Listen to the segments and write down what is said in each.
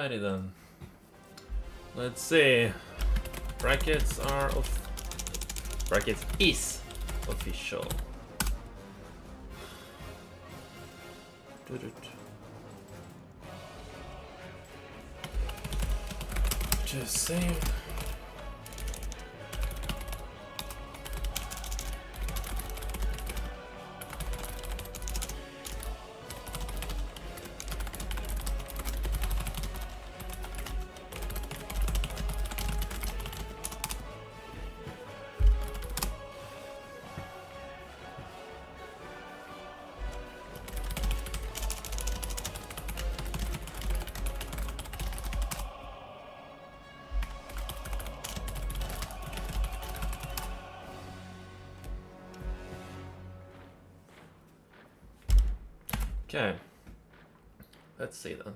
Alrighty then. Let's see. Brackets are brackets is official. Just save. Okay, let's see then.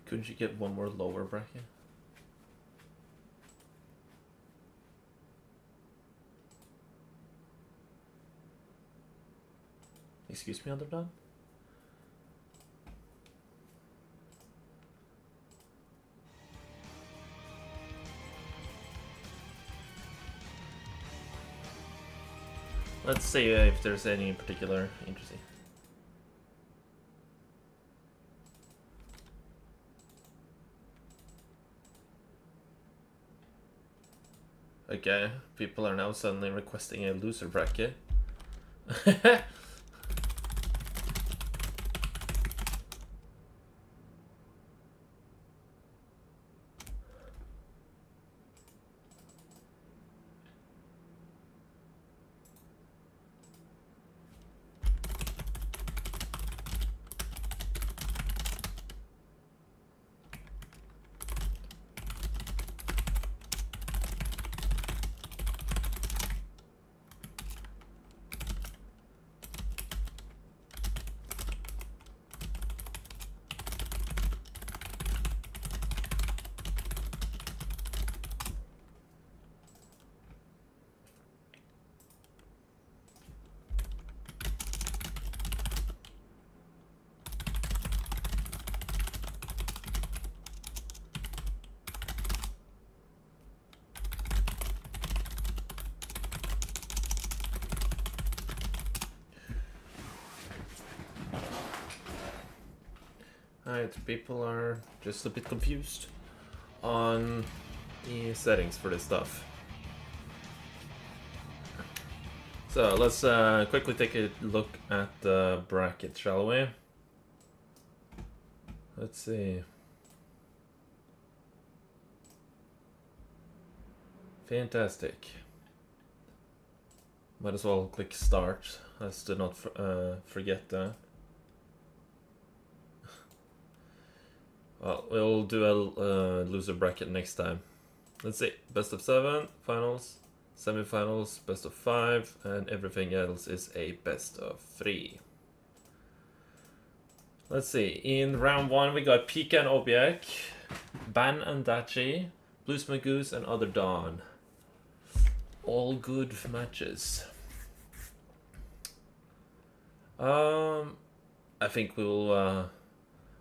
Couldn't you get one more lower bracket? Excuse me, Underdog? Let's see if there's any particular interesting. Okay, people are now suddenly requesting a loser bracket. Alright, people are just a bit confused on the settings for this stuff. So let's quickly take a look at the bracket, shall we? Let's see. Fantastic. Might as well click start, as to not forget that. Well, we'll do a loser bracket next time. Let's see. Best of 7, finals, semifinals, best of 5, and everything else is a best of 3. Let's see. In round 1, we got Pika and Obiek, Ban and Dachi, Blues Magoose, and Other Dawn. All good matches. I think we'll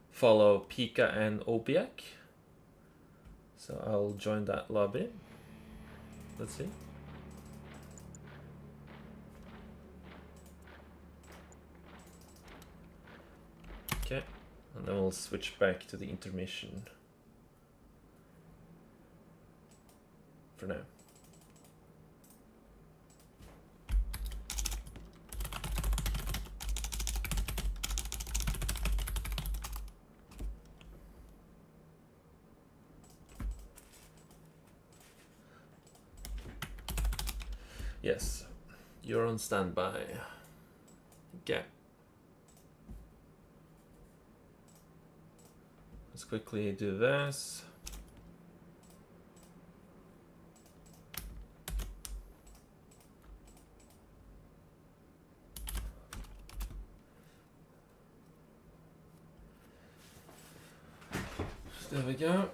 follow Pika and Obiek. So I'll join that lobby. Let's see. Okay, and then we'll switch back to the intermission for now. Yes, You're on standby. Okay. Let's quickly do this. There we go.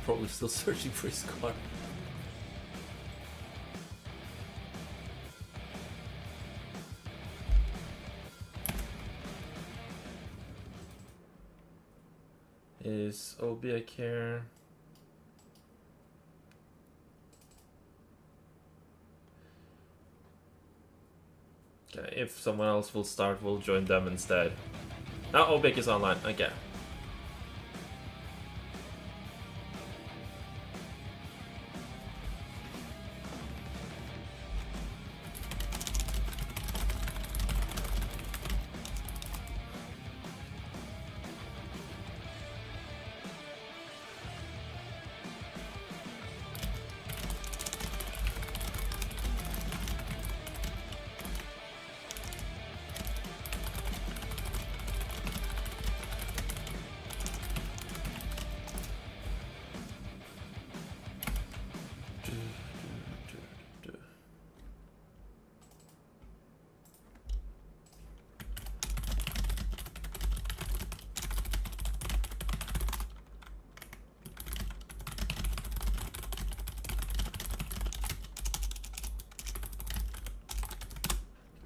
Probably still searching for his car. Is Obiak here? Okay, if someone else will start, we'll join them instead. Now Obiak is online. Okay.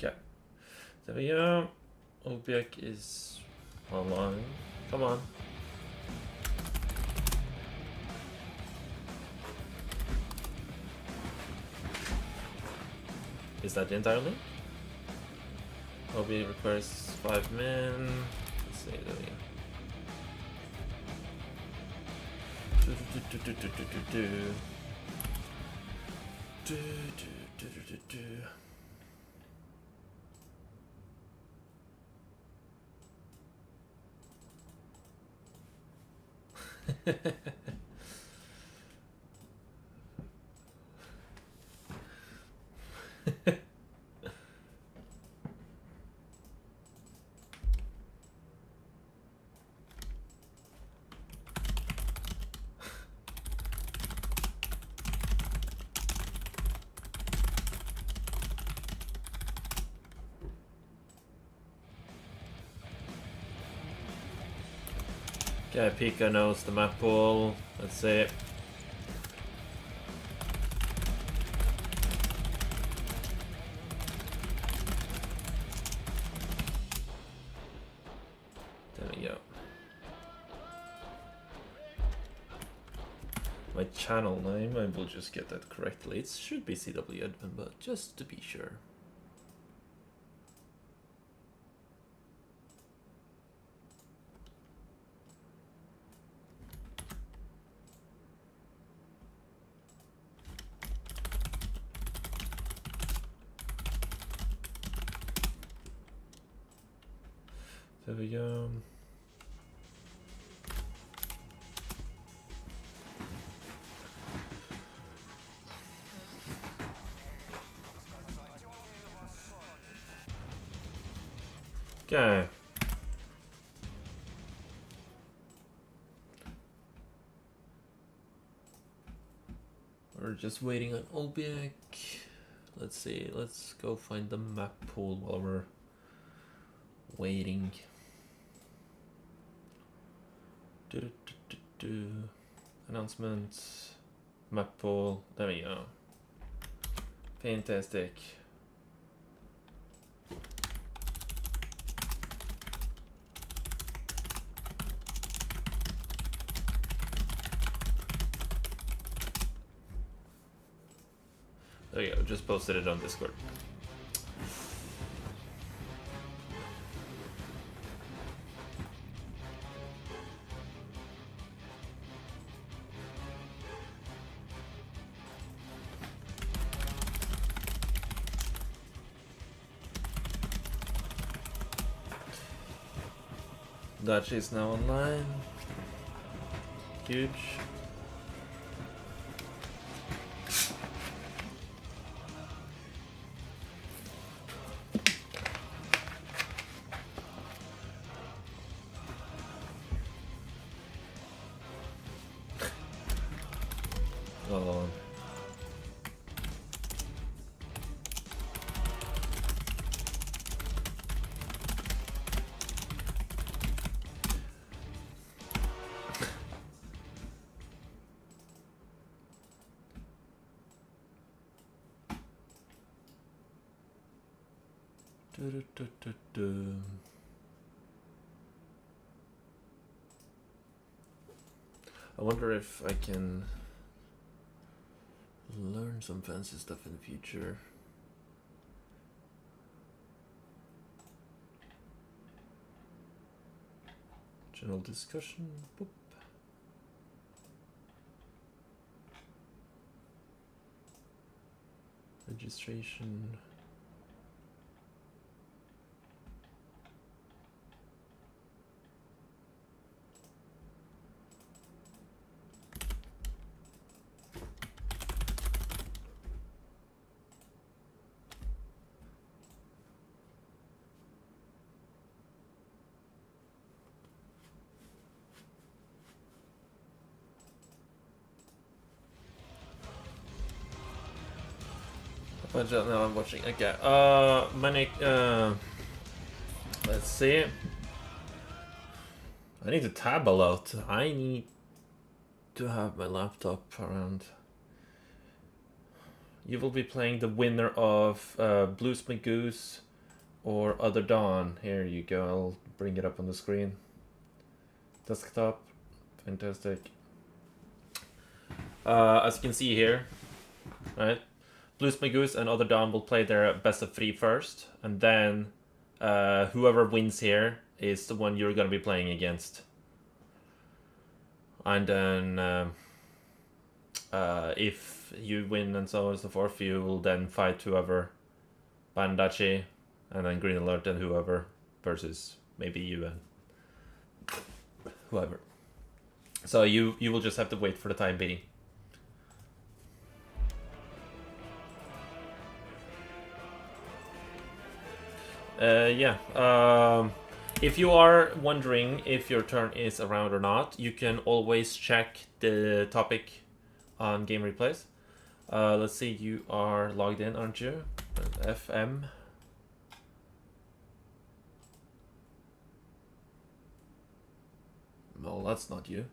Okay. There we go. Obiak is online. Come on. Is that the entire link? Obi requires 5 men. Let's see, there we go. Okay, Pika knows the map pool. Let's see. There we go. My channel name, I will just get that correctly. It should be CW Edwin, but just to be sure. There we go. Okay. We're just waiting on Obiak. Let's see, let's go find the map pool while we're waiting. Announcements, map pool, there we go. Fantastic. There you go, just posted it on Discord. Bandachi is now online. Huge. Oh. I wonder if I can learn some fancy stuff in the future. General discussion. Boop. Registration. But now I'm watching. Okay. Let's see. I need to tab a lot. I need to have my laptop around. You will be playing the winner of Blues Goose or Other Dawn. Here you go. I'll bring it up on the screen. Desktop. Fantastic. As you can see here, right? Blues Goose and Other Dawn will play their best of 3 first, and then whoever wins here is the one you're going to be playing against. And then if you win and so on and so forth, you will then fight whoever, Bandachi, and then Green Alert and whoever, versus maybe you and whoever. So you will just have to wait for the time being. If you are wondering if your turn is around or not, you can always check the topic on game replays. Let's see, you are logged in, aren't you? FM. Well, that's not you.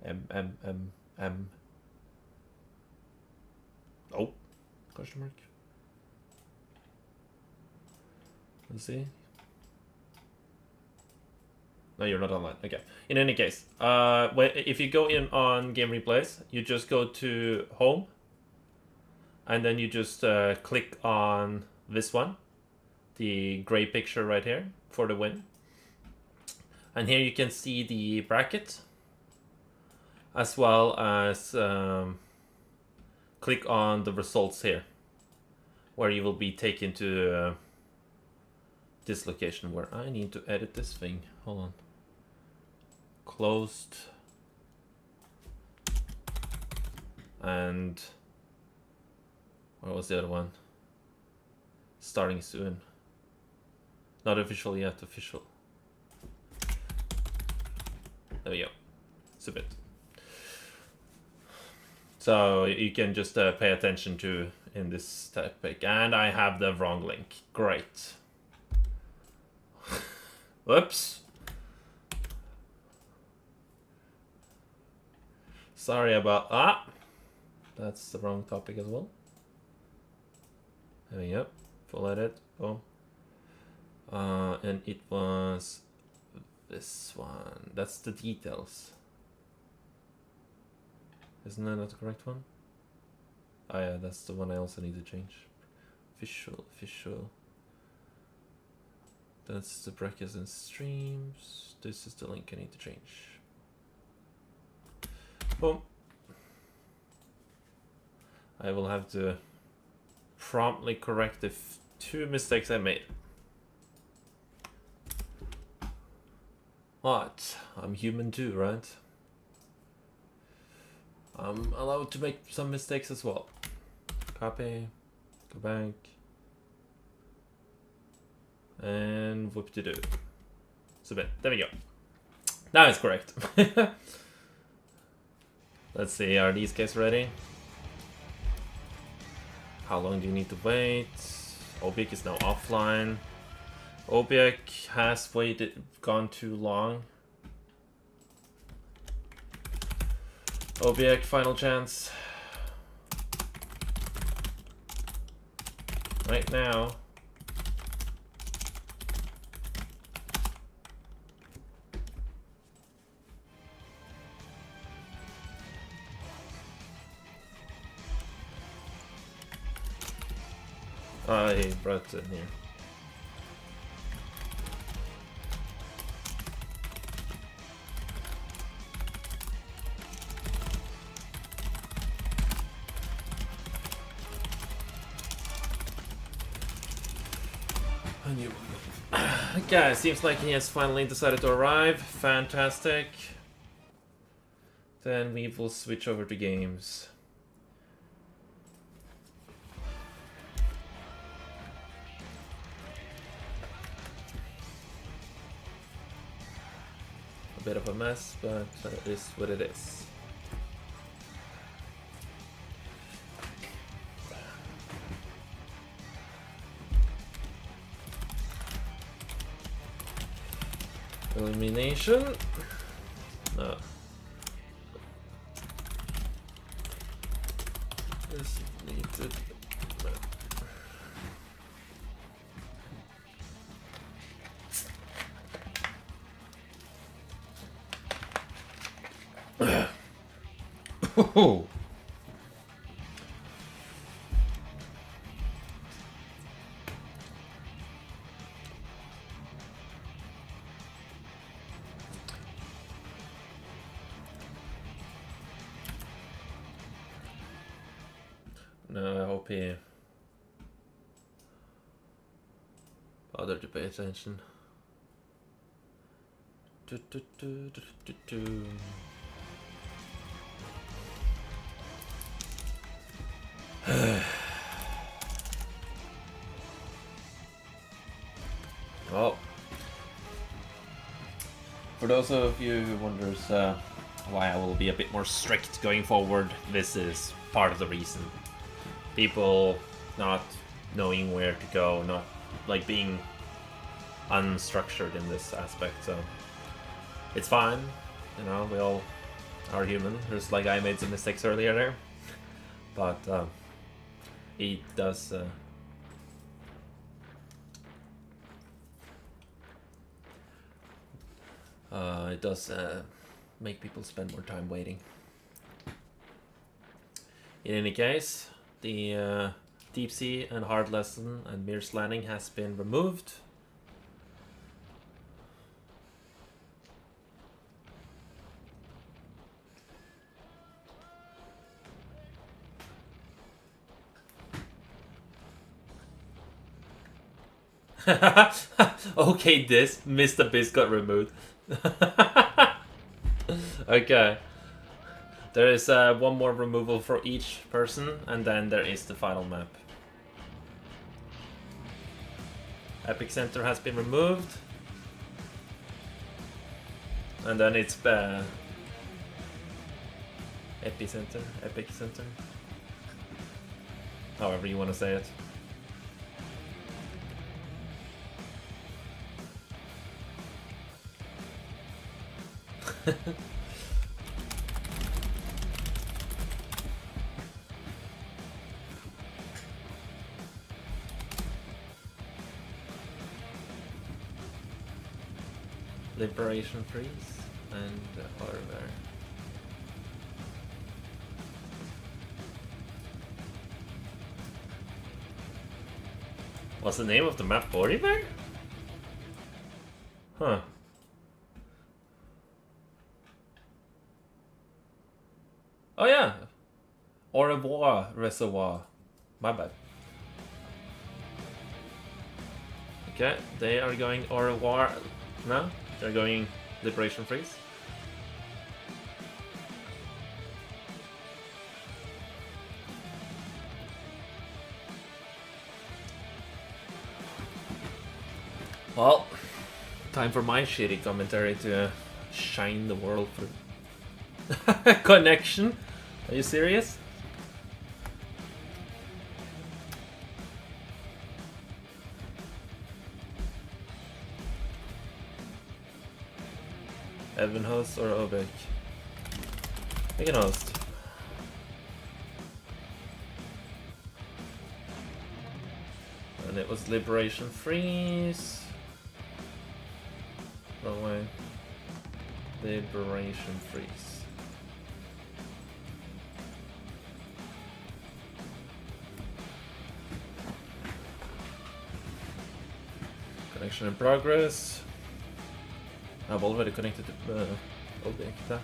M. Oh, question mark. Let's see. No, you're not online. Okay. In any case, if you go in on game replays, you just go to home, and then you just click on this one, the gray picture right here for the win. And here you can see the bracket, as well as click on the results here, where you will be taken to this location where I need to edit this thing. Hold on. Closed. And what was the other one? Starting soon. Not official yet, official. There we go. Submit. So you can just pay attention to in this topic. And I have the wrong link. Great. Whoops. Sorry about that. That's the wrong topic as well. There we go. Full edit. Boom. And it was this one. That's the details. Isn't that not the correct one? Oh yeah, that's the one I also need to change. Official. That's the brackets and streams. This is the link I need to change. Boom. I will have to promptly correct the 2 mistakes I made. What? I'm human too, right? I'm allowed to make some mistakes as well. Copy, go back, and whoop-de-doo. Submit. There we go. Now it's correct. Let's see, are these guys ready? How long do you need to wait? Obiek is now offline. Obiek has gone too long. Obiek, final chance. Right now. I brought it in here. Okay, seems like he has finally decided to arrive. Fantastic. Then we will switch over to games. A bit of a mess, but it is what it is. Elimination. No. This needed. Oh. No, I hope he bothered to pay attention. Well, for those of you who wonders why I will be a bit more strict going forward, this is part of the reason. People not knowing where to go, not like being unstructured in this aspect, so it's fine, you know, we all are human. Just like I made some mistakes earlier there, but it does make people spend more time waiting. In any case, the deep sea and hard lesson and Mir's landing has been removed. Okay, this Mr. Biz got removed. Okay. There is one more removal for each person, and then there is the final map. Epic Center has been removed. And then it's Epicenter, Epic Center. However you want to say it. Liberation Freeze and Horror. What's the name of the map? Horror? Huh. Oh yeah, Au revoir, Reservoir. My bad. Okay, they are going au revoir now. They're going Liberation freeze. Well, time for my shitty commentary to shine the world through. Connection? Are you serious? Evan host or Obek? I can host. And it was Liberation Freeze. Wrong way. Liberation Freeze. Connection in progress. I've already connected to Obek.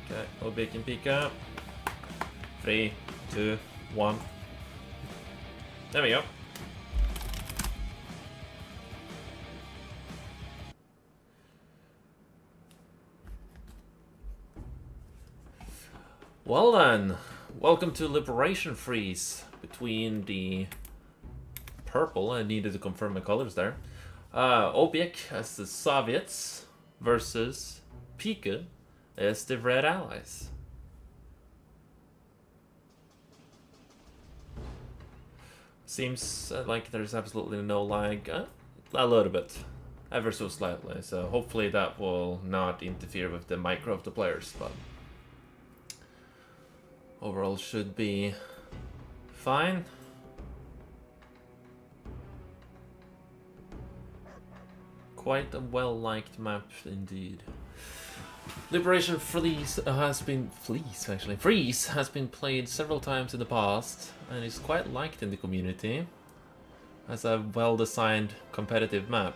Okay, Obek and Pika. 3, 2, 1. There we go. Well then, welcome to Liberation Freeze between the purple, I needed to confirm my colors there. Obek as the Soviets versus Pika as the Red Allies. Seems like there's absolutely no lag. A little bit. Ever so slightly. So hopefully that will not interfere with the micro of the players, but overall should be fine. Quite a well-liked map indeed. Liberation Freeze has been Freeze has been played several times in the past and is quite liked in the community as a well-designed competitive map.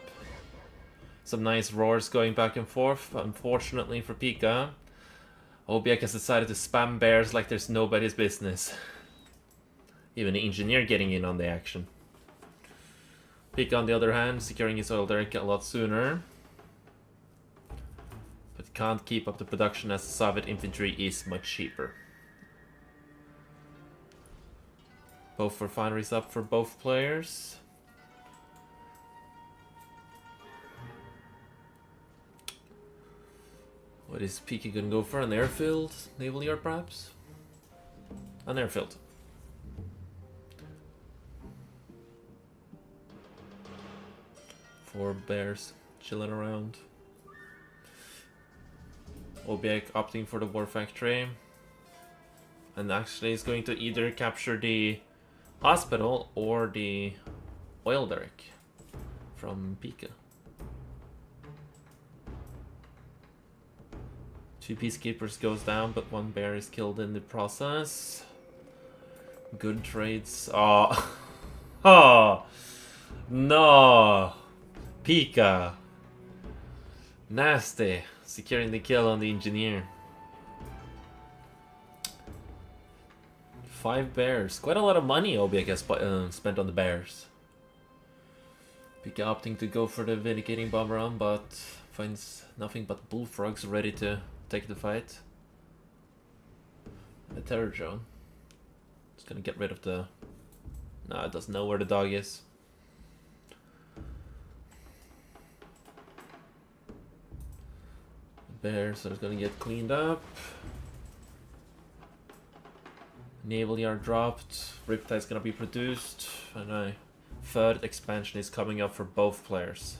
Some nice roars going back and forth. Unfortunately for Pika, Obek has decided to spam bears like there's nobody's business. Even the engineer getting in on the action. Pika, on the other hand, securing his oil derrick a lot sooner. But can't keep up the production as the Soviet infantry is much cheaper. Both refineries up for both players. What is Pika gonna go for? An airfield? Naval yard perhaps? An airfield. Four bears chilling around. Obek opting for the war factory. And actually is going to either capture the hospital or the oil derrick from Pika. 2 peacekeepers goes down, but 1 bear is killed in the process. Good trades. Oh, oh no. Pika. Nasty. Securing the kill on the engineer. 5 bears. Quite a lot of money Obek has spent on the bears. Pika opting to go for the vindicating bomb run, but finds nothing but bullfrogs ready to take the fight. A terror drone. It's gonna get rid of the... No, it doesn't know where the dog is. Bears are gonna get cleaned up. Naval yard dropped. Riptide is gonna be produced. And a third expansion is coming up for both players.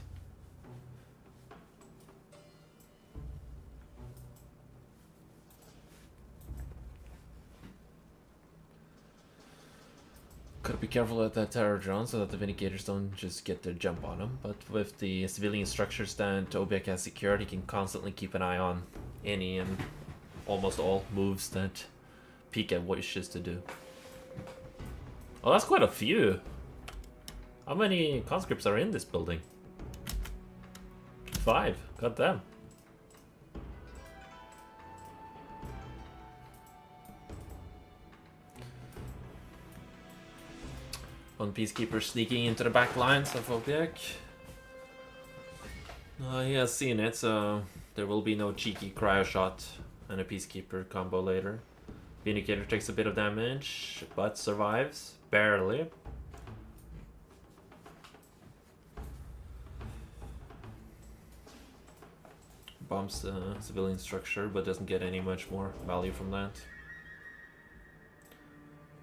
Gotta be careful with that terror drone so that the Vindicators don't just get their jump on him. But with the civilian structures that Obek has secured, he can constantly keep an eye on any and almost all moves that Pika wishes to do. Oh, that's quite a few. How many conscripts are in this building? 5. God damn. One peacekeeper sneaking into the back lines of Obek. He has seen it, so there will be no cheeky cryo shot and a Peacekeeper combo later. Vindicator takes a bit of damage, but survives. Barely. Bombs the civilian structure, but doesn't get any much more value from that.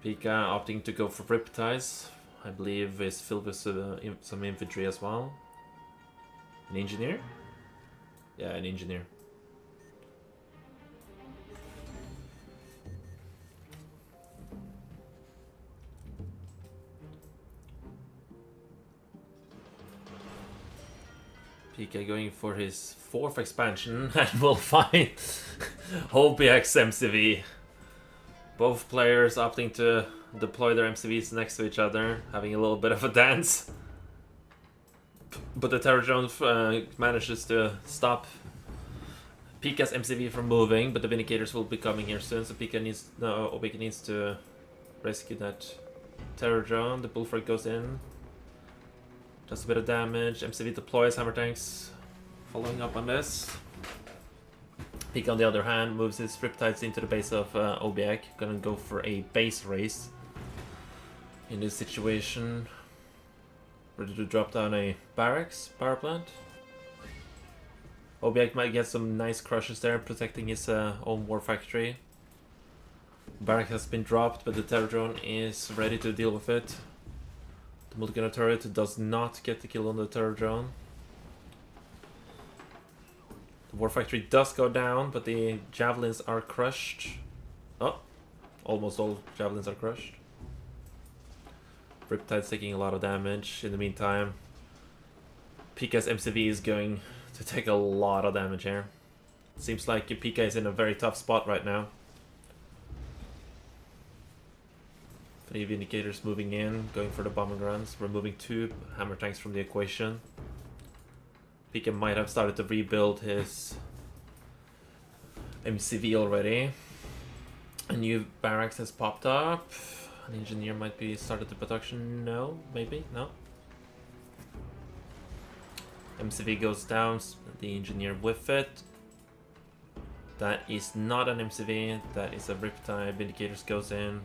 Pika opting to go for Riptides. I believe is filled with some infantry as well. An engineer? Yeah, an engineer. Pika going for his 4th expansion and will find OBX MCV. Both players opting to deploy their MCVs next to each other, having a little bit of a dance. But the Terror Drone manages to stop Pika's MCV from moving, but the Vindicators will be coming here soon, so Pika needs to rescue that Terror Drone. The Bullfrog goes in, does a bit of damage. MCV deploys Hammer Tanks, following up on this. Pika, on the other hand, moves his Riptides into the base of Obiak. Gonna go for a base race in this situation. Ready to drop down a barracks, power plant. Obiak might get some nice crushes there, protecting his own war factory. Barrack has been dropped, but the Terror Drone is ready to deal with it. The multi-gunner turret does not get the kill on the Terror Drone. The war factory does go down, but the javelins are crushed. Oh, almost all javelins are crushed. Riptide's taking a lot of damage. In the meantime, Pika's MCV is going to take a lot of damage here. Seems like Pika is in a very tough spot right now. 3 Vindicators moving in, going for the bombing runs, removing 2 Hammer Tanks from the equation. Pika might have started to rebuild his MCV already. A new barracks has popped up. An engineer might be started the production. No, maybe, no. MCV goes down, the engineer with it. That is not an MCV, that is a Riptide. Vindicators goes in,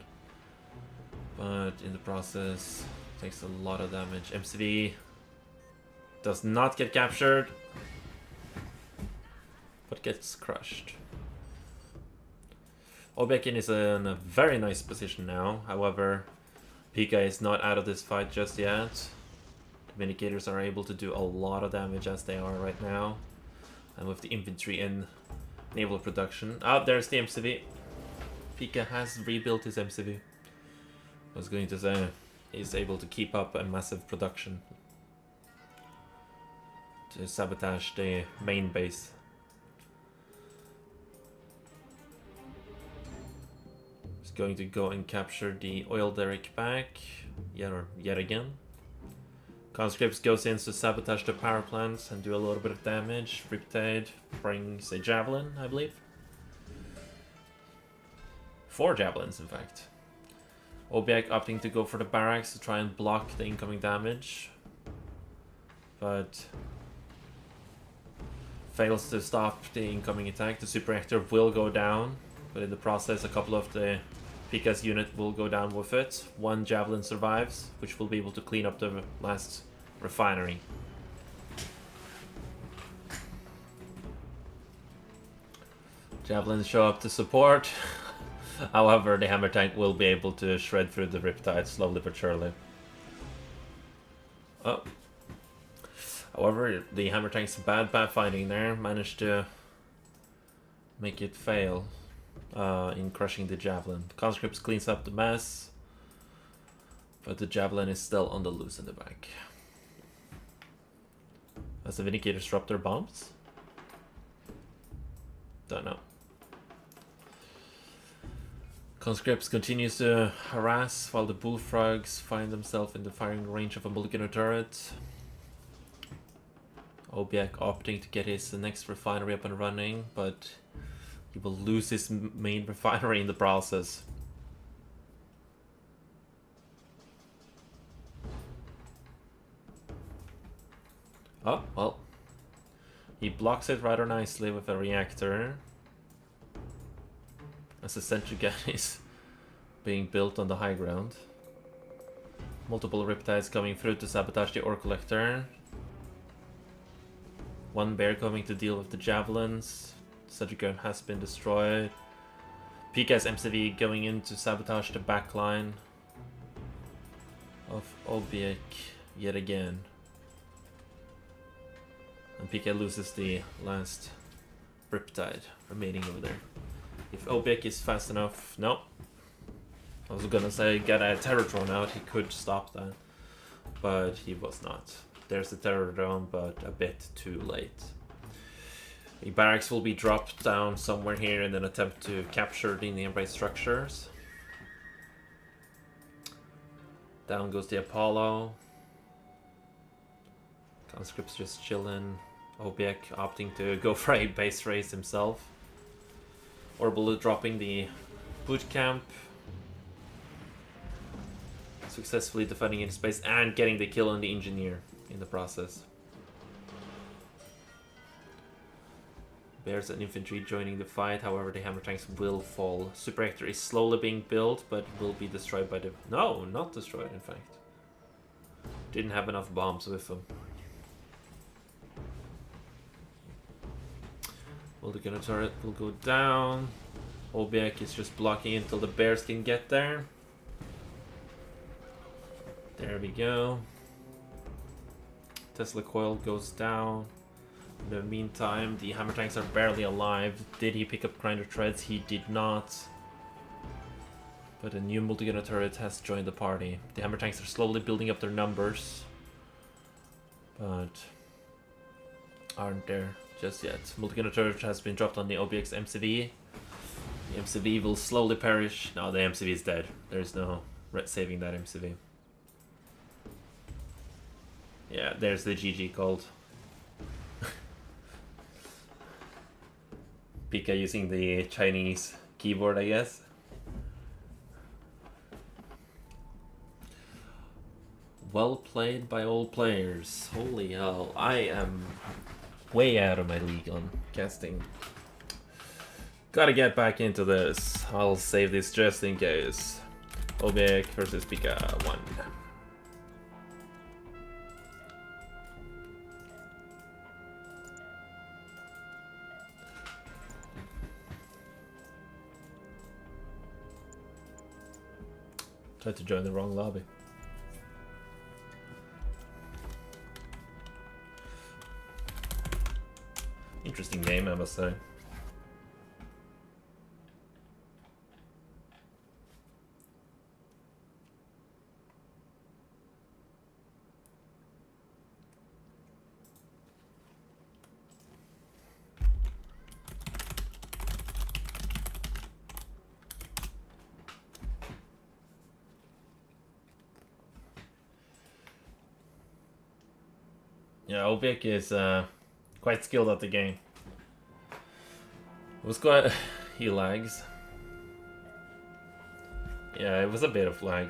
but in the process takes a lot of damage. MCV does not get captured, but gets crushed. Obekin is in a very nice position now. However, Pika is not out of this fight just yet. The Vindicators are able to do a lot of damage as they are right now. And with the infantry in naval production. Oh, there's the MCV. Pika has rebuilt his MCV. I was going to say, he's able to keep up a massive production to sabotage the main base. He's going to go and capture the oil derrick back yet again. Conscripts goes in to sabotage the power plants and do a little bit of damage. Riptide brings a javelin, I believe. 4 javelins, in fact. Obiak opting to go for the barracks to try and block the incoming damage, but fails to stop the incoming attack. The super reactor will go down, but in the process a couple of the Pika's unit will go down with it. 1 javelin survives, which will be able to clean up the last refinery. Javelins show up to support. However, the Hammer Tank will be able to shred through the Riptide slowly but surely. Oh. However, the Hammer Tank's bad fighting there managed to make it fail in crushing the Javelin. Conscripts cleans up the mess, but the Javelin is still on the loose in the back. Has the Vindicators dropped their bombs? Don't know. Conscripts continues to harass while the Bullfrogs find themselves in the firing range of a multi-gunner turret. Obiak opting to get his next refinery up and running, but he will lose his main refinery in the process. Oh, well. He blocks it rather nicely with a reactor. As the sentry gun is being built on the high ground. Multiple Riptides coming through to sabotage the ore collector. One bear coming to deal with the javelins. Sentry gun has been destroyed. PK's MCV going in to sabotage the backline of Obiek yet again. And PK loses the last Riptide remaining over there. If Obiek is fast enough, no. I was gonna say get a terror drone out, he could stop that. But he was not. There's the terror drone, but a bit too late. The barracks will be dropped down somewhere here and then attempt to capture the nearby structures. Down goes the Apollo. Conscript's just chilling. Obiek opting to go for a base race himself. Orbital dropping the boot camp. Successfully defending in space and getting the kill on the engineer in the process. Bears and infantry joining the fight, however the hammer tanks will fall. Super Reactor is slowly being built, but will be destroyed by the... No, not destroyed in fact. Didn't have enough bombs with them. Well, the gunner turret will go down. Obiek is just blocking until the bears can get there. There we go. Tesla coil goes down. In the meantime, the hammer tanks are barely alive. Did he pick up grinder treads? He did not. But a new multi-gunner turret has joined the party. The hammer tanks are slowly building up their numbers, but aren't there just yet. Multi-gunner turret has been dropped on the OBX MCV. The MCV will slowly perish. No, the MCV is dead. There's no saving that MCV. Yeah, there's the GG called. Pika using the Chinese keyboard, I guess. Well played by all players. Holy hell, I am way out of my league on casting. Gotta get back into this. I'll save this just in case. Obiek versus Pika 1. Tried to join the wrong lobby. Interesting game, I must say. Yeah, Obiek is quite skilled at the game. It was quite... he lags. Yeah, it was a bit of lag.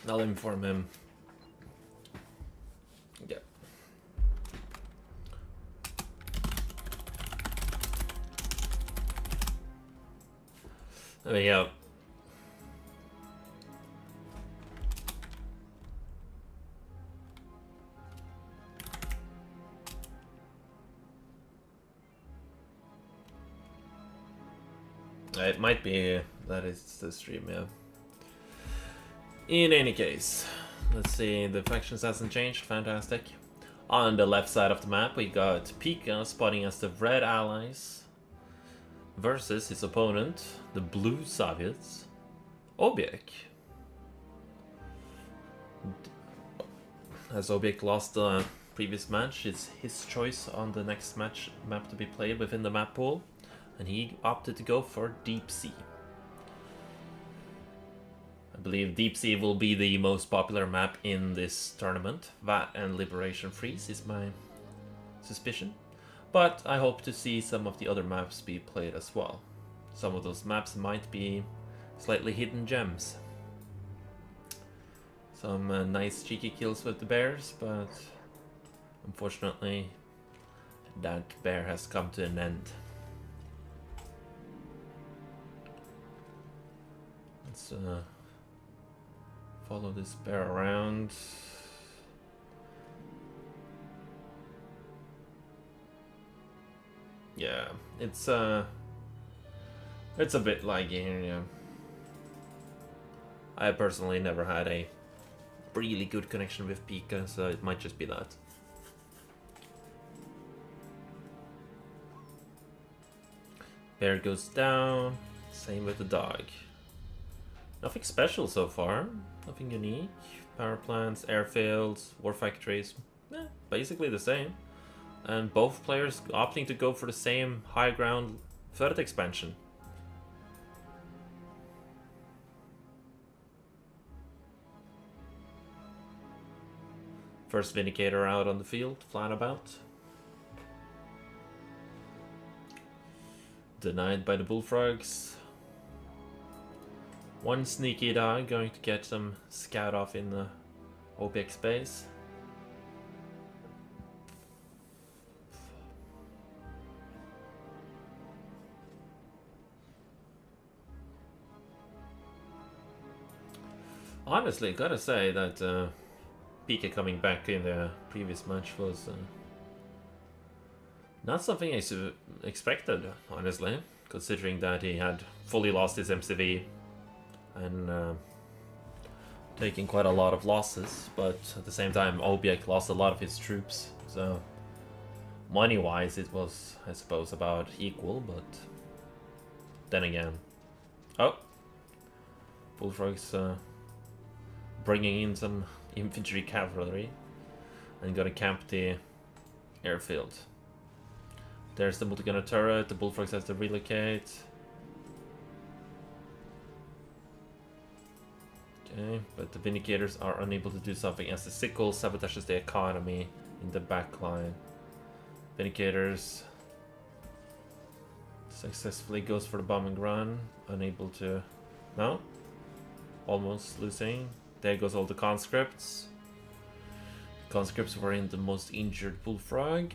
I'll inform him. Yeah. There we go. It might be that it's the stream, yeah. In any case, let's see, the factions hasn't changed, fantastic. On the left side of the map, we got Pika spotting as the red allies versus his opponent, the blue Soviets, Obiek. As Obiek lost the previous match, it's his choice on the next map to be played within the map pool, and he opted to go for Deep Sea. believe Deep Sea will be the most popular map in this tournament. That and Liberation Freeze is my suspicion. But I hope to see some of the other maps be played as well. Some of those maps might be slightly hidden gems. Some nice cheeky kills with the bears, but unfortunately that bear has come to an end. Let's follow this bear around. Yeah, it's a bit laggy here, yeah. I personally never had a really good connection with Pika, so it might just be that. Bear goes down, same with the dog. Nothing special so far, nothing unique. Power plants, airfields, war factories, basically the same. And both players opting to go for the same high ground third expansion. First Vindicator out on the field, flying about. Denied by the Bullfrogs. One sneaky dog going to get some scout off in the OBX base. Honestly, gotta say that Pika coming back in the previous match was not something I expected, honestly, considering that he had fully lost his MCV and taking quite a lot of losses, but at the same time Obiek lost a lot of his troops, so money-wise it was, I suppose, about equal, but then again... Oh! Bullfrogs bringing in some infantry cavalry and gonna camp the airfield. There's the multi-gunner turret, the Bullfrogs has to relocate. Okay, but the Vindicators are unable to do something as the Sickle sabotages the economy in the back line. Vindicators successfully goes for the bombing run, unable to... No? Almost losing. There goes all the conscripts. Conscripts were in the most injured Bullfrog.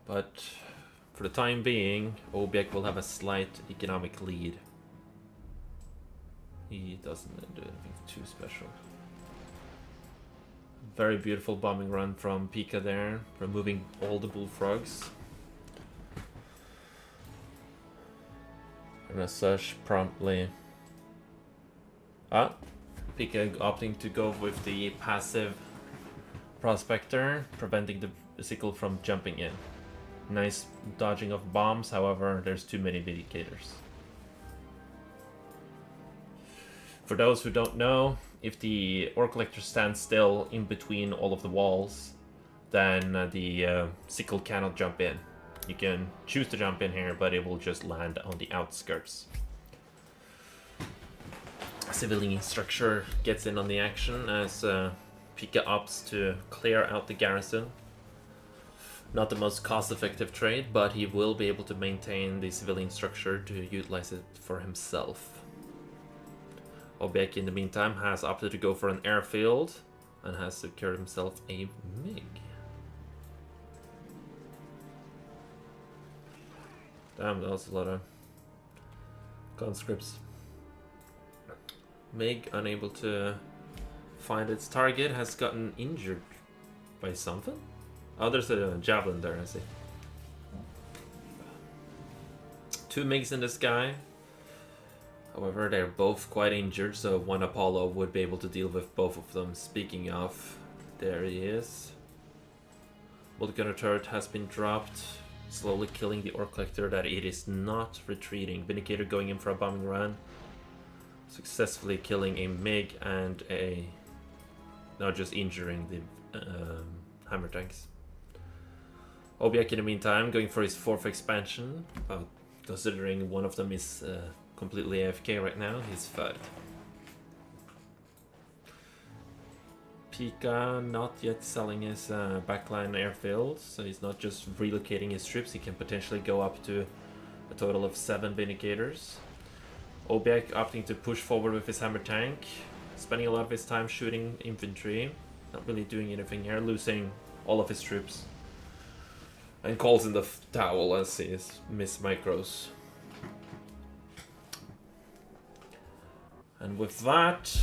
But for the time being, Obiek will have a slight economic lead. He doesn't do anything too special. Very beautiful bombing run from Pika there, removing all the Bullfrogs. And as such, promptly... Pika opting to go with the passive Prospector, preventing the Sickle from jumping in. Nice dodging of bombs, however, there's too many Vindicators. For those who don't know, if the Ore Collector stands still in between all of the walls, then the Sickle cannot jump in. You can choose to jump in here, but it will just land on the outskirts. Civilian structure gets in on the action as Pika opts to clear out the garrison. Not the most cost-effective trade, but he will be able to maintain the civilian structure to utilize it for himself. Obiek, in the meantime, has opted to go for an airfield and has secured himself a MiG. Damn, that was a lot of conscripts. MiG, unable to find its target, has gotten injured by something? Oh, there's a javelin there, I see. Two MiGs in the sky. However, they're both quite injured, so one Apollo would be able to deal with both of them. Speaking of, there he is. Multi-gunner turret has been dropped, slowly killing the Ore Collector that it is not retreating. Vindicator going in for a bombing run. Successfully killing a MiG and a... No, just injuring the hammer tanks. Obiek, in the meantime, going for his fourth expansion, considering one of them is completely AFK right now. He's fucked. Pika not yet selling his backline airfields, so he's not just relocating his troops. He can potentially go up to a total of 7 Vindicators. Obiak opting to push forward with his hammer tank, spending a lot of his time shooting infantry, not really doing anything here, losing all of his troops. And calls in the towel as he miss micros. And with that,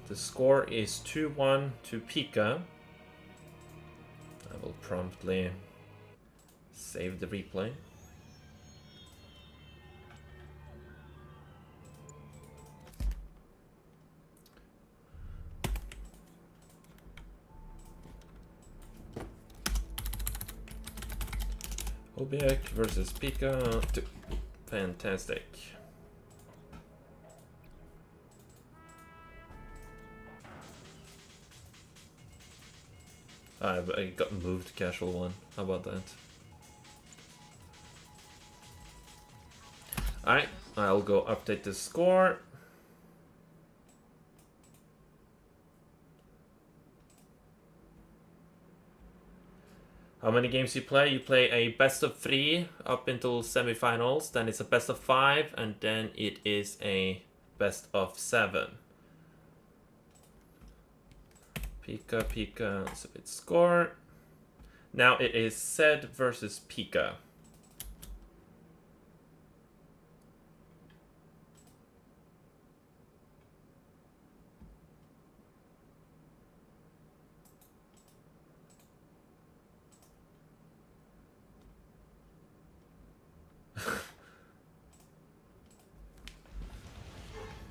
the score is 2-1 to Pika. I will promptly save the replay. Obiak versus Pika. Fantastic. I got moved casual one. How about that? Alright, I'll go update the score. How many games you play? You play a best of 3 up until semifinals, then it's a best of 5, and then it is a best of 7. Pika, submit score. Now it is Zed versus Pika.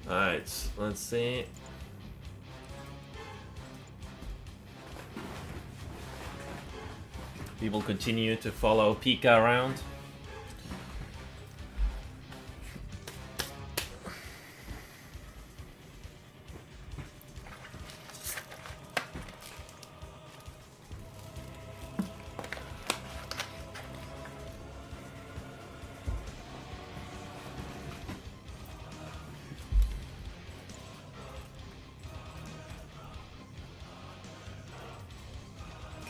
Alright, let's see. We will continue to follow Pika around.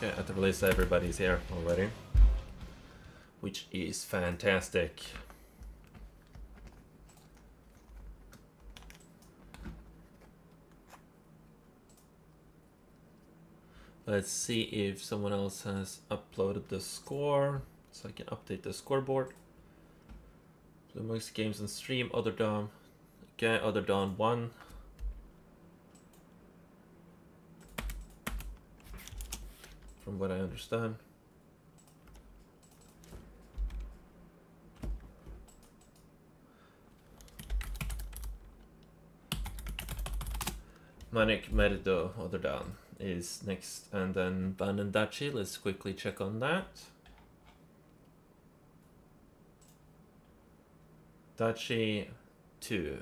Okay, at least everybody's here already, which is fantastic. Let's see if someone else has uploaded the score, so I can update the scoreboard. Bluemox games on stream, Other Dawn. Okay, Other Dawn 1. From what I understand. Manik Merido, Other Dawn is next, and then Ban and Dachi. Let's quickly check on that. Dachi 2.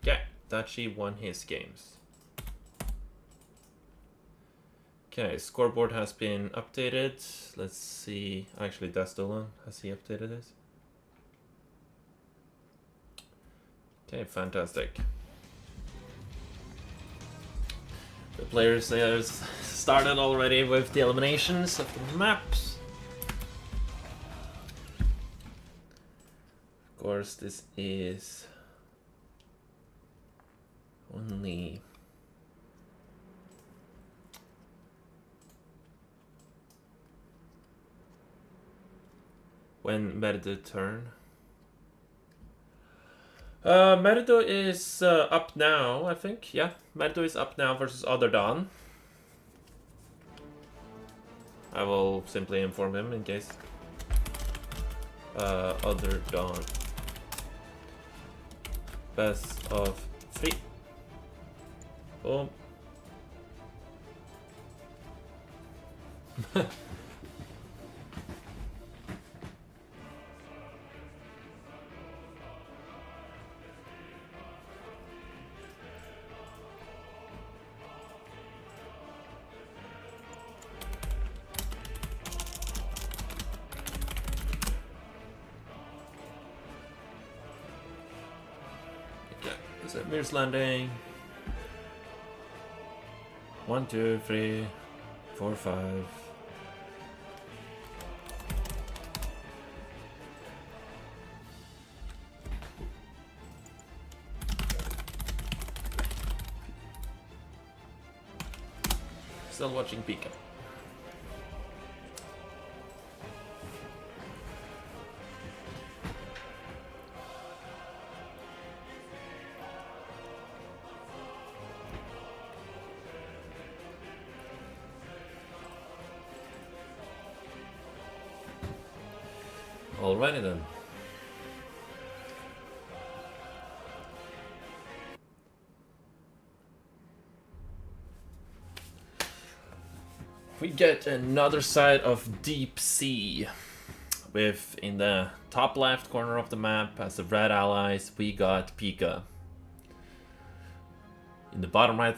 Yeah, Dachi won his games. Okay, scoreboard has been updated. Let's see. Actually, Dastolan, has he updated this? Okay, fantastic. The players started already with the eliminations of the maps. Of course, this is only when Merido turn. Merido is up now, I think. Yeah, Merido is up now versus Other Dawn. I will simply inform him in case. Other Dawn. Best of 3. Boom. Mir's landing. 1, 2, 3, 4, 5. Still watching Pika. Alrighty then. We get another side of Deep Sea. With, in the top left corner of the map, as the red allies, we got Pika. In the bottom right,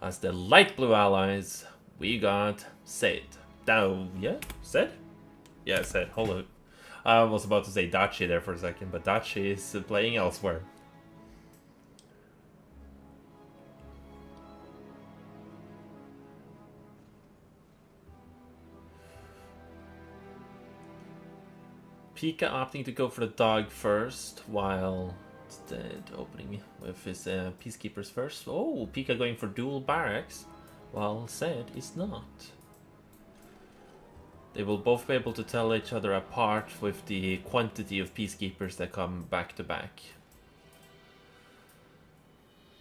as the light blue allies, we got Said. Yeah? Said? Yeah, Said. Hold on. I was about to say Dachi there for a second, but Dachi is playing elsewhere. Pika opting to go for the dog first, while instead opening with his peacekeepers first. Oh, Pika going for dual barracks, while Said is not. They will both be able to tell each other apart with the quantity of peacekeepers that come back to back.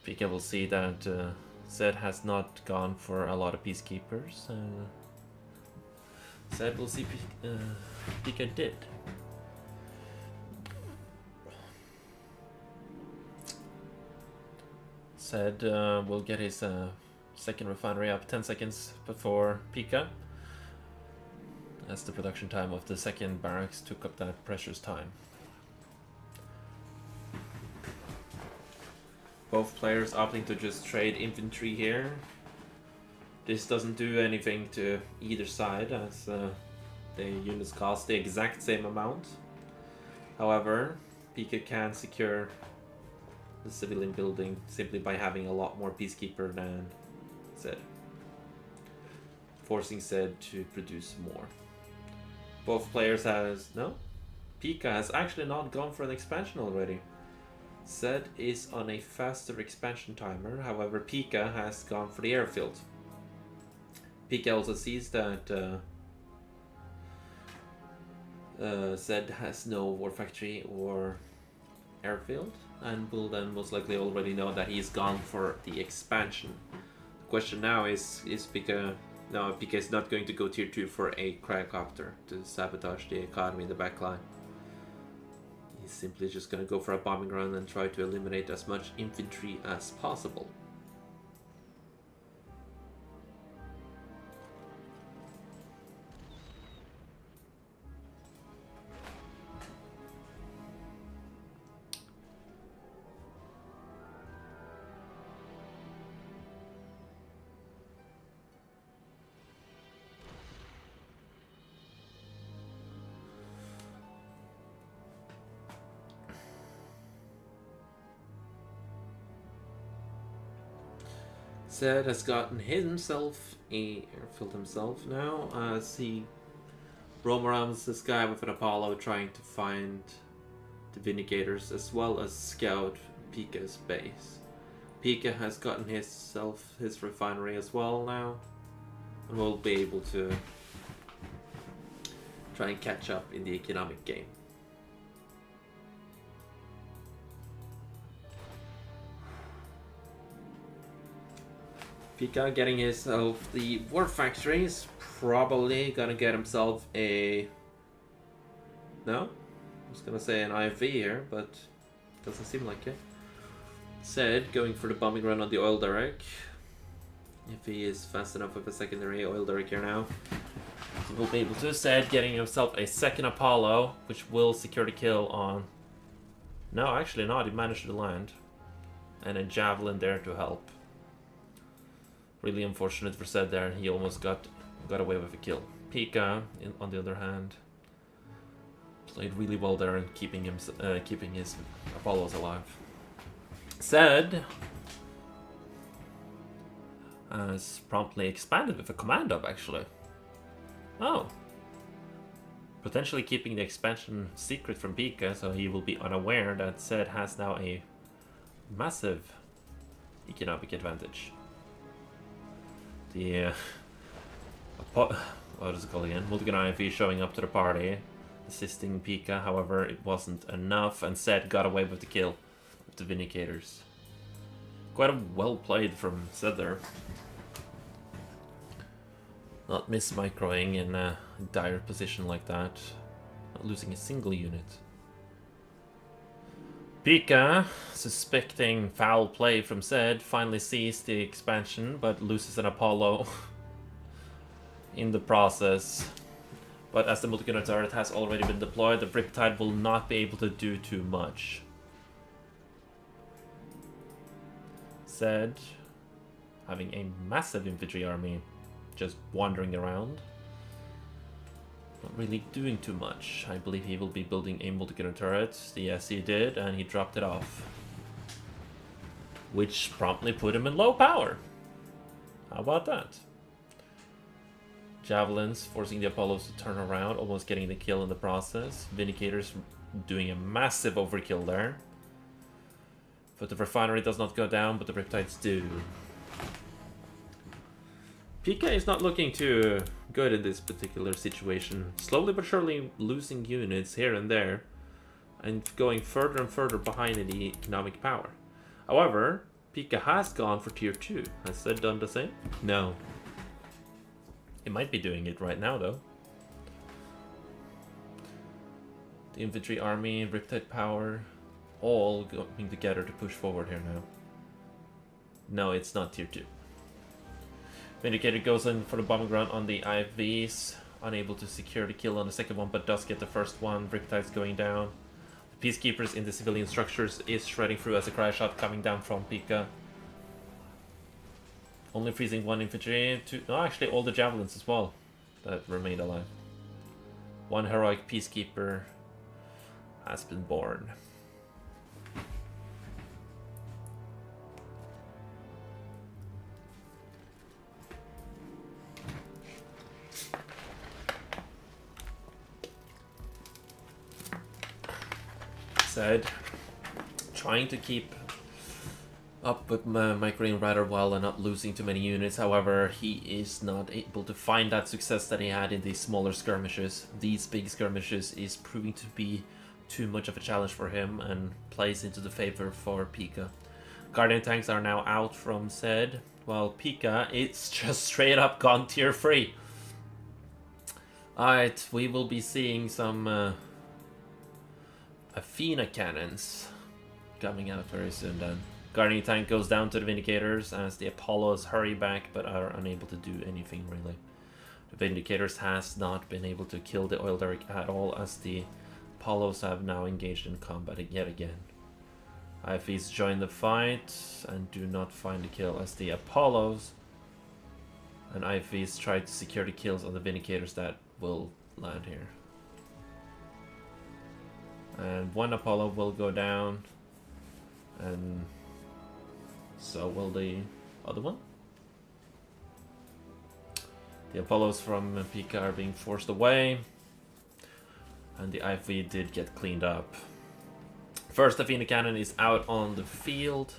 Pika will see that Zed has not gone for a lot of peacekeepers. Zed will see Pika did. Zed will get his second refinery up 10 seconds before Pika, as the production time of the second barracks took up that precious time. Both players opting to just trade infantry here. This doesn't do anything to either side, as the units cost the exact same amount. However, Pika can secure the civilian building simply by having a lot more peacekeeper than Zed, forcing Zed to produce more. Both players Pika has actually not gone for an expansion already. Zed is on a faster expansion timer, however Pika has gone for the airfield. Pika also sees that Zed has no war factory or airfield, and will then most likely already know that he's gone for the expansion. The question now is Pika... No, Pika is not going to go tier 2 for a cryocopter to sabotage the economy in the backline. He's simply just going to go for a bombing run and try to eliminate as much infantry as possible. Zed has gotten himself a airfield himself now, as he roam around the sky with an Apollo trying to find the Vindigators as well as scout Pika's base. Pika has gotten his refinery as well now, and will be able to try and catch up in the economic game. Pika getting himself the war factory is probably gonna get himself a... No? I was gonna say an IFV here, but doesn't seem like it. Zed going for the bombing run on the oil derrick. If he is fast enough with a secondary oil derrick here now, he will be able to. Zed getting himself a second Apollo, which will secure the kill on... No, actually not. He managed to land. And a Javelin there to help. Really unfortunate for Zed there. He almost got away with a kill. Pika, on the other hand, played really well there and keeping his Apollos alive. Said has promptly expanded with a command up, actually. Oh. Potentially keeping the expansion secret from Pika, so he will be unaware that Zed has now a massive economic advantage. The what is it called again? Multigun IFV showing up to the party, assisting Pika. However, it wasn't enough, and Zed got away with the kill with the Vindicators. Quite a well played from Zed there. Not miss-microing in a dire position like that. Not losing a single unit. Pika, suspecting foul play from Zed, finally sees the expansion, but loses an Apollo in the process. But as the multi-gunner turret has already been deployed, the Riptide will not be able to do too much. Zed, having a massive infantry army, just wandering around. Not really doing too much. I believe he will be building a multi-gunner turret. Yes, he did, and he dropped it off. Which promptly put him in low power. How about that? Javelins forcing the Apollos to turn around, almost getting the kill in the process. Vindicators doing a massive overkill there. But the refinery does not go down, but the Riptides do. Pika is not looking too good in this particular situation. Slowly but surely losing units here and there, and going further and further behind in the economic power. However, Pika has gone for tier 2. Has Zed done the same? No. He might be doing it right now though. The infantry army, Riptide power, all going together to push forward here now. No, it's not tier 2. Vindicator goes in for the bombing run on the IFVs, unable to secure the kill on the second one, but does get the first one. Riptide's going down. The Peacekeepers in the civilian structures is shredding through as a cry shot coming down from Pika. Only freezing one infantry, actually all the javelins as well that remained alive. One heroic Peacekeeper has been born. Zed trying to keep up with microing rather well and not losing too many units. However, he is not able to find that success that he had in these smaller skirmishes. These big skirmishes is proving to be too much of a challenge for him and plays into the favor for Pika. Guardian tanks are now out from Zed, while Pika is just straight up gone tier 3. Alright, we will be seeing some Athena cannons coming out very soon then. Guardian tank goes down to the Vindicators as the Apollos hurry back but are unable to do anything really. The Vindicators has not been able to kill the oil derrick at all as the Apollos have now engaged in combat yet again. IFVs join the fight and do not find the kill as the Apollos and IFVs try to secure the kills on the Vindicators that will land here. And one Apollo will go down, and so will the other one. The Apollos from Pika are being forced away, and the IFV did get cleaned up. First Athena cannon is out on the field,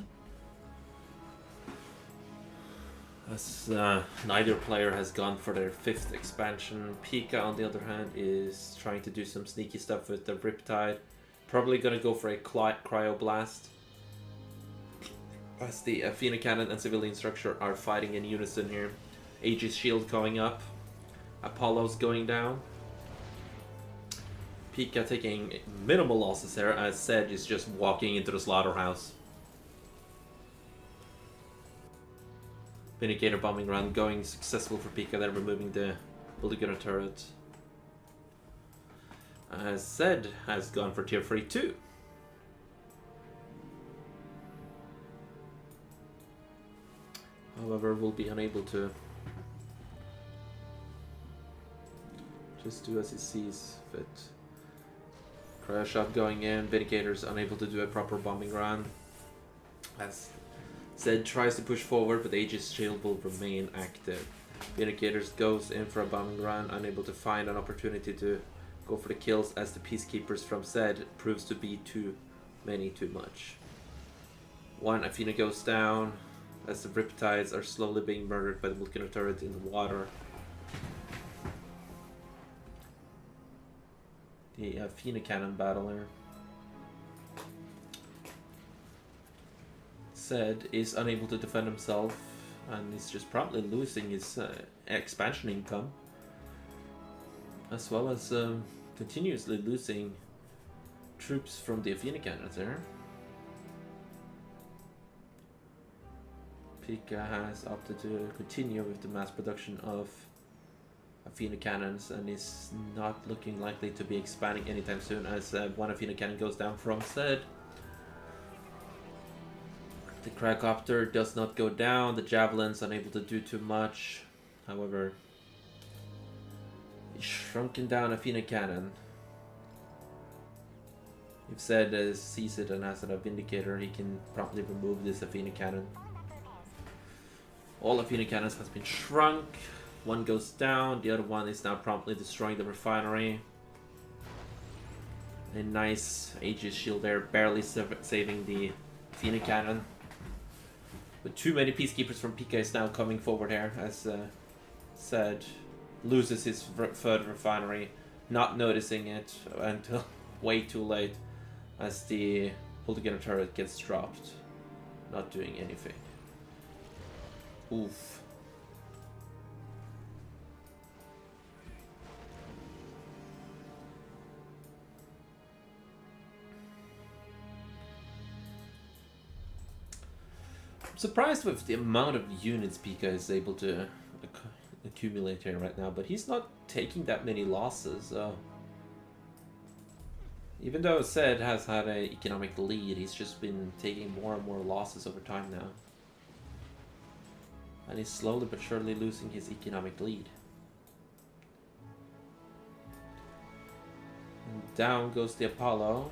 as neither player has gone for their 5th expansion. Pika, on the other hand, is trying to do some sneaky stuff with the Riptide. Probably gonna go for a Cryoblast, as the Athena cannon and civilian structure are fighting in unison here. Aegis shield going up, Apollo's going down. Pika taking minimal losses here, as Zed is just walking into the slaughterhouse. Vindicator bombing run going successful for Pika, then removing the multi-gunner turret. As Zed has gone for tier 3 too. However, will be unable to just do as he sees fit. Cryo shot going in, Vindicators unable to do a proper bombing run. As Zed tries to push forward, but Aegis shield will remain active. Vindicators goes in for a bombing run, unable to find an opportunity to go for the kills as the peacekeepers from Zed proves to be too many too much. One Athena goes down as the Riptides are slowly being murdered by the volcano turret in the water. The Athena cannon battler Zed is unable to defend himself and is just probably losing his expansion income, as well as continuously losing troops from the Athena cannons there. Pika has opted to continue with the mass production of Athena cannons and is not looking likely to be expanding anytime soon, as one Athena cannon goes down from Zed. The Cracopter does not go down, the Javelin's unable to do too much. However, a shrunken down Athena cannon. If Zed sees it and has a Vindicator, he can promptly remove this Athena cannon. All Athena cannons has been shrunk. One goes down, the other one is now promptly destroying the refinery. A nice Aegis shield there, barely saving the Athena cannon. With too many peacekeepers from Pika is now coming forward here, as Zed loses his third refinery, not noticing it until way too late, as the pull-together turret gets dropped, not doing anything. Oof. I'm surprised with the amount of units Pika is able to accumulate here right now, but he's not taking that many losses. Even though Zed has had an economic lead, he's just been taking more and more losses over time now. And he's slowly but surely losing his economic lead. And down goes the Apollo.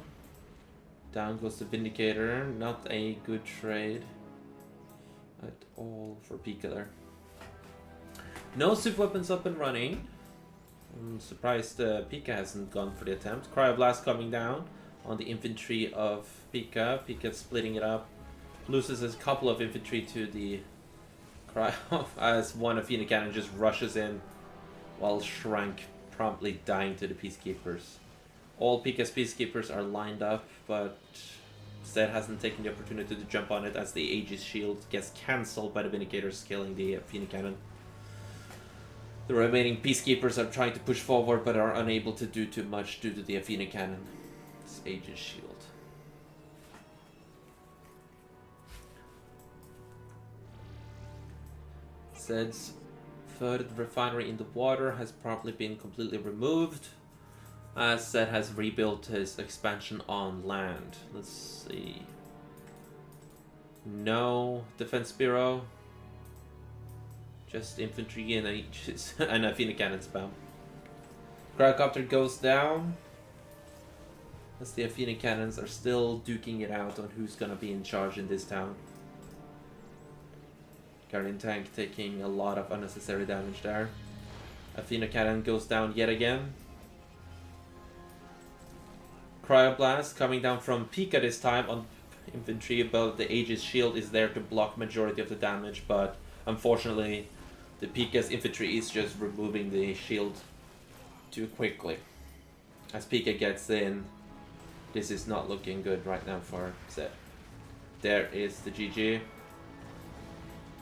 Down goes the Vindicator. Not a good trade at all for Pika there. No super weapons up and running. I'm surprised Pika hasn't gone for the attempt. Cryoblast coming down on the infantry of Pika. Pika splitting it up. Loses a couple of infantry to the Cryo as one Athena cannon just rushes in, while Shrank promptly dying to the peacekeepers. All Pika's peacekeepers are lined up, but Zed hasn't taken the opportunity to jump on it as the Aegis shield gets cancelled by the Vindicators killing the Athena cannon. The remaining peacekeepers are trying to push forward but are unable to do too much due to the Athena cannon. This Aegis shield. Zed's third refinery in the water has probably been completely removed, as Zed has rebuilt his expansion on land. Let's see. No defense bureau. Just infantry and Aegis and Athena cannon spam. Crocopter goes down, as the Athena cannons are still duking it out on who's gonna be in charge in this town. Guardian tank taking a lot of unnecessary damage there. Athena cannon goes down yet again. Cryoblast coming down from Pika this time on infantry, but the Aegis shield is there to block majority of the damage, but unfortunately the Pika's infantry is just removing the shield too quickly. As Pika gets in, this is not looking good right now for Zed. There is the GG.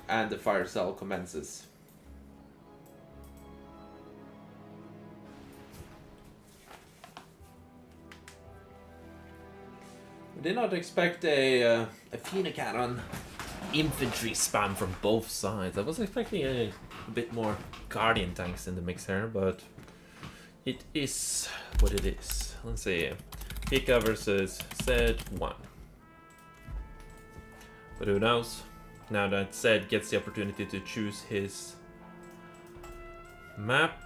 And the fire cell commences. I did not expect a Athena cannon infantry spam from both sides. I was expecting a bit more Guardian tanks in the mix here, but it is what it is. Let's see. Pika versus Zed 1. But who knows? Now that Zed gets the opportunity to choose his map.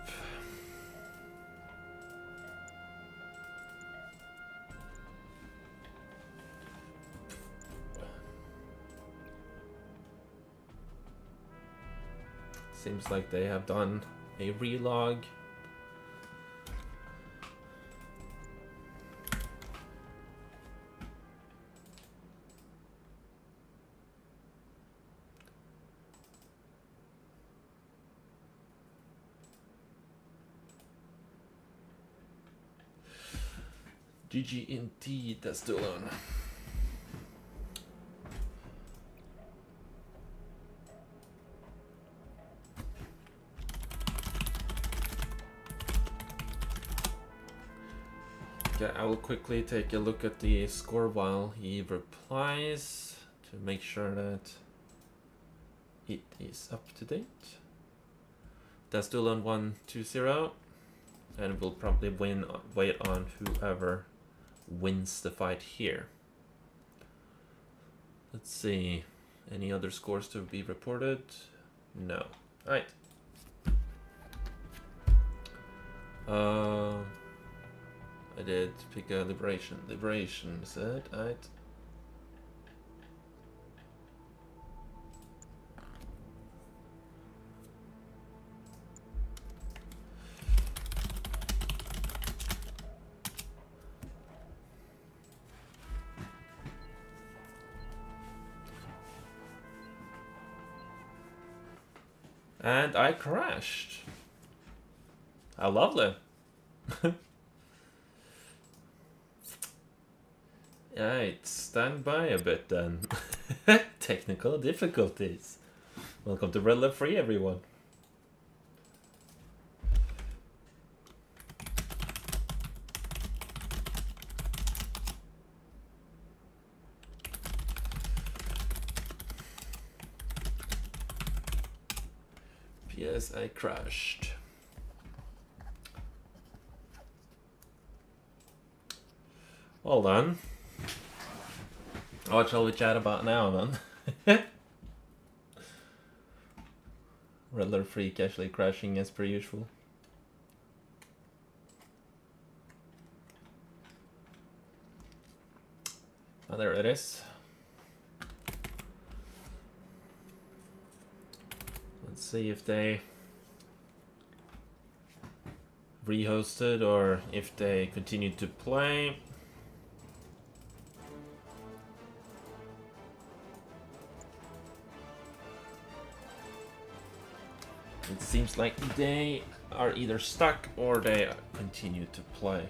Seems like they have done a relog. GG indeed, that's still on. Okay, I will quickly take a look at the score while he replies to make sure that it is up to date. That's still on 1-2-0, and we'll probably wait on whoever wins the fight here. Let's see, any other scores to be reported? No. Alright. I did pick a Liberation. Liberation, is that right? And I crashed. How lovely. Alright, stand by a bit then. Technical difficulties. Welcome to Red Left Free, everyone. Yes, I crashed. Well then. What shall we chat about now then? Riddler Freak actually crashing as per usual. Oh, there it is. Let's see if they rehosted or if they continue to play. It seems like they are either stuck or they continue to play.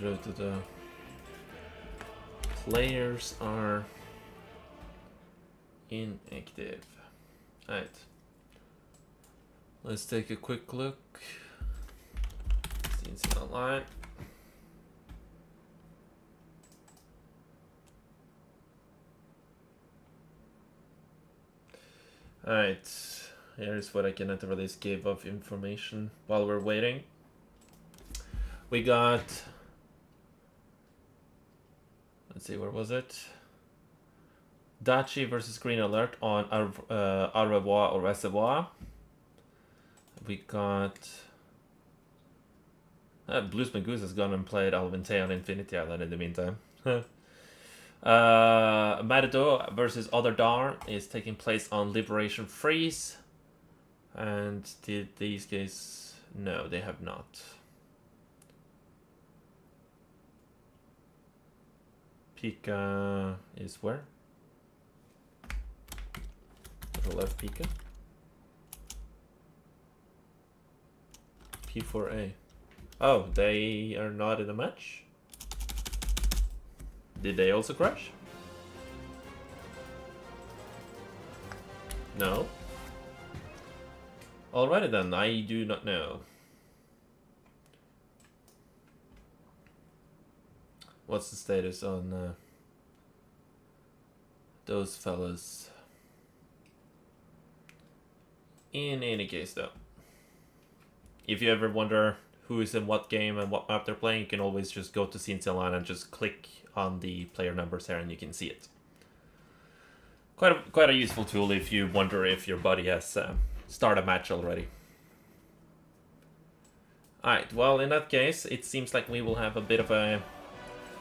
The players are inactive. Alright. Let's take a quick look. C&Conline. Alright. Here's what I can at the release give of information while we're waiting. We got... Let's see, where was it? Dachi versus Green Alert on Au revoir or Reservoir. We got... Blues Magoose has gone and played Alvinte on Infinity Island in the meantime. Matador versus Other Dar is taking place on Liberation Freeze. And did these guys... No, they have not. Pika is where? To the left, Pika. P4A. Oh, they are not in a match? Did they also crash? No. Alrighty then, I do not know. What's the status on those fellas? In any case though, if you ever wonder who is in what game and what map they're playing, you can always just go to C&Conline and just click on the player numbers here and you can see it. Quite a useful tool if you wonder if your buddy has started a match already. Alright, well, in that case, it seems like we will have a bit of a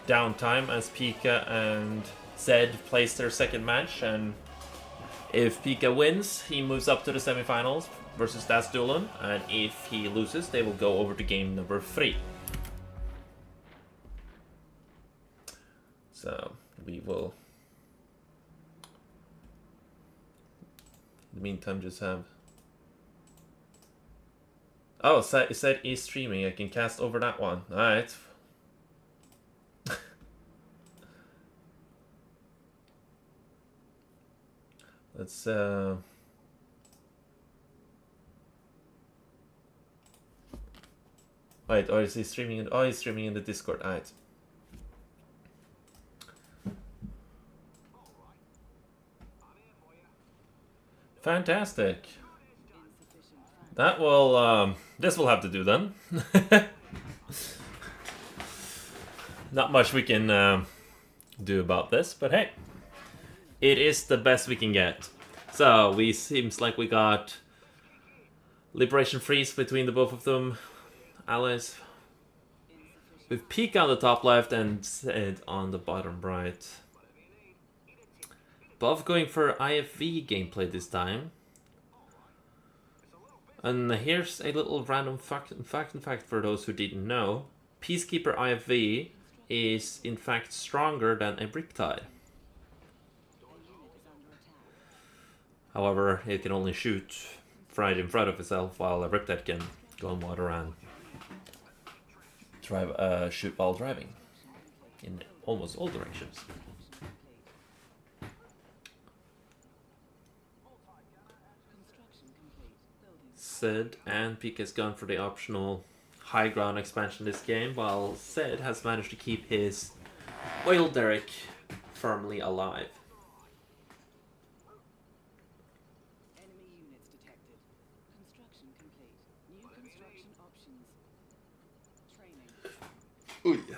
downtime as Pika and Zed plays their second match, and if Pika wins, he moves up to the semifinals versus Das Dulan, and if he loses, they will go over to game number 3. So, we will, in the meantime, just have... Oh, it said he's streaming. I can cast over that one. Alright. Let's wait, or is he streaming in... Oh, he's streaming in the Discord. Alright. Fantastic. That will, this will have to do then. Not much we can do about this, but hey, it is the best we can get. So, seems like we got Liberation Freeze between the both of them. Allies. With Pika on the top left and Zed on the bottom right. Both going for IFV gameplay this time. And here's a little random fact for those who didn't know. Peacekeeper IFV is in fact stronger than a Riptide. However, it can only shoot right in front of itself, while a Riptide can go on water and shoot while driving in almost all directions. Zed and Pika has gone for the optional high ground expansion this game, while Zed has managed to keep his oil derrick firmly alive. Enemy units detected. Construction complete. New construction options. Training. Ooh.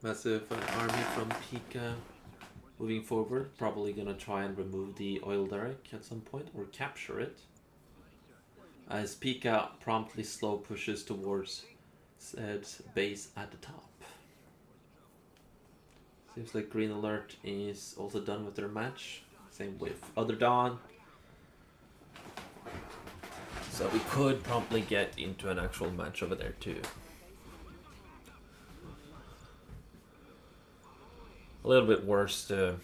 Massive army from Pika. Moving forward, probably gonna try and remove the oil derrick at some point, or capture it. As Pika promptly slow pushes towards Zed's base at the top. Seems like Green Alert is also done with their match. Same with Other Dawn. So we could promptly get into an actual match over there too. A little bit worse to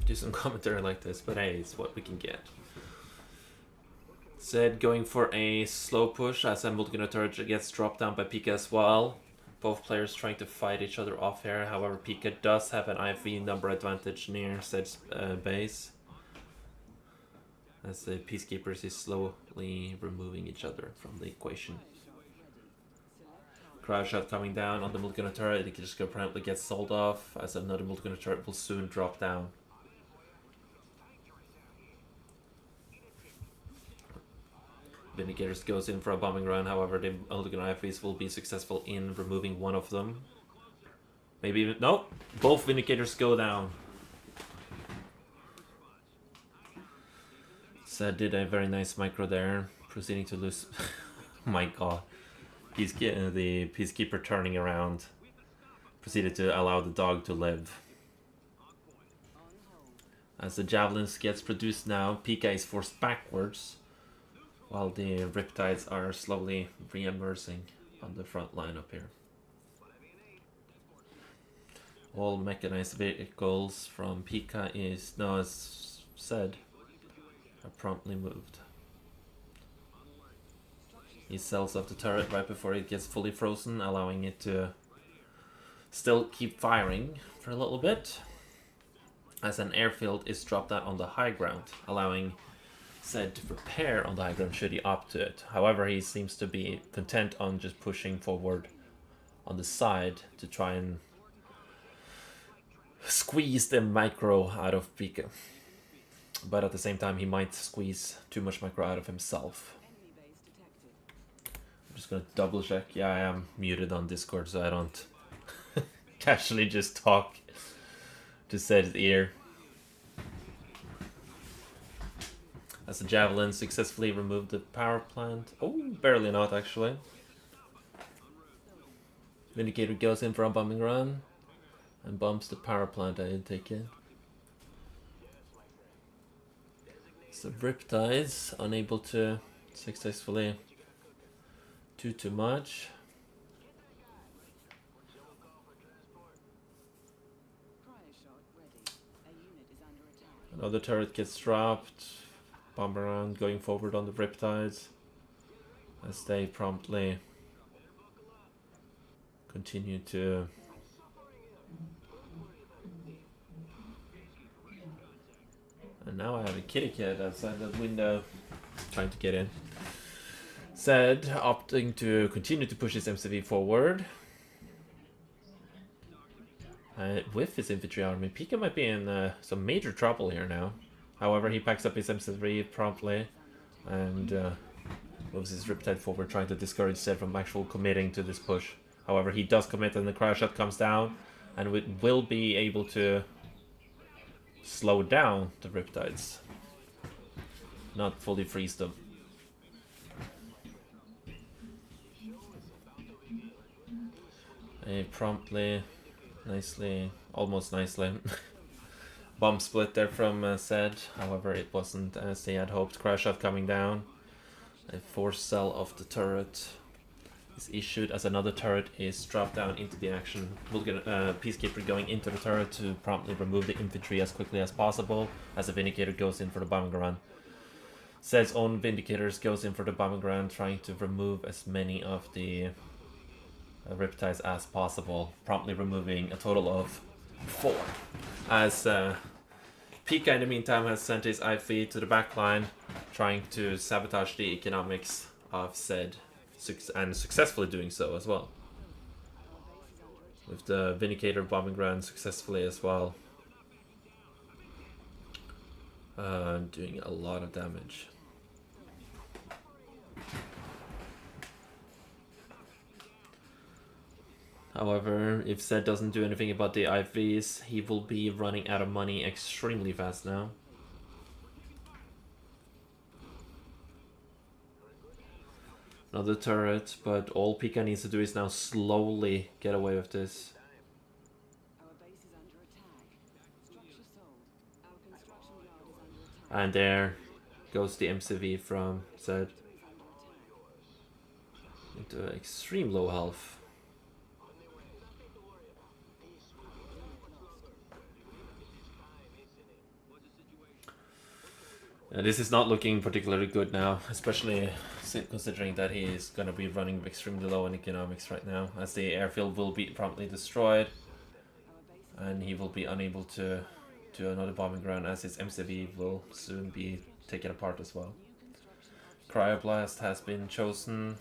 do some commentary like this, but hey, it's what we can get. Zed going for a slow push as a multi-gunner turret gets dropped down by Pika as well. Both players trying to fight each other off here. However, Pika does have an IV number advantage near Zed's base, as the Peacekeepers is slowly removing each other from the equation. Crowd shot coming down on the multi-gunner turret. It just apparently gets sold off, as another multi-gunner turret will soon drop down. Vindicators goes in for a bombing run, however the multi-gunner IFVs will be successful in removing one of them. Maybe even... Nope! Both Vindicators go down. Zed did a very nice micro there, proceeding to lose... My god. The Peacekeeper turning around proceeded to allow the dog to live. As the Javelins gets produced now, Pika is forced backwards, while the Riptides are slowly re-emerging on the front line up here. All mechanized vehicles from Pika is, now as said, are promptly moved. He sells off the turret right before it gets fully frozen, allowing it to still keep firing for a little bit, as an airfield is dropped out on the high ground, allowing Zed to prepare on the high ground should he opt to it. However, he seems to be content on just pushing forward on the side to try and squeeze the micro out of Pika. But at the same time, he might squeeze too much micro out of himself. Just gonna double check. Yeah, I am muted on Discord, so I don't casually just talk to Zed's ear. As the Javelin successfully removed the power plant. Oh, barely not actually. Vindicator goes in for a bombing run and bumps the power plant. I didn't take it. So Riptides unable to successfully do too much. Another turret gets dropped. Bomb around going forward on the Riptides as they promptly continue to and now I have a kitty cat outside the window trying to get in. Zed opting to continue to push his MCV forward. With his infantry army, Pika might be in some major trouble here now. However, he packs up his MC3 promptly and moves his Riptide forward, trying to discourage Zed from actual committing to this push. However, he does commit and the cryo shot comes down and will be able to slow down the Riptides. Not fully freeze them. A promptly, nicely, almost nicely, bomb split there from Zed. However, it wasn't as they had hoped. Crash shot coming down. A force cell of the turret is issued as another turret is dropped down into the action. We'll get Peacekeeper going into the turret to promptly remove the infantry as quickly as possible as the Vindicator goes in for the bombing run. Zed's own Vindicators goes in for the bombing run, trying to remove as many of the Riptides as possible, promptly removing a total of 4. As Pika in the meantime has sent his IV to the backline, trying to sabotage the economics of Zed, and successfully doing so as well. With the Vindicator bombing run successfully as well. Doing a lot of damage. However, if Zed doesn't do anything about the IVs, he will be running out of money extremely fast now. Another turret, but all Pika needs to do is now slowly get away with this. And there goes the MCV from Zed. Into extreme low health. This is not looking particularly good now, especially considering that he is going to be running extremely low in economics right now, as the airfield will be promptly destroyed, and he will be unable to do another bombing run, as his MCV will soon be taken apart as well. Cryoblast has been chosen,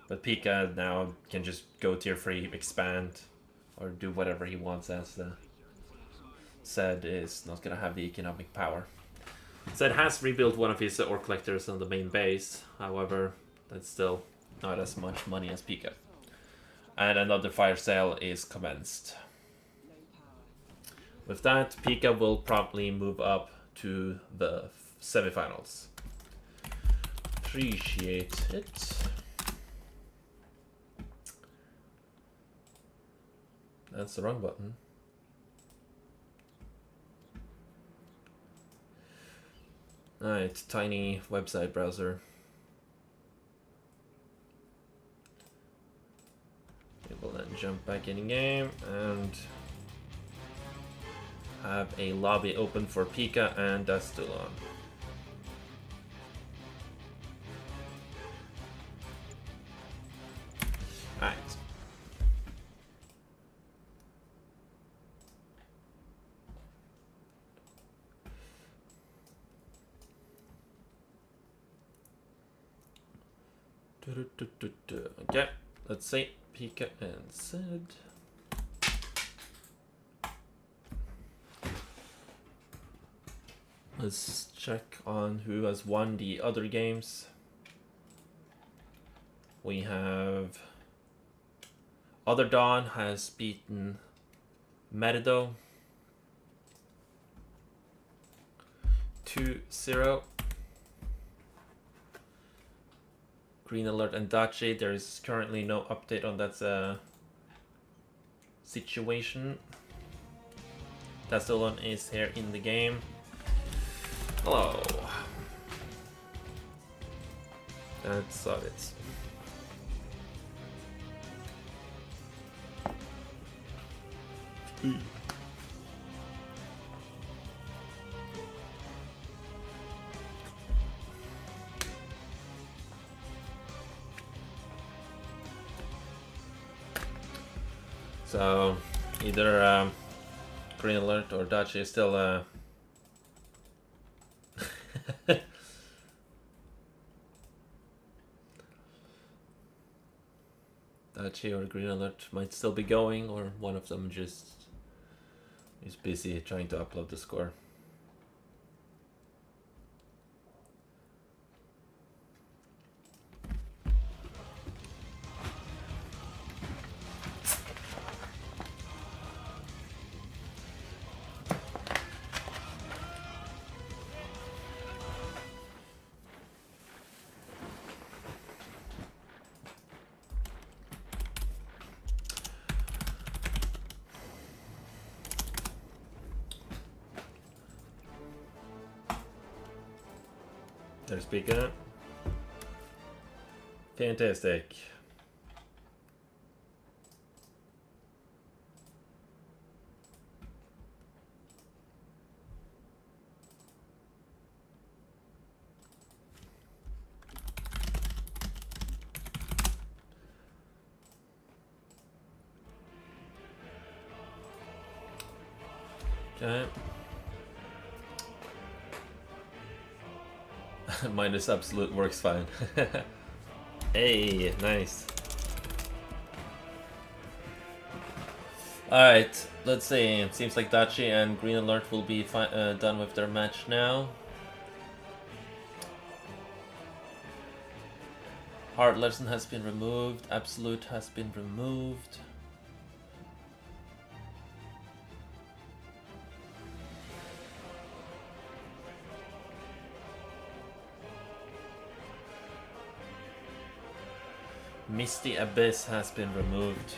but Pika now can just go tier 3, expand, or do whatever he wants, as Zed is not going to have the economic power. Zed has rebuilt one of his ore collectors on the main base, however, that's still not as much money as Pika. And another fire sale is commenced. With that, Pika will promptly move up to the semifinals. Appreciate it. That's the wrong button. Alright, tiny website browser. We will then jump back in game and have a lobby open for Pika and Dastulon. Alright. Okay, let's see. Pika and Zed. Let's check on who has won the other games. We have Other Dawn has beaten Merido 2-0. Green Alert and Dachi. There is currently no update on that situation. Tastelon is here in the game. Hello. That's it. So either Green Alert or Dachi is still Dachi or Green Alert might still be going, or one of them just is busy trying to upload the score. They're speaking it. Fantastic. Okay. Minus absolute works fine. Hey, nice. Alright, let's see. It seems like Dachi and Green Alert will be done with their match now. Hard Lesson has been removed. Absolute has been removed. Misty Abyss has been removed.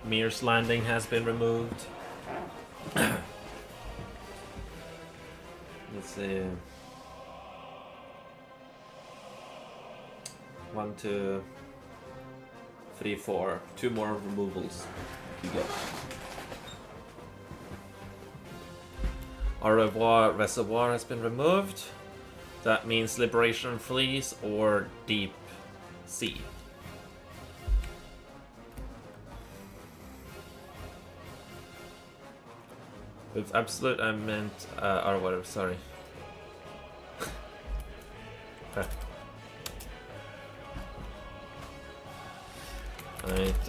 Mir's Landing has been removed. Let's see. 1, 2, 3, 4. 2 more removals. You go. Au revoir Reservoir has been removed. That means Liberation Fleece or Deep Sea. With Absolute, I meant, or whatever, sorry. Right,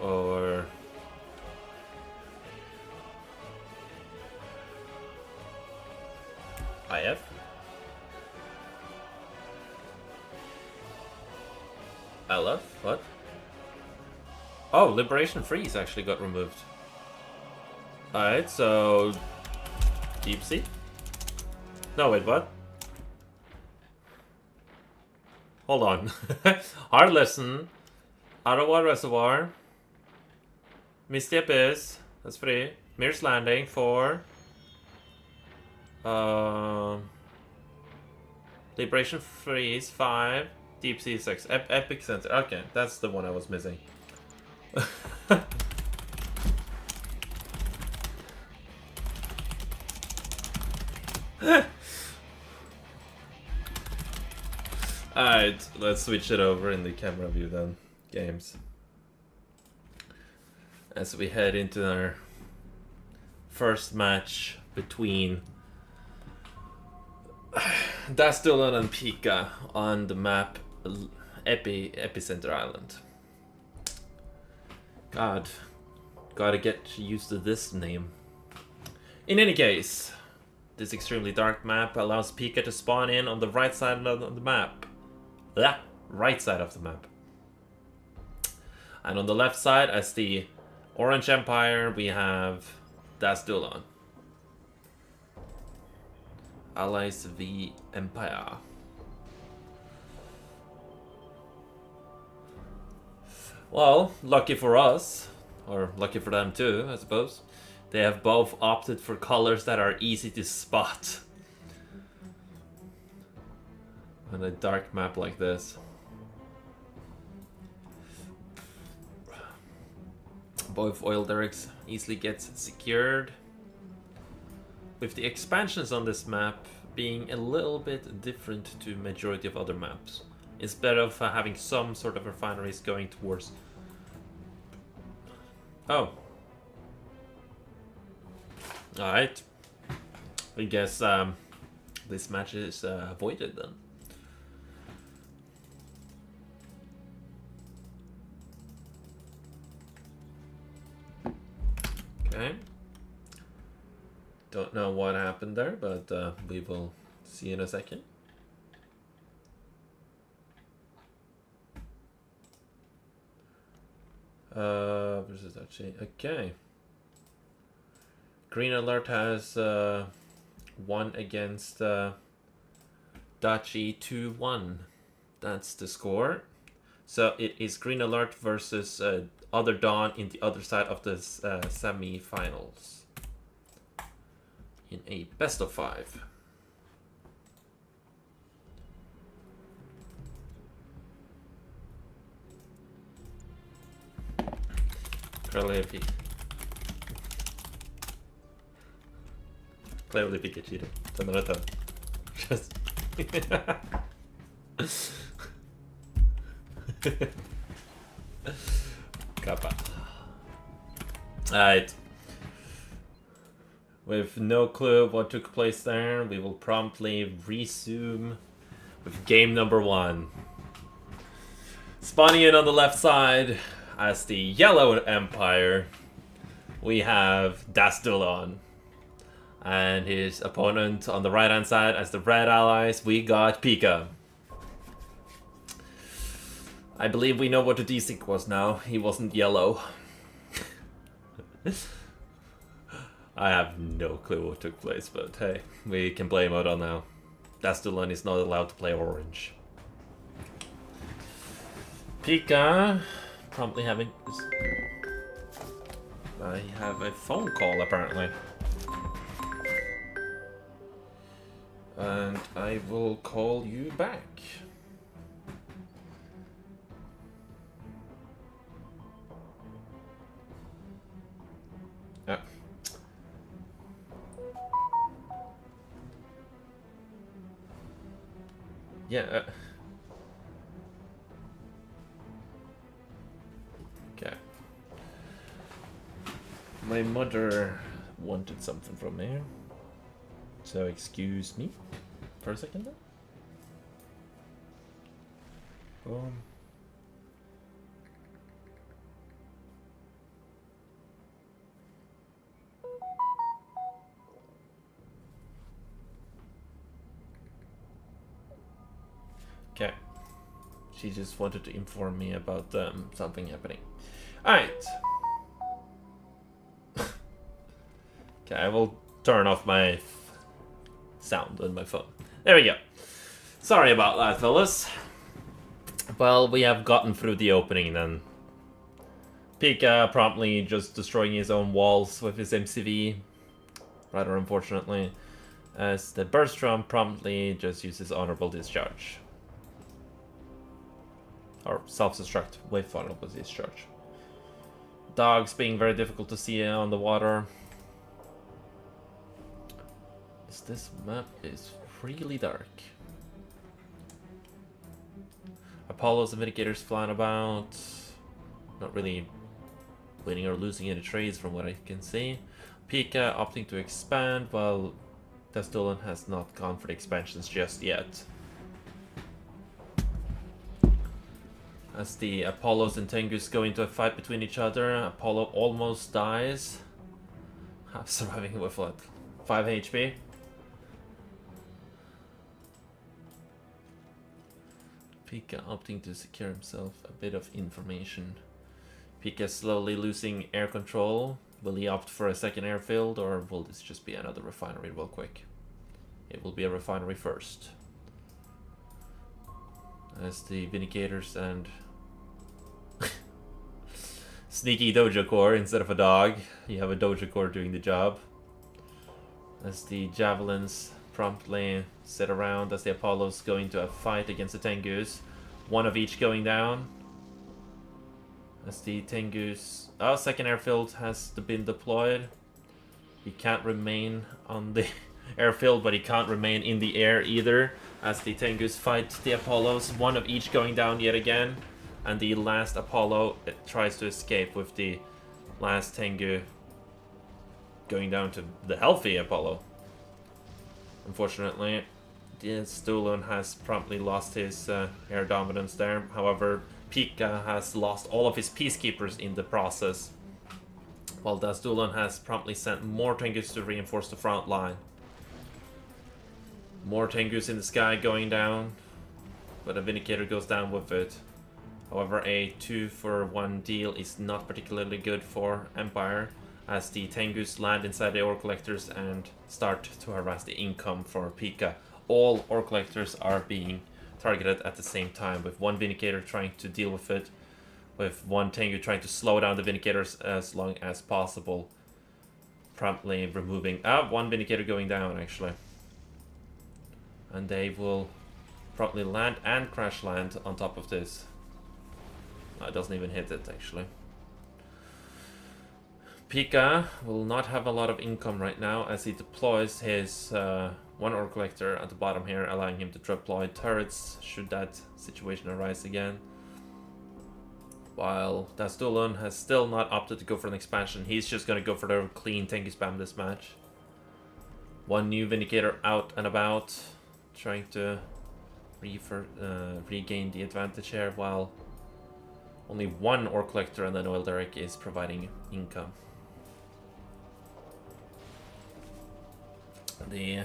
or IF? LF? What? Oh, Liberation Freeze actually got removed. Alright, so Deep Sea? No, wait, what? Hold on. Hard Lesson, Ottawa Reservoir, Misty Abyss, that's 3. Mir's Landing, 4. Liberation Freeze, 5. Deep Sea 6. Epic Center. Okay, that's the one I was missing. Alright, let's switch it over in the camera view then. Games. As we head into our first match between Dastolan and Pika on the map Epicenter Island. God, gotta get used to this name. In any case, This extremely dark map allows Pika to spawn in on the right side of the map. Yeah, right side of the map. And on the left side, as the Orange Empire, we have Dasdulon. Allies v Empire. Well, lucky for us, or lucky for them too, I suppose. They have both opted for colors that are easy to spot on a dark map like this. Both oil derricks easily gets secured. With the expansions on this map being a little bit different to majority of other maps. Instead of having some sort of refineries going towards... Oh. Alright. I guess this match is avoided then. Okay. Don't know what happened there, but we will see in a second. Versus Dachi. Okay. Green Alert has won against Dachi 2-1. That's the score. So it is Green Alert versus Other Dawn in the other side of the semi-finals. In a best of 5. Clearly Pikachu. Tanarata. Just. Kappa. Alright. With no clue what took place there, we will promptly resume with game number 1. Spawning in on the left side as the Yellow Empire, we have Dasdulon. And his opponent on the right hand side as the Red Allies, we got Pika. I believe we know what the desync was now. He wasn't yellow. I have no clue what took place, but hey, we can play Modal now. Dasdulon is not allowed to play orange. Pika promptly having... I have a phone call apparently. And I will call you back. Yeah. Yeah. Okay. My mother wanted something from me. So excuse me for a second then. Boom. Okay. She just wanted to inform me about something happening. Alright. Okay, I will turn off my sound on my phone. There we go. Sorry about that, fellas. Well, we have gotten through the opening then. Pika promptly just destroying his own walls with his MCV. Rather unfortunately. As the Burstrom promptly just uses Honorable Discharge. Or self-destruct with Honorable Discharge. Dogs being very difficult to see on the water. This map is really dark. Apollos and Mitigators flying about. Not really winning or losing any trades from what I can see. Pika opting to expand while Dasdulon has not gone for the expansions just yet. As the Apollos and Tengus go into a fight between each other, Apollo almost dies. Surviving with what? 5 HP? Pika opting to secure himself a bit of information. Pika slowly losing air control. Will he opt for a second airfield, or will this just be another refinery real quick? It will be a refinery first. As the Vindicators and sneaky Dojo Core instead of a dog. You have a Dojo Core doing the job. As the Javelins promptly sit around as the Apollos go into a fight against the Tengus. One of each going down. As the Tengus... Oh, second airfield has been deployed. He can't remain on the airfield, but he can't remain in the air either. As the Tengus fight the Apollos, one of each going down yet again. And the last Apollo tries to escape with the last Tengu going down to the healthy Apollo. Unfortunately, the Stulun has promptly lost his air dominance there. However, Pika has lost all of his peacekeepers in the process, while Dastulon has promptly sent more Tengus to reinforce the front line. More Tengus in the sky going down, but a Vindicator goes down with it. However, a 2-for-1 deal is not particularly good for Empire, as the Tengus land inside the ore collectors and start to harass the income for Pika. All ore collectors are being targeted at the same time, with one Vindicator trying to deal with it, with one Tengu trying to slow down the Vindicators as long as possible, promptly removing... one Vindicator going down, actually. And they will promptly land and crash land on top of this. It doesn't even hit it, actually. Pika will not have a lot of income right now as he deploys his one ore collector at the bottom here, allowing him to deploy turrets should that situation arise again. While Dastulon has still not opted to go for an expansion, he's just going to go for the clean Tengu spam this match. One new Vindicator out and about, trying to regain the advantage here, while only one ore collector and an oil derrick is providing income. The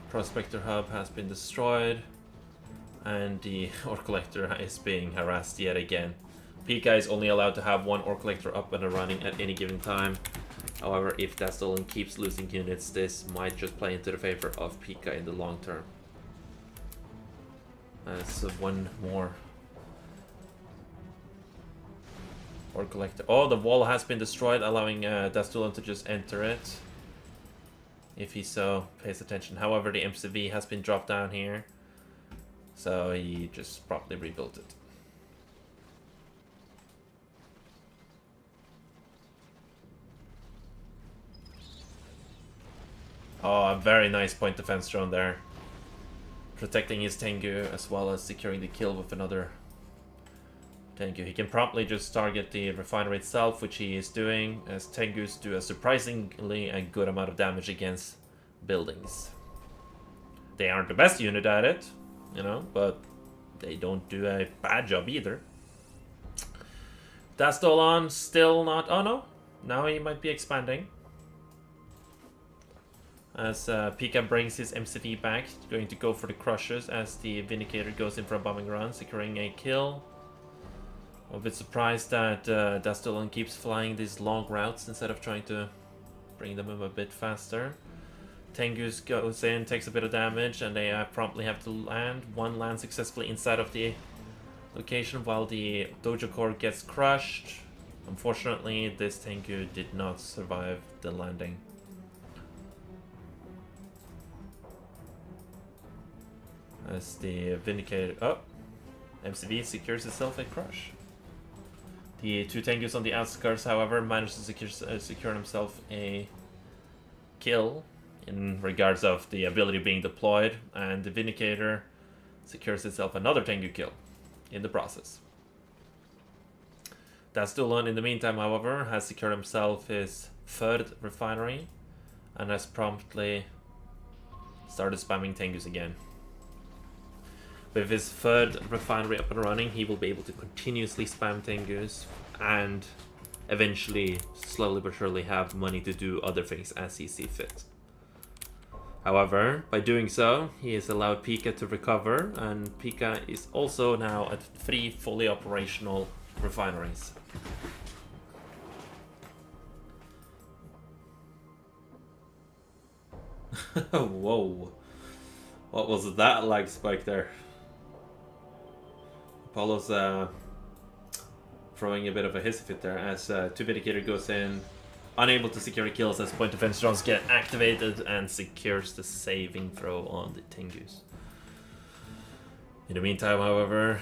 Prospector Hub has been destroyed, and the ore collector is being harassed yet again. Pika is only allowed to have one ore collector up and running at any given time. However, if Dastulon keeps losing units, this might just play into the favor of Pika in the long term. So one more ore collector. Oh, the wall has been destroyed, allowing Dastulon to just enter it, if he so pays attention. However, the MCV has been dropped down here, so he just properly rebuilt it. Oh, a very nice point defense drone there, protecting his Tengu as well as securing the kill with another Tengu. He can promptly just target the refinery itself, which he is doing, as Tengus do a surprisingly a good amount of damage against buildings. They aren't the best unit at it, you know, but they don't do a bad job either. Dastolon still not... Oh no, now he might be expanding. As Pika brings his MCV back, going to go for the Crushers as the Vindicator goes in for a bombing run, securing a kill. I'm a bit surprised that Dastolon keeps flying these long routes instead of trying to bring them in a bit faster. Tengus goes in, takes a bit of damage, and they promptly have to land. One lands successfully inside of the location while the Dojo Core gets crushed. Unfortunately, this Tengu did not survive the landing. As the Vindicator... Oh! MCV secures itself a crush. The two Tengus on the outskirts, however, managed to secure himself a kill in regards of the ability being deployed, and the Vindicator secures itself another Tengu kill in the process. Dastulon, in the meantime, however, has secured himself his third refinery and has promptly started spamming Tengus again. With his third refinery up and running, he will be able to continuously spam Tengus and eventually, slowly but surely, have money to do other things as he sees fit. However, by doing so, he has allowed Pika to recover, and Pika is also now at 3 fully operational refineries. Whoa. What was that lag spike there? Apollo's throwing a bit of a hissy fit there as 2 Vindicator goes in, unable to secure kills as point defense drones get activated and secures the saving throw on the Tengus. In the meantime, however,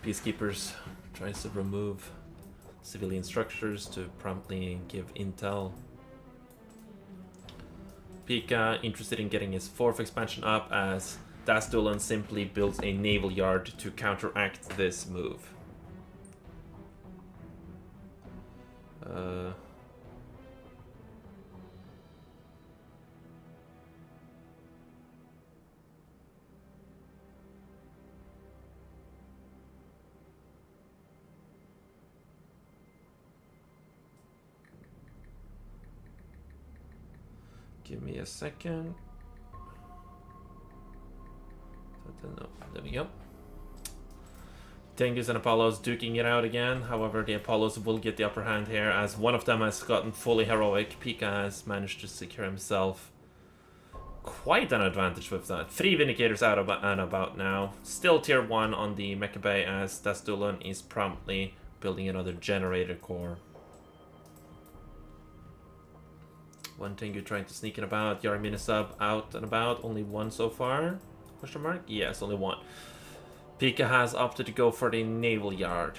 Peacekeepers tries to remove civilian structures to promptly give intel. Pika interested in getting his 4th expansion up as Dastolan simply builds a naval yard to counteract this move. Give me a second. No, there we go. Tengus and Apollos duking it out again. However, the Apollos will get the upper hand here as one of them has gotten fully heroic. Pika has managed to secure himself quite an advantage with that. 3 Vindicators out and about now. Still tier 1 on the Mecha Bay as Dastolan is promptly building another generator core. One Tengu trying to sneak in about. Yaramina sub out and about. Only 1 so far. Question mark? Yes, only 1. Pika has opted to go for the naval yard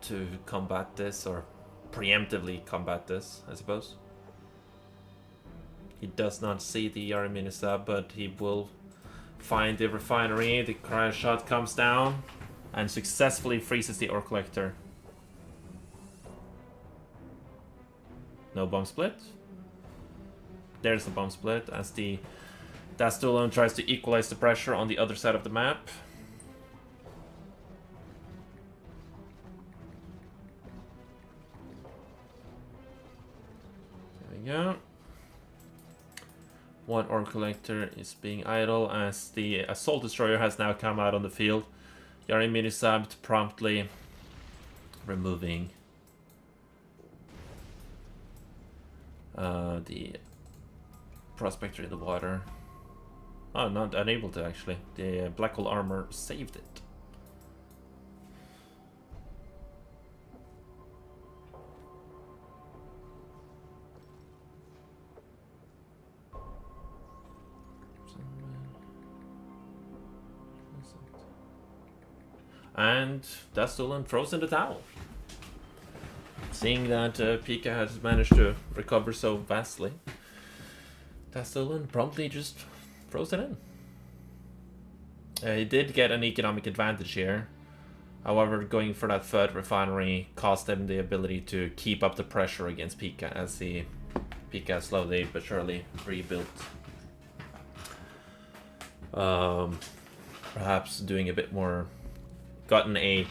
to combat this, or preemptively combat this, I suppose. He does not see the Yaramina sub, but he will find the refinery. The cryo shot comes down and successfully freezes the ore collector. No bomb split. There's the bomb split as the Dastolan tries to equalize the pressure on the other side of the map. There we go. 1 ore collector is being idle as the assault destroyer has now come out on the field. Yari mini-subbed, promptly removing the prospector in the water. Oh, not unable to actually. The black hole armor saved it. And Dastolan throws in the towel. Seeing that Pika has managed to recover so vastly, Dastolan promptly just throws it in. He did get an economic advantage here. However, going for that 3rd refinery cost him the ability to keep up the pressure against Pika as the Pika slowly but surely rebuilt. Perhaps doing a bit more, gotten a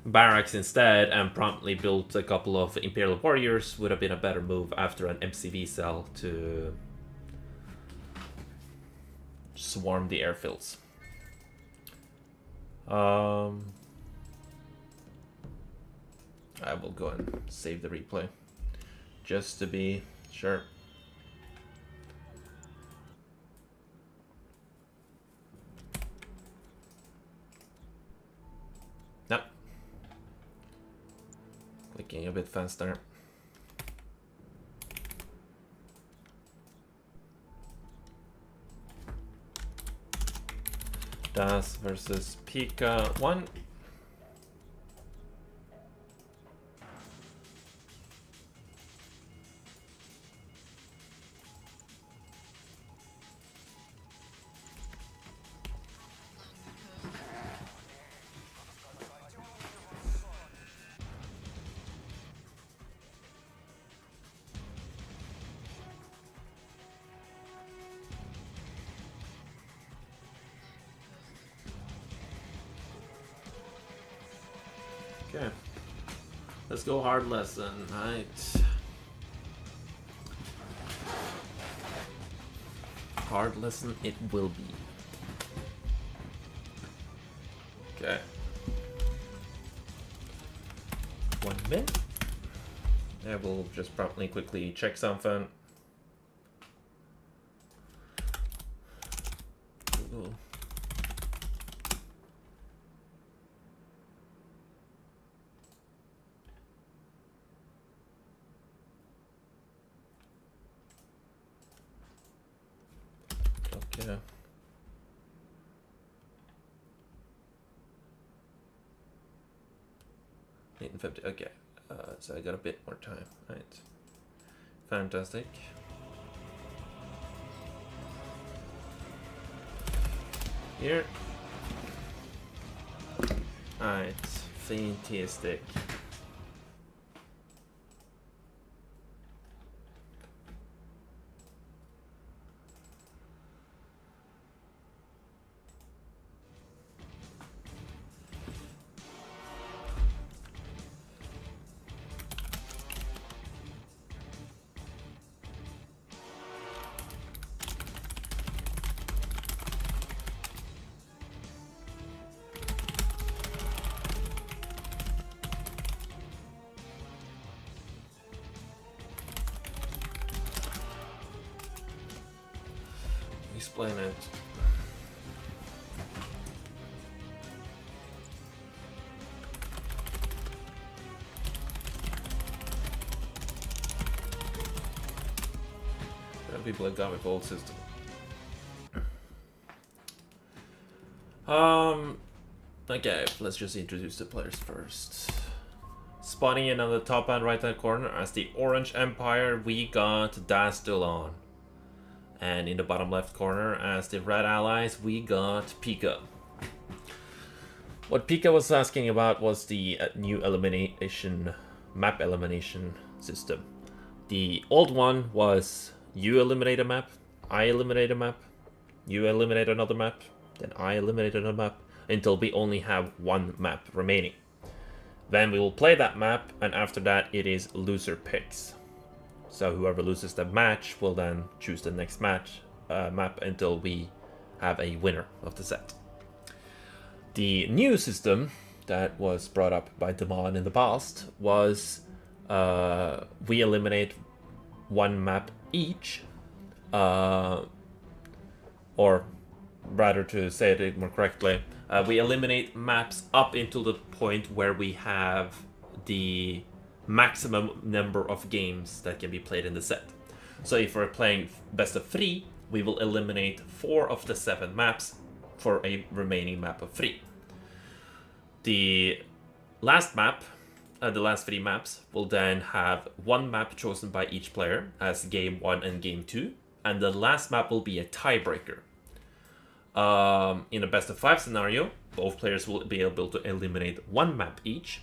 barracks instead and promptly built a couple of Imperial Warriors would have been a better move after an MCV cell to swarm the airfields. I will go and save the replay just to be sure. No. Clicking a bit faster. Das versus Pika 1. Okay, let's go hard lesson, right? hard lesson it will be. Okay. 1 minute. I will just probably quickly check something. Google. Okay. $8.50. Okay. So I got a bit more time. Right. Fantastic. Here. Alright. Fantastic. Explain it. There are people that got with old system. Okay, let's just introduce the players first. Spotting in on the top and right hand corner as the Orange Empire, we got Dastilon. And in the bottom left corner, as the Red Allies, we got Pika. What Pika was asking about was the new map elimination system. The old one was you eliminate a map, I eliminate a map, you eliminate another map, then I eliminate another map, until we only have one map remaining. Then we will play that map, and after that it is loser picks. So whoever loses the match will then choose the next map until we have a winner of the set. The new system that was brought up by Damon in the past was we eliminate one map each, or rather to say it more correctly, we eliminate maps up until the point where we have the maximum number of games that can be played in the set. So if we're playing best of 3, we will eliminate 4 of the 7 maps for a remaining map of 3. The last map, the last 3 maps, will then have one map chosen by each player as game 1 and game 2, and the last map will be a tiebreaker. In a best of 5 scenario, both players will be able to eliminate one map each,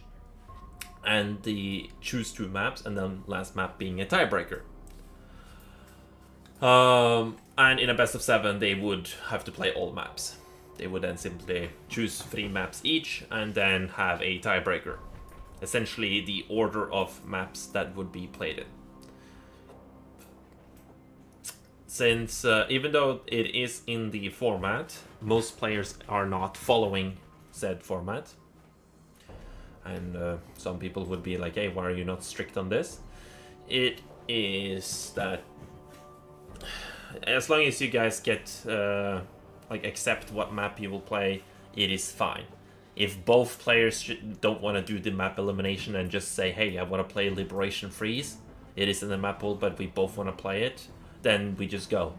and the choose 2 maps, and then last map being a tiebreaker. And in a best of 7, they would have to play all maps. They would then simply choose 3 maps each, and then have a tiebreaker. Essentially, the order of maps that would be played in. Since, even though it is in the format, most players are not following said format. And some people would be like, hey, why are you not strict on this? It is that as long as you guys get, accept what map you will play, it is fine. If both players don't want to do the map elimination and just say, hey, I want to play Liberation Freeze, it is in the map pool, but we both want to play it, then we just go.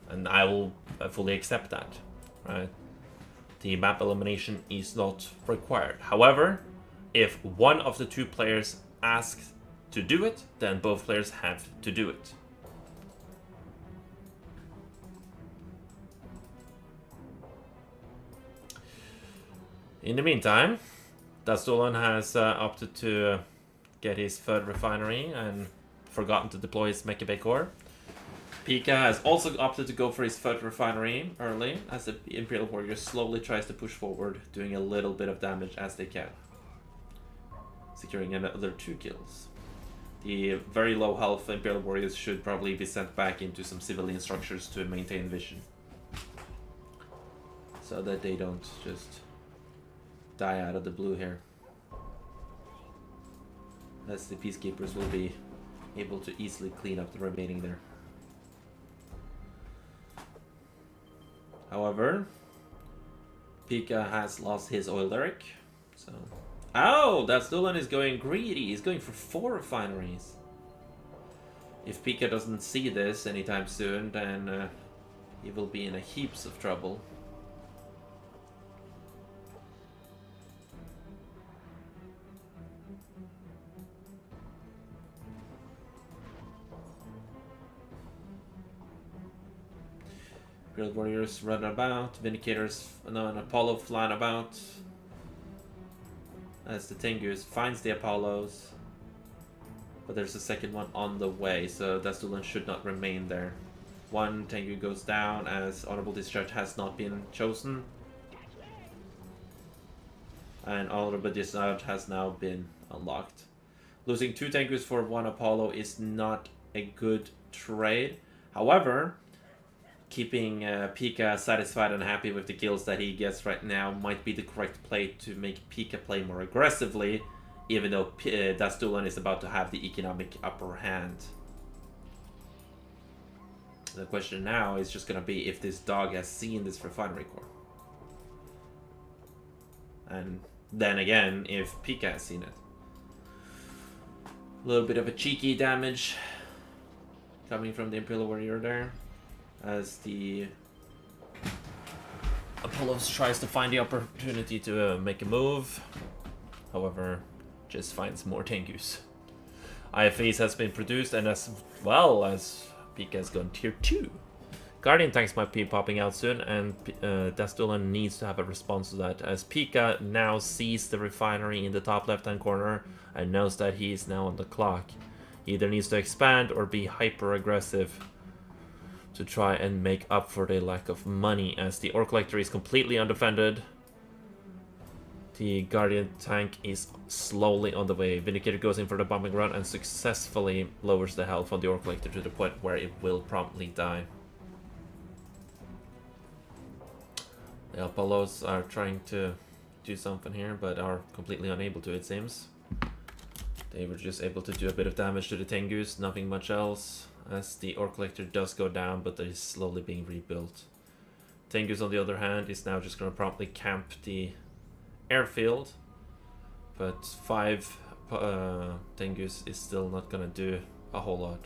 And I will fully accept that, right? The map elimination is not required. However, if one of the 2 players asks to do it, then both players have to do it. In the meantime, Dastolan has opted to get his third refinery and forgotten to deploy his Mecha core. Pika has also opted to go for his third refinery early, as the Imperial Warrior slowly tries to push forward, doing a little bit of damage as they can, securing another 2 kills. The very low health Imperial Warriors should probably be sent back into some civilian structures to maintain vision. So that they don't just die out of the blue here. As the Peacekeepers will be able to easily clean up the remaining there. However, Pika has lost his oil derrick, so... Oh, that Stolan is going greedy. He's going for 4 refineries. If Pika doesn't see this anytime soon, then he will be in a heaps of trouble. Guild Warriors run about, Vindicators, no, an Apollo flying about. As the Tengus finds the Apollos. But there's a second one on the way, so Dastulan should not remain there. One Tengu goes down as Honorable Discharge has not been chosen. And Honorable Discharge has now been unlocked. Losing 2 Tengus for 1 Apollo is not a good trade. However, keeping Pika satisfied and happy with the kills that he gets right now might be the correct play to make Pika play more aggressively, even though Dastulan is about to have the economic upper hand. The question now is just gonna be if this dog has seen this refinery core. And then again, if Pika has seen it. A little bit of a cheeky damage coming from the Imperial Warrior there. As the Apollos tries to find the opportunity to make a move. However, just finds more Tengus. IFAs has been produced, and as well as Pika has gone tier 2. Guardian tanks might be popping out soon, and Dastulan needs to have a response to that, as Pika now sees the refinery in the top left hand corner and knows that he is now on the clock. He either needs to expand or be hyper aggressive to try and make up for the lack of money, as the Ore Collector is completely undefended. The Guardian tank is slowly on the way. Vindicator goes in for the bombing run and successfully lowers the health on the Ore Collector to the point where it will promptly die. The Apollos are trying to do something here, but are completely unable to, it seems. They were just able to do a bit of damage to the Tengus, nothing much else. As the Ore Collector does go down, but it is slowly being rebuilt. Tengus, on the other hand, is now just going to promptly camp the airfield. But 5 Tengus is still not going to do a whole lot.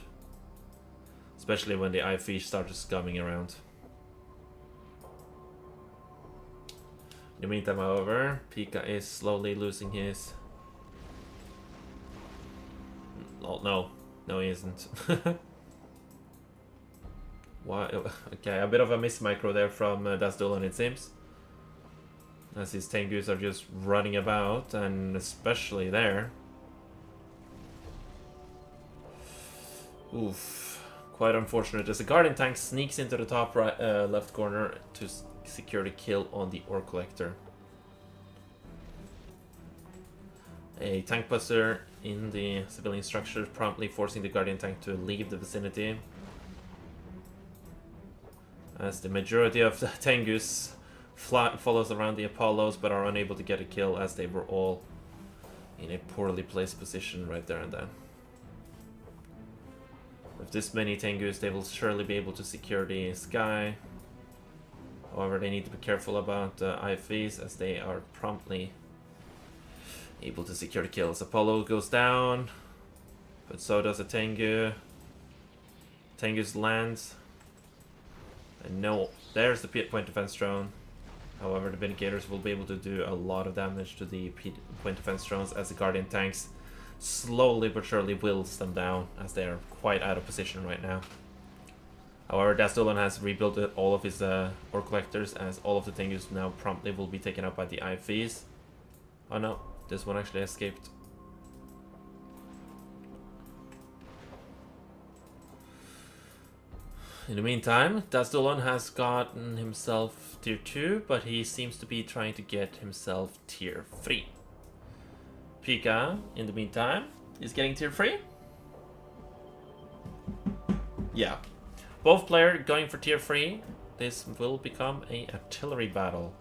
Especially when the IFE starts coming around. In the meantime, however, Pika is slowly losing his... Oh, no he isn't. Why? Okay, a bit of a miss micro there from Dastulan, it seems. As his Tengus are just running about, and especially there. Oof. Quite unfortunate as the Guardian tank sneaks into the top right, left corner to secure the kill on the Ore Collector. A tank buster in the civilian structure, promptly forcing the Guardian tank to leave the vicinity. As the majority of the Tengus follows around the Apollos, but are unable to get a kill, as they were all in a poorly placed position right there and then. With this many Tengus, they will surely be able to secure the sky. However, they need to be careful about IFVs, as they are promptly able to secure the kills. Apollo goes down, but so does a Tengu. Tengus lands. And no, there's the point defense drone. However, the Vindicators will be able to do a lot of damage to the point defense drones, as the Guardian tanks slowly but surely wills them down, as they are quite out of position right now. However, Dastulan has rebuilt all of his Ore Collectors, as all of the Tengus now promptly will be taken up by the IFVs. Oh no, this one actually escaped. In the meantime, Dastulan has gotten himself tier 2, but he seems to be trying to get himself tier 3. Pika, in the meantime, is getting tier 3. Yeah. Both player going for tier 3. This will become a artillery battle.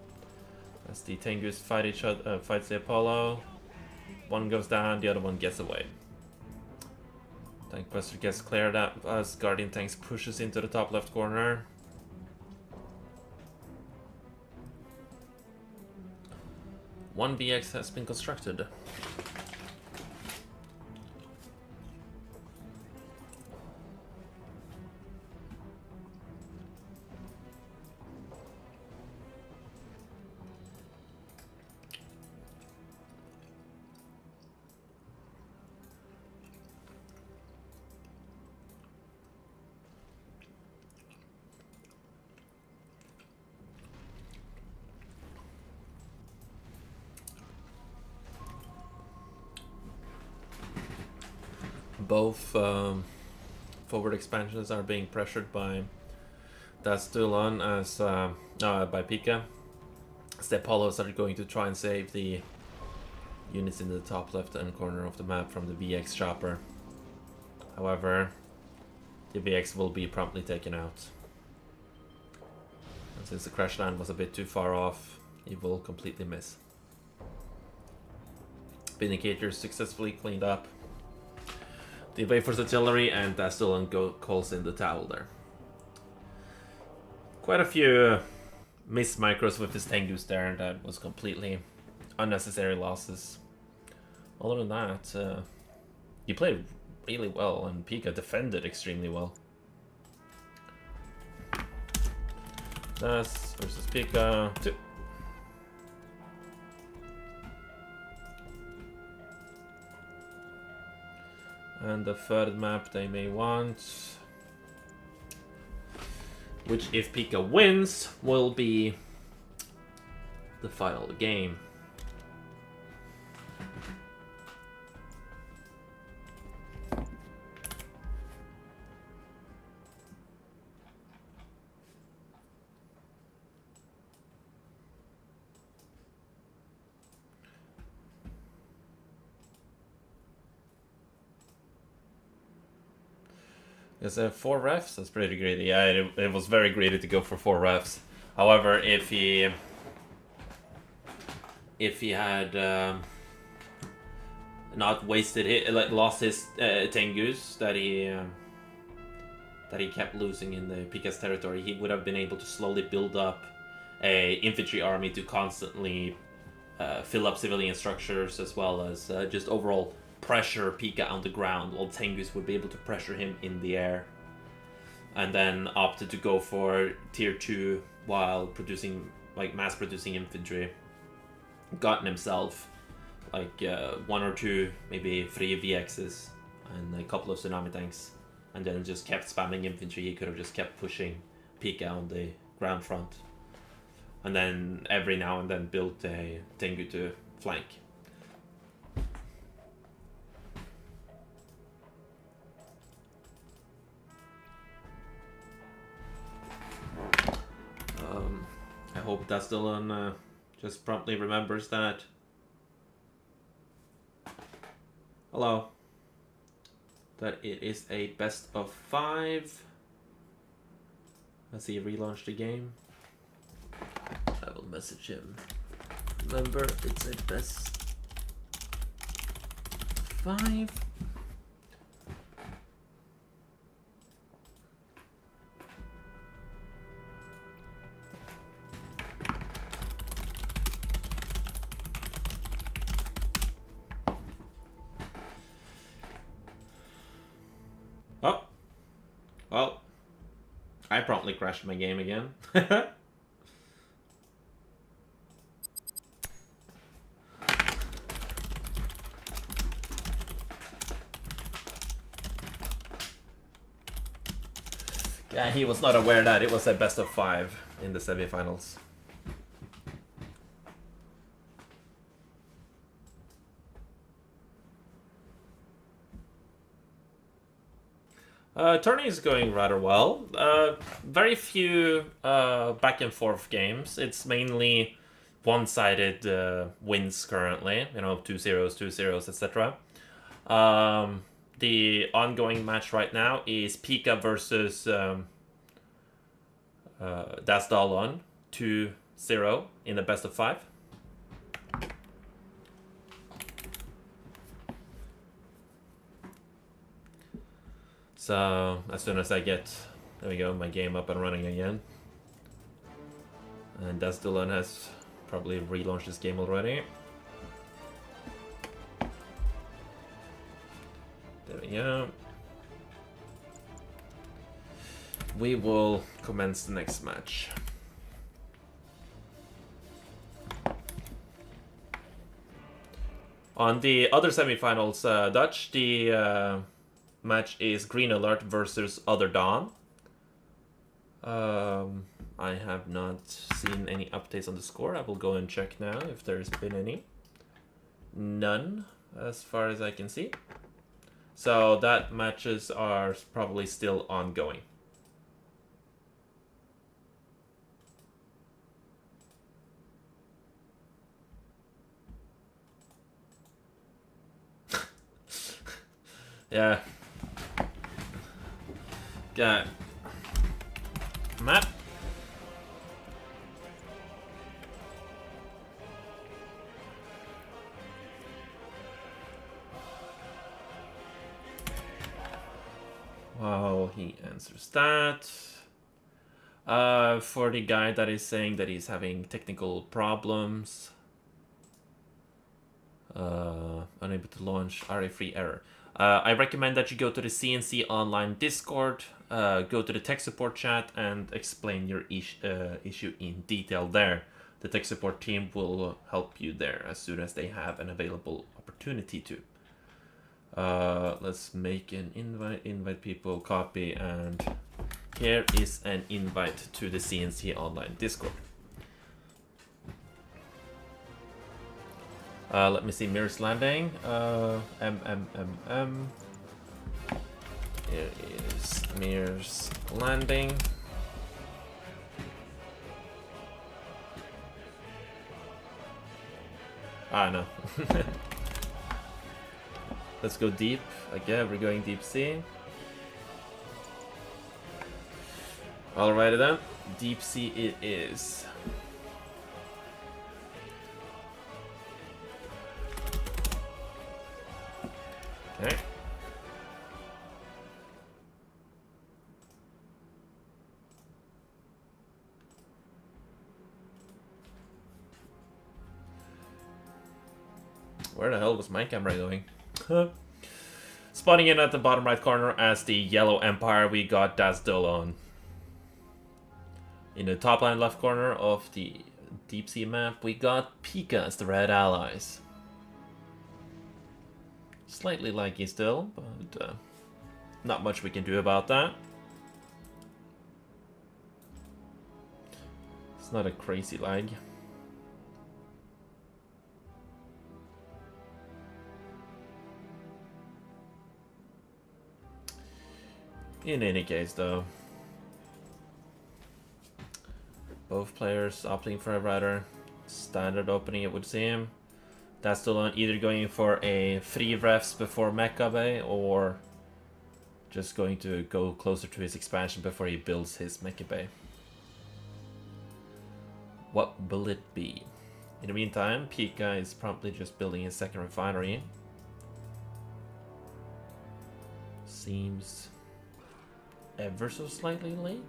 As the Tengus fight each other, fights the Apollo. One goes down, the other one gets away. Tank Buster gets cleared out as Guardian Tanks pushes into the top left corner. One VX has been constructed. Both forward expansions are being pressured by Dastulon as by Pika. As the Apollos are going to try and save the units in the top left hand corner of the map from the VX chopper. However, the VX will be promptly taken out. And since the crash land was a bit too far off, he will completely miss. Vindicator successfully cleaned up the Wafer's artillery, and Dastulon calls in the towel there. Quite a few missed micros with his Tengus there. That was completely unnecessary losses. Other than that, he played really well, and Pika defended extremely well. Das versus Pika 2. And the third map they may want, which if Pika wins, will be the final game. Is 4 refs? That's pretty greedy. Yeah, it was very greedy to go for 4 refs. However, if he had not wasted it, like lost his Tengus that he kept losing in the Pika's territory, he would have been able to slowly build up a infantry army to constantly fill up civilian structures, as well as just overall pressure Pika on the ground, while Tengus would be able to pressure him in the air. And then opted to go for tier 2 while producing, like, mass producing infantry. Gotten himself like 1 or 2, maybe 3 VXs and a couple of tsunami tanks, and then just kept spamming infantry. He could have just kept pushing Pika on the ground front, and then every now and then built a Tengu to flank. I hope Dastulon just promptly remembers that. Hello. That it is a best of 5. As he relaunched the game. I will message him. Remember, it's a best 5. Oh, well, I promptly crashed my game again. Yeah, he was not aware that it was a best of 5 in the semifinals. Tourney is going rather well. Very few back and forth games. It's mainly one-sided wins currently. You know, 2-0s, 2-0s, etc. the ongoing match right now is Pika versus Dasdalon 2-0 in the best of 5. So as soon as I get, there we go, my game up and running again. And Dasdalon has probably relaunched this game already. There we go. We will commence the next match. On the other semifinals, Dutch, the match is Green Alert versus Other Dawn. I have not seen any updates on the score. I will go and check now if there's been any. None, as far as I can see. So that matches are probably still ongoing. Yeah. Got map. Wow, he answers that. For the guy that is saying that he's having technical problems, unable to launch RA-free error. I recommend that you go to the C&Conline Discord, go to the tech support chat, and explain your issue in detail there. The tech support team will help you there as soon as they have an available opportunity to. Let's make an invite people, copy, and here is an invite to the C&Conline Discord. Let me see, Mirror's Landing. Here is Mirror's Landing. Ah, no. Let's go deep. Again, we're going deep sea. Alrighty then. Deep sea it is. Okay. Where the hell was my camera going? Spawning in at the bottom right corner as the Yellow Empire, we got Dasdalon. In the top line left corner of the deep sea map, we got Pika as the red allies. Slightly laggy still, but not much we can do about that. It's not a crazy lag. In any case, though, both players opting for a rather standard opening, it would seem. That's still on either going for a free refs before Mecha Bay or just going to go closer to his expansion before he builds his Mecha Bay. What will it be? In the meantime, Pika is promptly just building his second refinery. Seems ever so slightly late.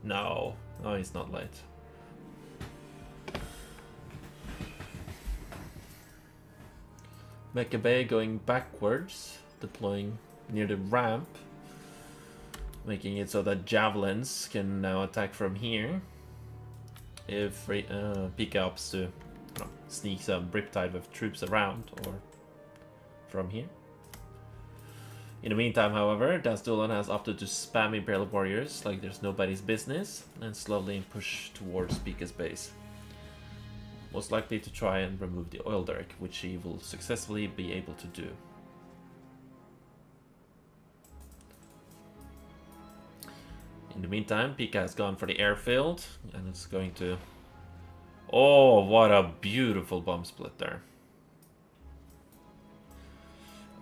No, he's not late. Mecha Bay going backwards, deploying near the ramp, making it so that javelins can now attack from here. If Pika opts to sneak some Riptide with troops around or from here. In the meantime, however, Dasdalon has opted to spam Imperial Warriors like there's nobody's business and slowly push towards Pika's base. Most likely to try and remove the oil derrick, which he will successfully be able to do. In the meantime, Pika has gone for the airfield and is going to Oh, what a beautiful bomb split there.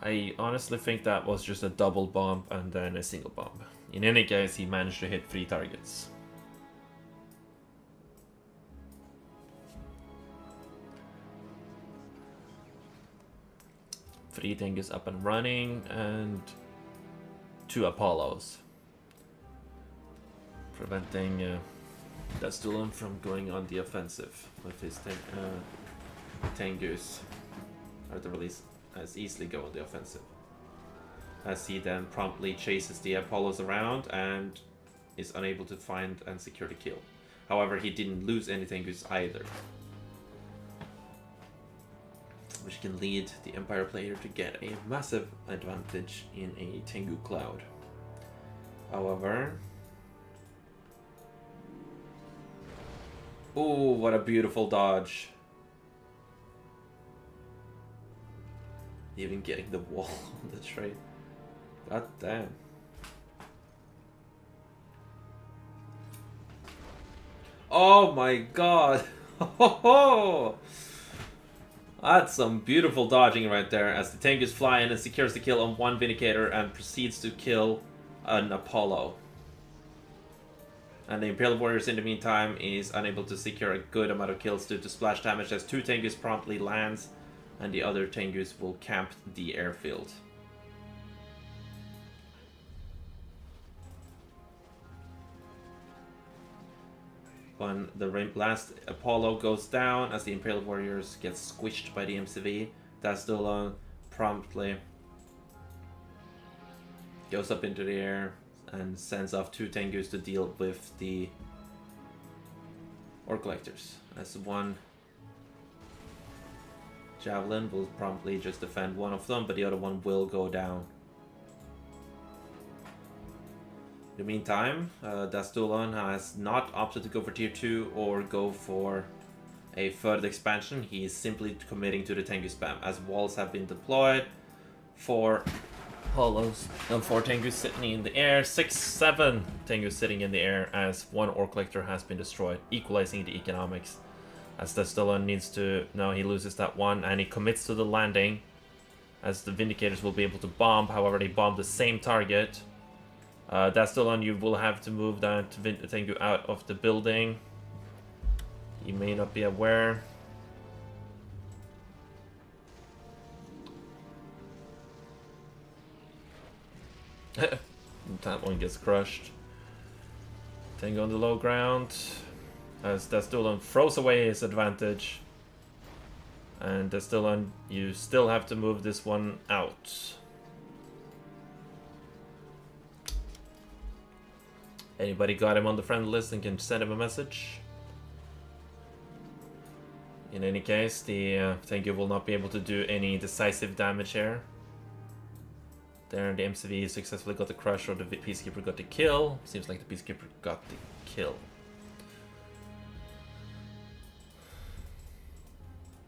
I honestly think that was just a double bomb and then a single bomb. In any case, he managed to hit 3 targets. Three Tengus up and running, and 2 Apollos. Preventing Dastulon from going on the offensive with his Tengus. Or the release as easily go on the offensive. As he then promptly chases the Apollos around and is unable to find and secure the kill. However, he didn't lose any Tengus either. Which can lead the Empire player to get a massive advantage in a Tengu cloud. However... oh, what a beautiful dodge. Even getting the wall on the trade. God damn. Oh my god. That's some beautiful dodging right there as the Tengus fly in and secures the kill on one Vindicator and proceeds to kill an Apollo. And the Imperial Warriors in the meantime is unable to secure a good amount of kills due to splash damage as 2 Tengus promptly lands and the other Tengus will camp the airfield. When the last Apollo goes down as the Imperial Warriors get squished by the MCV, Dastulon promptly goes up into the air and sends off 2 Tengus to deal with the Ore Collectors. As one Javelin will promptly just defend one of them, but the other one will go down. In the meantime, Dastulon has not opted to go for tier 2 or go for a further expansion. He is simply committing to the Tengu spam as walls have been deployed for Hollows and 4 Tengus sitting in the air, 6-7 Tengus sitting in the air as 1 Ore Collector has been destroyed, equalizing the economics. As Dastulon needs to... no, he loses that one and he commits to the landing as the Vindicators will be able to bomb. However, they bomb the same target. Dastulon, you will have to move that Tengu out of the building. You may not be aware. That one gets crushed. Tengu on the low ground. As Dastulon throws away his advantage. And Dastulon, you still have to move this one out. Anybody got him on the friend list and can send him a message? In any case, the Tengu will not be able to do any decisive damage here. There, the MCV successfully got the crush, or the Peacekeeper got the kill. Seems like the Peacekeeper got the kill.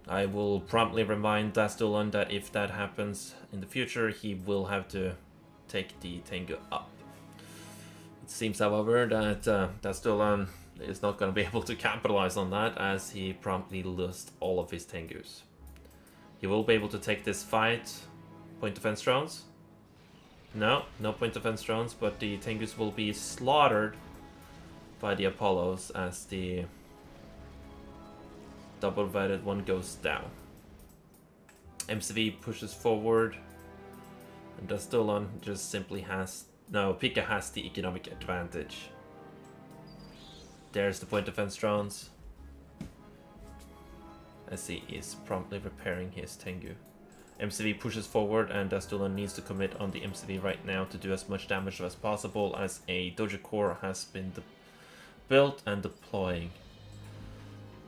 I will promptly remind Dastulon that if that happens in the future, he will have to take the Tengu up. It seems, however, that Dastulon is not going to be able to capitalize on that as he promptly lost all of his Tengus. He will be able to take this fight. Point defense drones? No, no point defense drones, but the Tengus will be slaughtered by the Apollos as the double-vetted one goes down. MCV pushes forward, and Dastulon just simply has... no, Pika has the economic advantage. There's the point defense drones. As he is promptly repairing his Tengu. MCV pushes forward and Dastulon needs to commit on the MCV right now to do as much damage as possible as a Dojo Core has been built and deploying.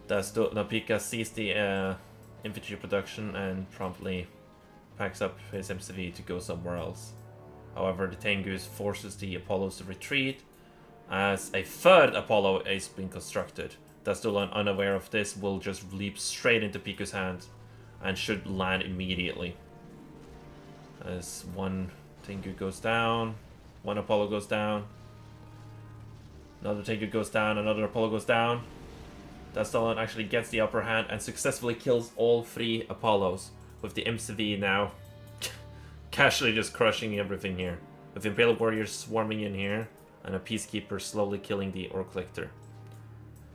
Pika sees the infantry production and promptly packs up his MCV to go somewhere else. However, the Tengus forces the Apollos to retreat as a third Apollo is being constructed. Dastulon, unaware of this, will just leap straight into Piku's hands and should land immediately. As one Tengu goes down, one Apollo goes down, another Tengu goes down, another Apollo goes down. Dastalon actually gets the upper hand and successfully kills all 3 Apollos, with the MCV now casually just crushing everything here, with Imperial Warriors swarming in here, and a Peacekeeper slowly killing the Ore Collector.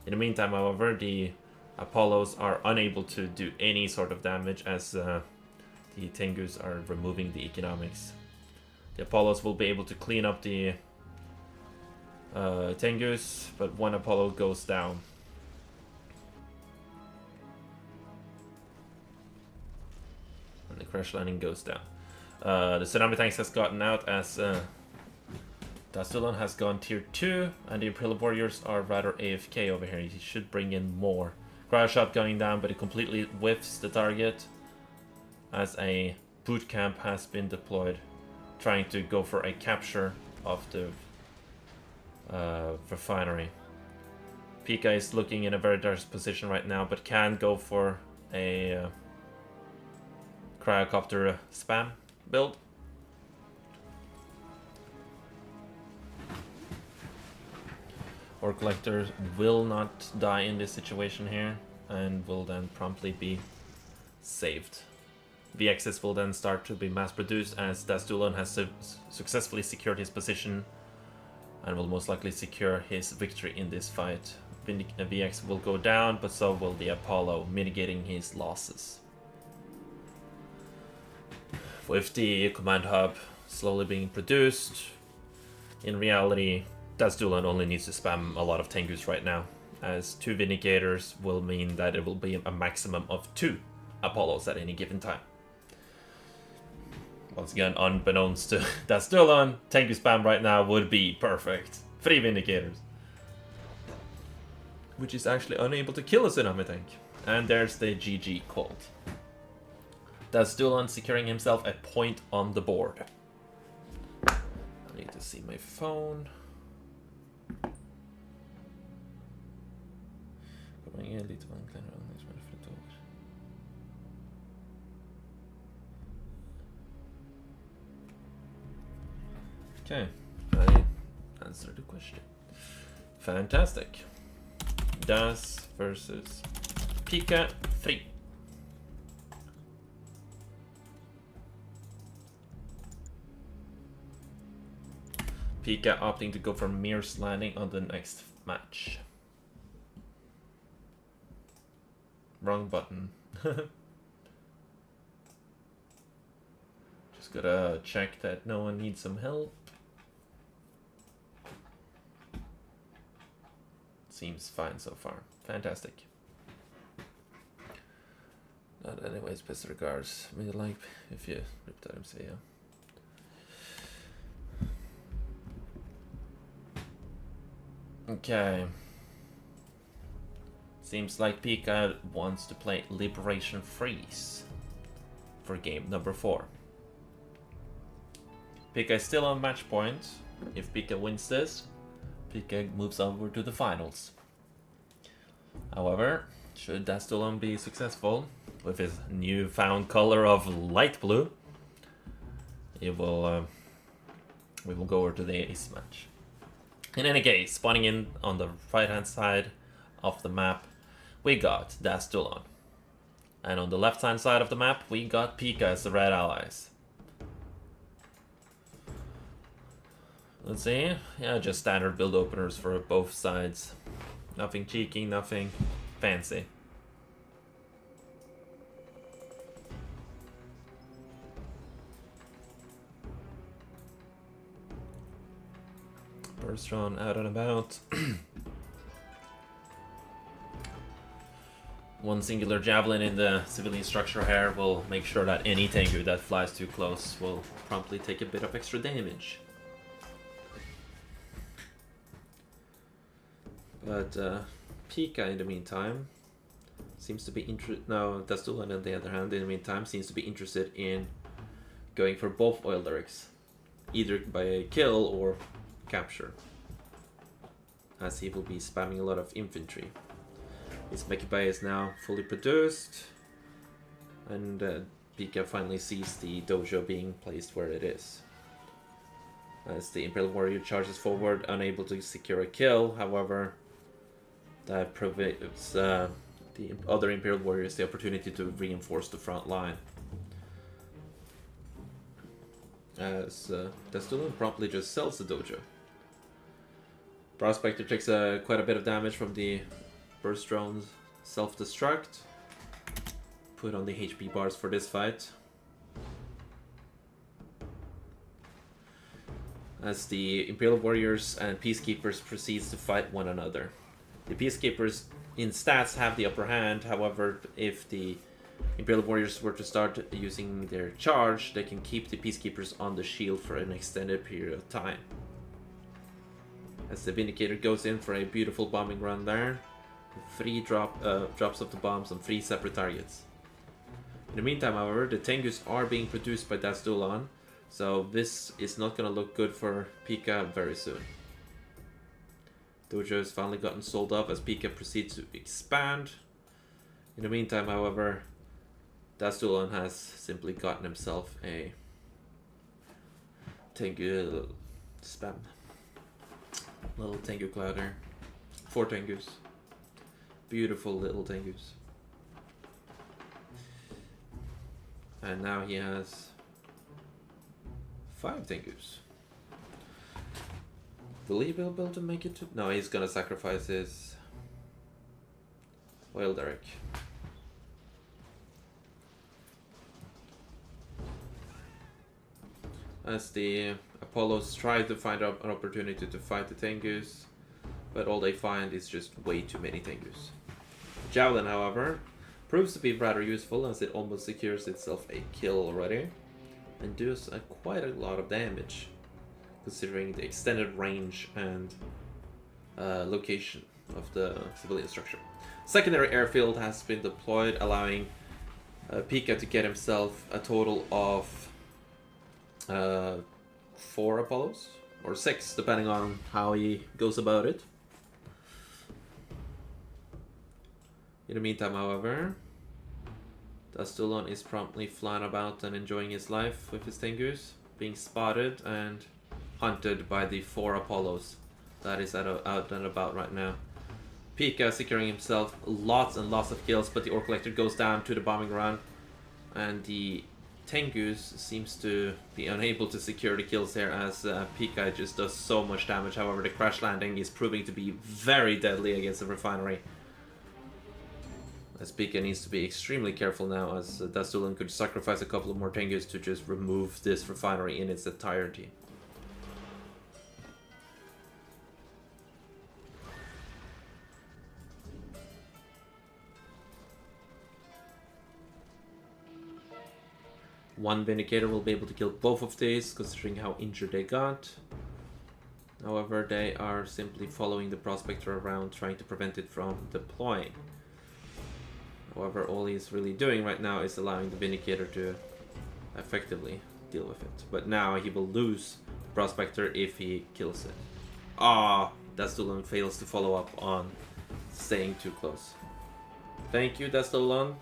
In the meantime, however, the Apollos are unable to do any sort of damage as the Tengus are removing the economics. The Apollos will be able to clean up the Tengus, but 1 Apollo goes down. And the crash landing goes down. The Tsunami Tanks has gotten out as Dastalon has gone tier 2, and the Imperial Warriors are rather AFK over here. He should bring in more. Cryo Shot going down, but it completely whiffs the target as a boot camp has been deployed, trying to go for a capture of the refinery. Pika is looking in a very dangerous position right now, but can go for a cryocopter spam build. Ore Collectors will not die in this situation here, and will then promptly be saved. VXs will then start to be mass produced as Dastalon has successfully secured his position and will most likely secure his victory in this fight. VX will go down, but so will the Apollo, mitigating his losses. With the command hub slowly being produced, in reality, Dastalon only needs to spam a lot of Tengus right now, as 2 Vindicators will mean that it will be a maximum of 2 Apollos at any given time. Once again, unbeknownst to Dastalon, Tengu spam right now would be perfect. 3 Vindicators. Which is actually unable to kill a Tsunami Tank. And there's the GG quote. Dastalon securing himself a point on the board. I need to see my phone. Okay, I answered the question. Fantastic. Das versus Pika 3. Pika opting to go for Mir's Landing on the next match. Wrong button. Just gotta check that no one needs some help. Seems fine so far. Fantastic. But anyways, best regards. Maybe like if you ripped out MC, yeah. Okay. Seems like Pika wants to play Liberation Freeze for game number 4. Pika is still on match point. If Pika wins this, Pika moves over to the finals. However, should Dastalon be successful with his newfound color of light blue, we will go over to the ace match. In any case, spawning in on the right hand side of the map, we got Dastalon. And on the left hand side of the map, we got Pika as the red allies. Let's see. Yeah, just standard build openers for both sides. Nothing cheeky, nothing fancy. Burst run out and about. One singular javelin in the civilian structure here will make sure that any Tengu that flies too close will promptly take a bit of extra damage. But Pika, in the meantime, seems to be Dastalon, on the other hand, in the meantime, seems to be interested in going for both oil derricks, either by a kill or capture, as he will be spamming a lot of infantry. His Mech Bay is now fully produced, and Pika finally sees the dojo being placed where it is. As the Imperial Warrior charges forward, unable to secure a kill, however, that provides the other Imperial Warriors the opportunity to reinforce the front line. As Dastulon promptly just sells the dojo. Prospector takes quite a bit of damage from the burst drone's self-destruct. Put on the HP bars for this fight. As the Imperial Warriors and Peacekeepers proceeds to fight one another. The Peacekeepers in stats have the upper hand, however, if the Imperial Warriors were to start using their charge, they can keep the Peacekeepers on the shield for an extended period of time. As the Vindicator goes in for a beautiful bombing run there, 3 drops of the bombs on 3 separate targets. In the meantime, however, the Tengus are being produced by Dastulon, so this is not going to look good for Pika very soon. Dojo has finally gotten sold off as Pika proceeds to expand. In the meantime, however, Dastulon has simply gotten himself a Tengu spam. Little Tengu cloud there. 4 Tengus. Beautiful little Tengus. And now he has 5 Tengus. Will he be able to make it to... No, he's gonna sacrifice his Oil Derrick. As the Apollos try to find an opportunity to fight the Tengus, but all they find is just way too many Tengus. Javelin, however, proves to be rather useful as it almost secures itself a kill already, and does quite a lot of damage, considering the extended range and location of the civilian structure. Secondary airfield has been deployed, allowing Pika to get himself a total of 4 Apollos, or 6, depending on how he goes about it. In the meantime, however, Dastulon is promptly flying about and enjoying his life with his Tengus, being spotted and hunted by the 4 Apollos that is out and about right now. Pika securing himself lots and lots of kills, but the Ore Collector goes down to the bombing run, and the Tengus seems to be unable to secure the kills here as Pika just does so much damage. However, the crash landing is proving to be very deadly against the refinery. As Pika needs to be extremely careful now, as Dastulon could sacrifice a couple of more Tengus to just remove this refinery in its entirety. One Vindicator will be able to kill both of these, considering how injured they got. However, they are simply following the Prospector around, trying to prevent it from deploying. However, all he's really doing right now is allowing the Vindicator to effectively deal with it. But now he will lose the Prospector if he kills it. Dastulon fails to follow up on staying too close. Thank you, Dastulon,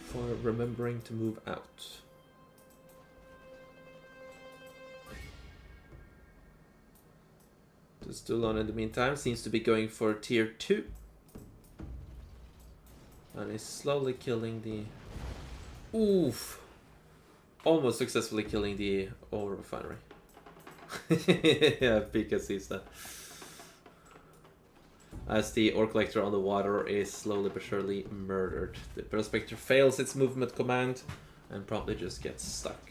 for remembering to move out. Dastulon, in the meantime, seems to be going for tier 2. And is slowly killing the... Oof! Almost successfully killing the ore refinery. Yeah, Pika sees that. As the Ore Collector on the water is slowly but surely murdered. The Prospector fails its movement command and probably just gets stuck.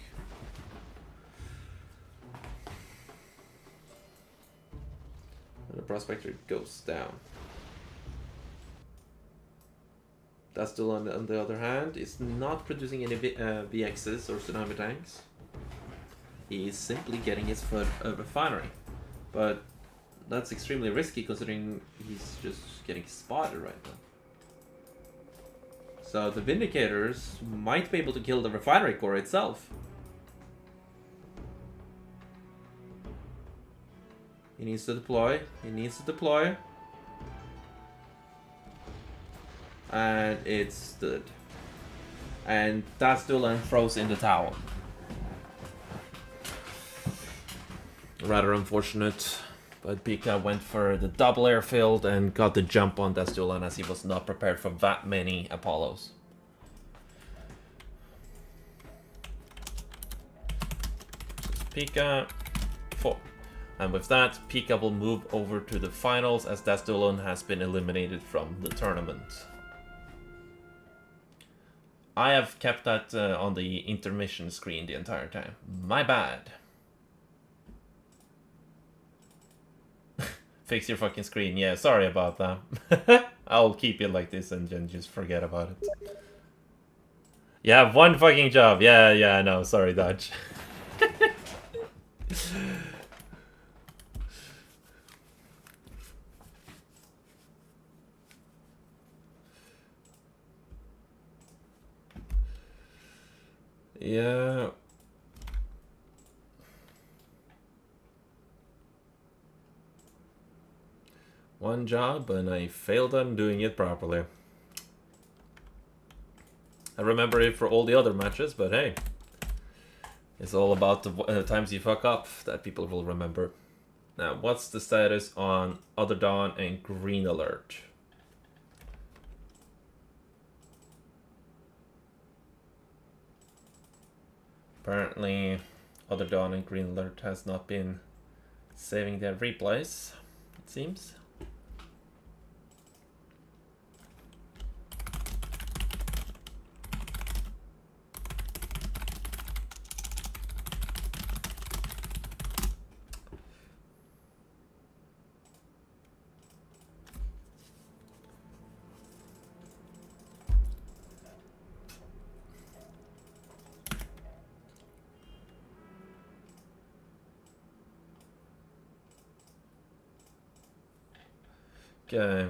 And the Prospector goes down. Dastulon, on the other hand, is not producing any VXs or tsunami tanks. He is simply getting his foot a refinery. But that's extremely risky considering he's just getting spotted right now. So the Vindicators might be able to kill the refinery core itself. He needs to deploy. He needs to deploy. And it stood. And Dastulon throws in the towel. Rather unfortunate. But Pika went for the double airfield and got the jump on Dastulan as he was not prepared for that many Apollos. Pika 4. And with that, Pika will move over to the finals as Dastulan has been eliminated from the tournament. I have kept that on the intermission screen the entire time. My bad. Fix your fucking screen. Yeah, sorry about that. I'll keep it like this and then just forget about it. Yeah, one fucking job. Yeah, I know. Sorry, Dodge. Yeah. One job and I failed on doing it properly. I remember it for all the other matches, but hey. It's all about the times you fuck up that people will remember. Now, what's the status on Other Dawn and Green Alert? Apparently, Other Dawn and Green Alert has not been saving their replays, it seems. Okay.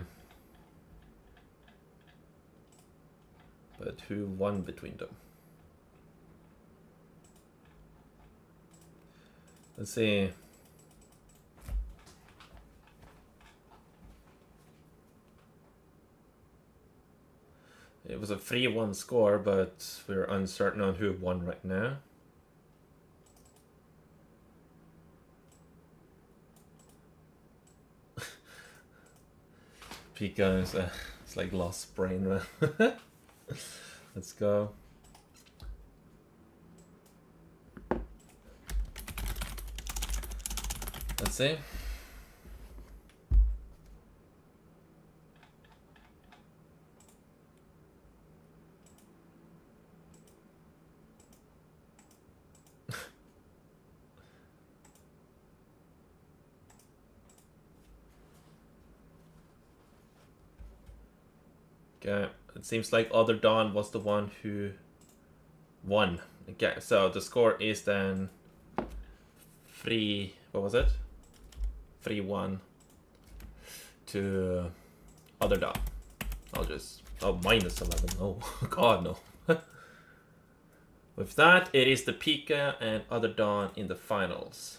But who won between them? Let's see. It was a 3-1 score, but we're uncertain on who won right now. Pika is it's like lost brain. Let's go. Let's see. Okay, it seems like Other Dawn was the one who won. Okay, so the score is then 3. What was it? 3-1 to Other Dawn. Minus 11. Oh, God, no. With that, it is the Pika and Other Dawn in the finals.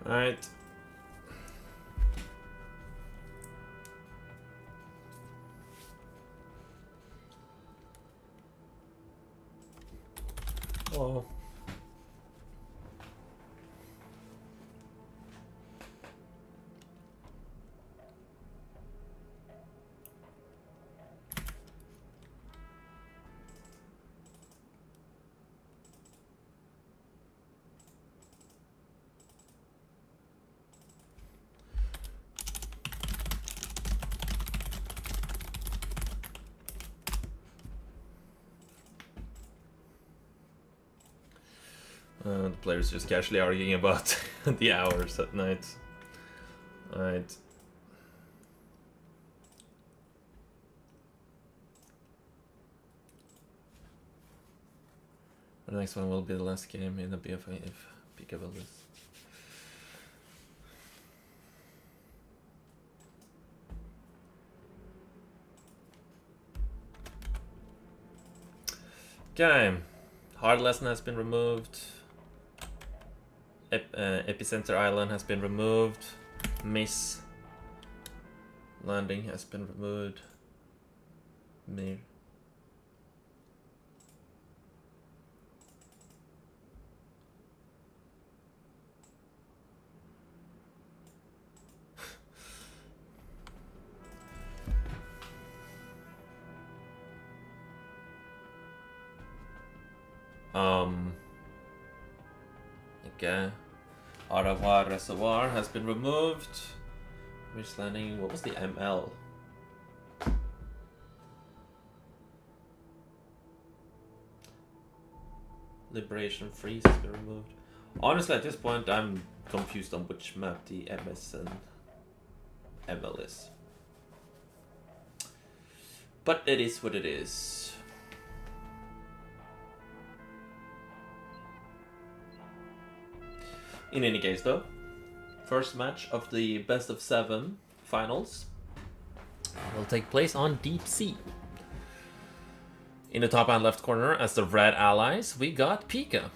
Alright. Oh. The players just casually arguing about the hours at night. Alright. The next one will be the last game in the BFA if Pika will lose. Okay, hard lesson has been removed. Epicenter Island has been removed. Miss Landing has been removed. Mir. Okay. Au Reservoir has been removed. Miss Landing, what was the ML? Liberation Freeze has been removed. Honestly, at this point, I'm confused on which map the MS and ML is. But it is what it is. In any case, though, first match of the best of 7 finals will take place on Deep Sea. In the top and left corner, as the red allies, we got Pika.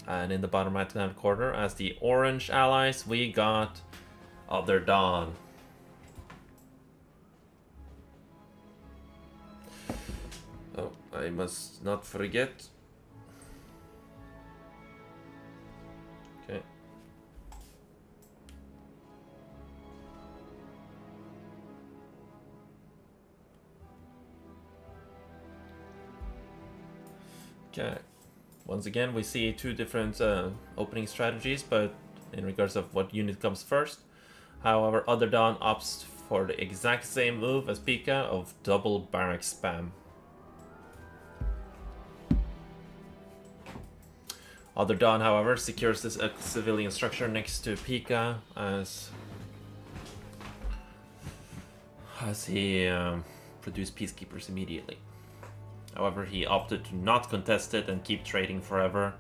And in the bottom right hand corner, as the orange allies, we got Other Dawn. Oh, I must not forget. Okay. Okay. Once again, we see 2 different opening strategies, but in regards of what unit comes first. However, Other Dawn opts for the exact same move as Pika of double barrack spam. Other Dawn, however, secures this civilian structure next to Pika as he produced peacekeepers immediately. However, he opted to not contest it and keep trading forever,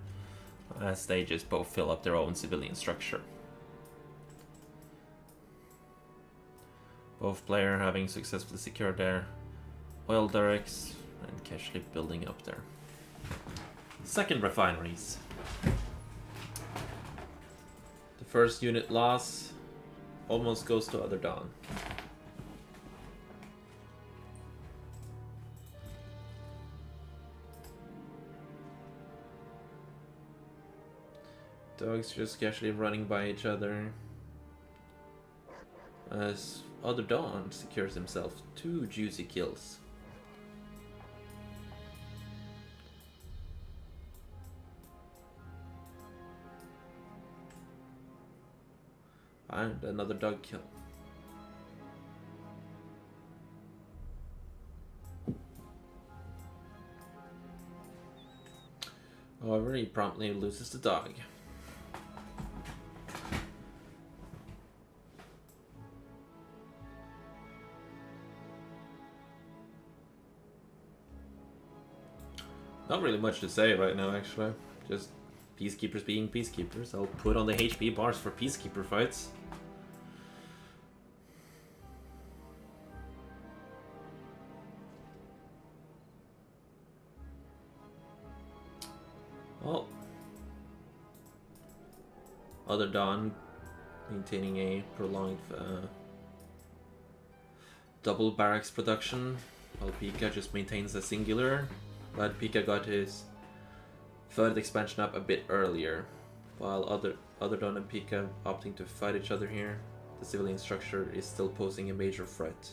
as they just both fill up their own civilian structure. Both players having successfully secured their oil derricks and casually building up their second refineries. The first unit loss almost goes to Other Dawn. Dogs just casually running by each other as Other Dawn secures himself 2 juicy kills. And another dog kill. However, he promptly loses the dog. Not really much to say right now, actually. Just peacekeepers being peacekeepers. I'll put on the HP bars for peacekeeper fights. Well, Other Dawn maintaining a prolonged double barracks production, while Pika just maintains a singular. But Pika got his third expansion up a bit earlier, while Other Dawn and Pika opting to fight each other here. The civilian structure is still posing a major threat.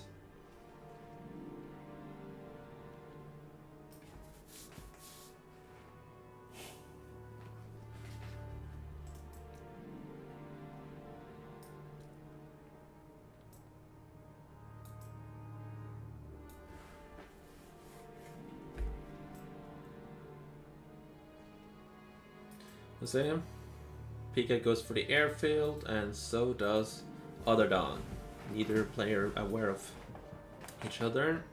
Same. Pika goes for the airfield, and so does Other Dawn. Neither player aware of each other.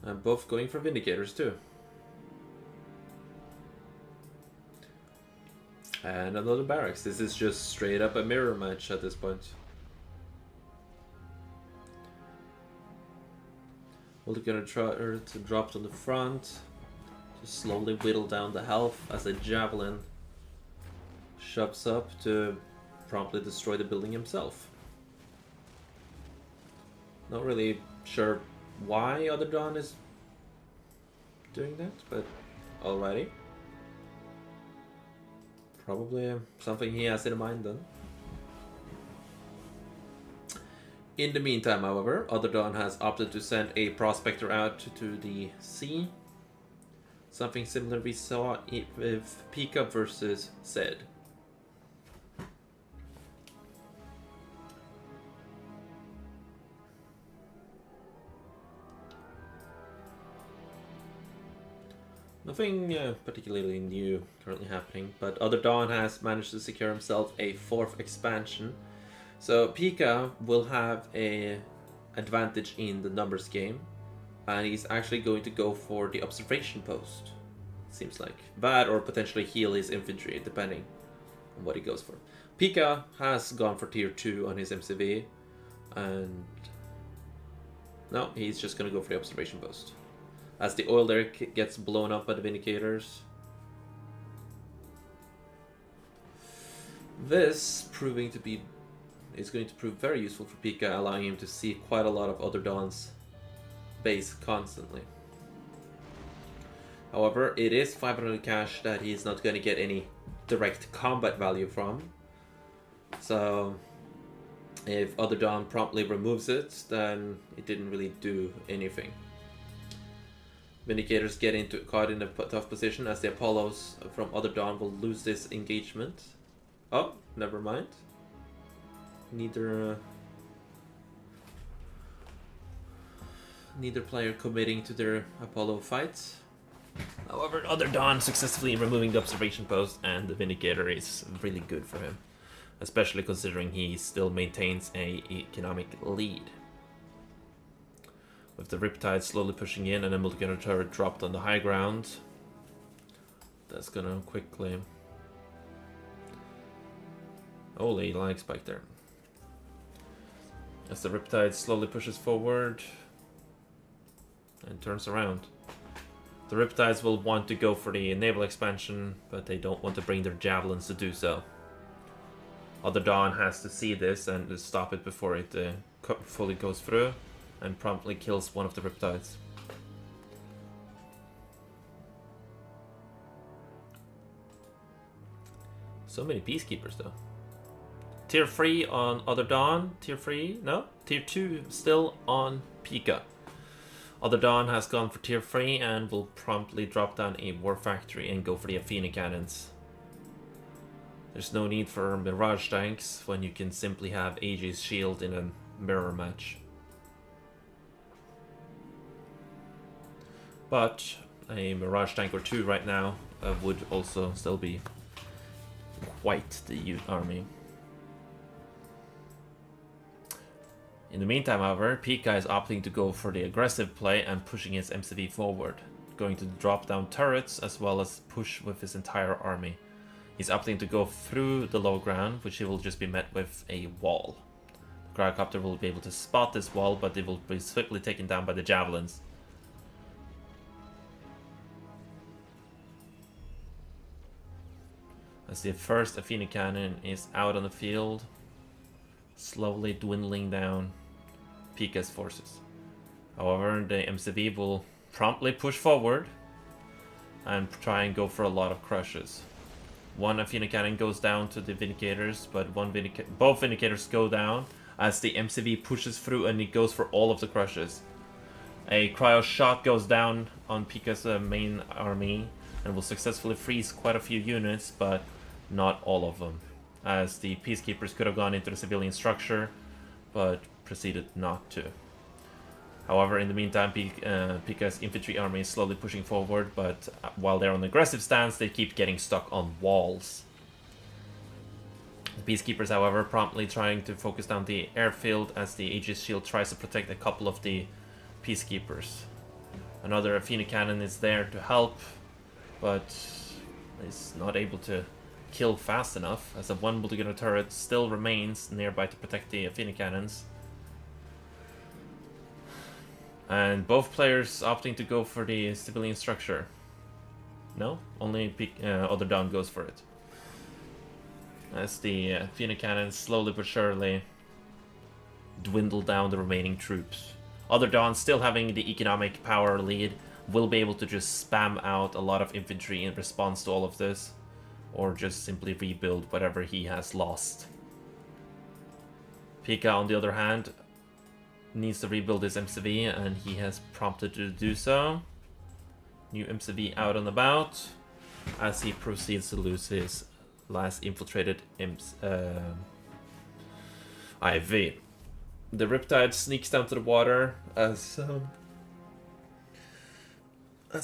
And both going for Vindicators too. And another barracks. This is just straight up a mirror match at this point. We're gonna try to drop on the front. Just slowly whittle down the health as a javelin shoves up to promptly destroy the building himself. Not really sure why Other Dawn is doing that, but alrighty. Probably something he has in mind then. In the meantime, however, Other Dawn has opted to send a prospector out to the sea. Something similar we saw with Pika versus Zed. Nothing particularly new currently happening, but Other Dawn has managed to secure himself a 4th expansion. So Pika will have a advantage in the numbers game, and he's actually going to go for the observation post. Seems like that, or potentially heal his infantry, depending on what he goes for. Pika has gone for tier 2 on his MCV, and no, he's just going to go for the observation post. As the oil there gets blown up by the Vindicators. This is going to prove very useful for Pika, allowing him to see quite a lot of Other Dawn's base constantly. However, it is 500 cash that he's not going to get any direct combat value from. So if Other Dawn promptly removes it, then it didn't really do anything. Vindicators get caught in a tough position as the Apollos from Other Dawn will lose this engagement. Oh, never mind. Neither player committing to their Apollo fights. However, Other Dawn successfully removing the observation post, and the Vindicator is really good for him, especially considering he still maintains an economic lead. With the Riptide slowly pushing in and then Multigunner turret dropped on the high ground. That's gonna quickly... Holy line spike there. As the Riptide slowly pushes forward and turns around. The Riptides will want to go for the naval expansion, but they don't want to bring their javelins to do so. Other Dawn has to see this and stop it before it fully goes through, and promptly kills one of the Riptides. So many Peacekeepers though. Tier 3 on Other Dawn, Tier 3, no? Tier 2 still on Pika. Other Dawn has gone for Tier 3 and will promptly drop down a War Factory and go for the Athena Cannons. There's no need for Mirage tanks when you can simply have Aegis Shield in a mirror match. But a Mirage tank or 2 right now would also still be quite the army. In the meantime, however, Pika is opting to go for the aggressive play and pushing his MCV forward, going to drop down turrets as well as push with his entire army. He's opting to go through the low ground, which he will just be met with a wall. The Gyrocopter will be able to spot this wall, but it will be swiftly taken down by the javelins. As the first Athena Cannon is out on the field, slowly dwindling down Pika's forces. However, the MCV will promptly push forward and try and go for a lot of crushes. One Athena Cannon goes down to the Vindicators, but both Vindicators go down as the MCV pushes through and it goes for all of the crushes. A Cryo Shot goes down on Pika's main army and will successfully freeze quite a few units, but not all of them, as the Peacekeepers could have gone into the civilian structure, but proceeded not to. However, in the meantime, Pika's infantry army is slowly pushing forward, but while they're on aggressive stance, they keep getting stuck on walls. The Peacekeepers, however, promptly trying to focus down the airfield as the Aegis Shield tries to protect a couple of the Peacekeepers. Another Athena Cannon is there to help, but is not able to kill fast enough, as a one multi-gunner turret still remains nearby to protect the Athena cannons. And both players opting to go for the civilian structure. No, only Other Dawn goes for it. As the Athena cannons slowly but surely dwindle down the remaining troops. Other Dawn, still having the economic power lead, will be able to just spam out a lot of infantry in response to all of this, or just simply rebuild whatever he has lost. Pika, on the other hand, needs to rebuild his MCV, and he has prompted to do so. New MCV out and about, as he proceeds to lose his last infiltrated IV. The Riptide sneaks down to the water as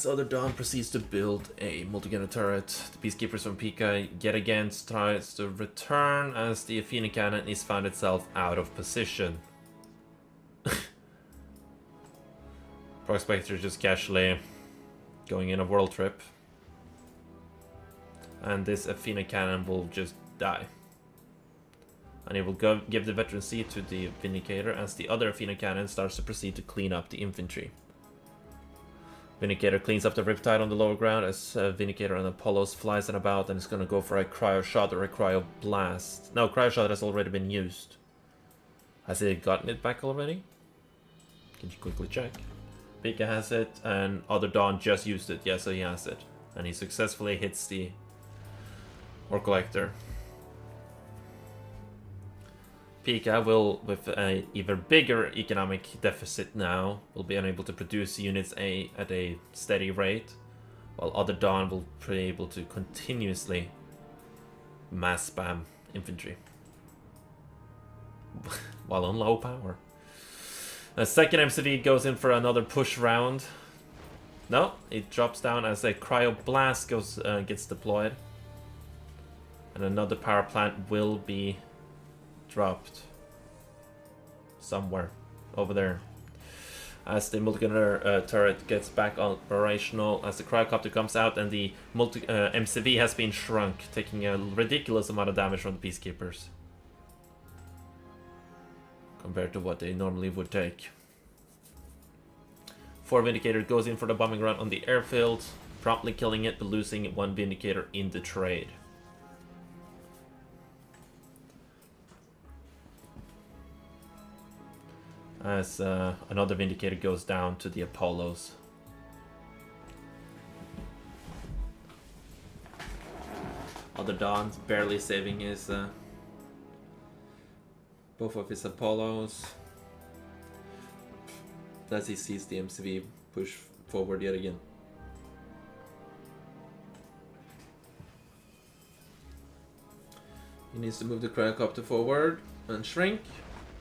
Other Dawn proceeds to build a multi-gunner turret. The Peacekeepers from Pika yet again tries to return as the Athena cannon is found itself out of position. Prospector just casually going in a world trip. And this Athena cannon will just die. And it will give the veterancy to the Vindicator as the other Athena cannon starts to proceed to clean up the infantry. Vindicator cleans up the Riptide on the lower ground as Vindicator and Apollos flies and about and is going to go for a Cryo Shot or a Cryo Blast. No, Cryo Shot has already been used. Has it gotten it back already? Can you quickly check? Pika has it and Other Dawn just used it. Yeah, so he has it. And he successfully hits the Ore Collector. Pika will, with an even bigger economic deficit now, will be unable to produce units at a steady rate, while Other Dawn will be able to continuously mass spam infantry while on low power. A second MCV goes in for another push round. No, it drops down as a Cryo Blast gets deployed, and another power plant will be dropped somewhere over there as the multi-gunner turret gets back operational, as the cryocopter comes out and the MCV has been shrunk, taking a ridiculous amount of damage from the Peacekeepers compared to what they normally would take. 4 Vindicator goes in for the bombing run on the airfield, promptly killing it but losing 1 Vindicator in the trade. As another Vindicator goes down to the Apollos. Other Dawn's barely saving his both of his Apollos as he sees the MCV push forward yet again. He needs to move the cryocopter forward and shrink,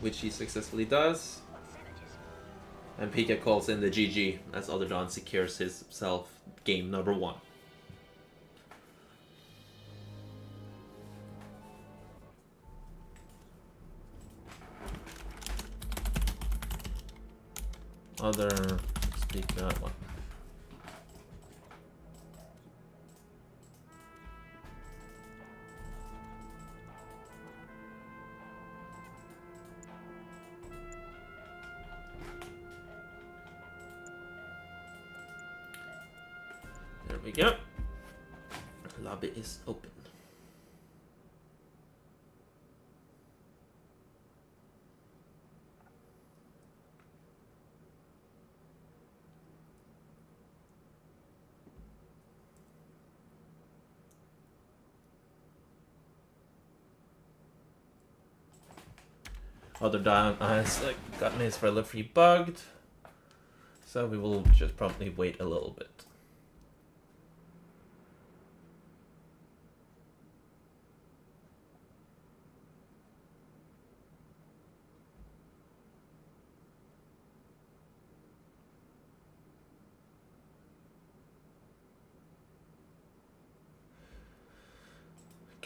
which he successfully does. And Pika calls in the GG as Other Dawn secures himself game number 1. Other speak that one. There we go. Lobby is open. Other Dawn has gotten his relivery bugged, so we will just probably wait a little bit.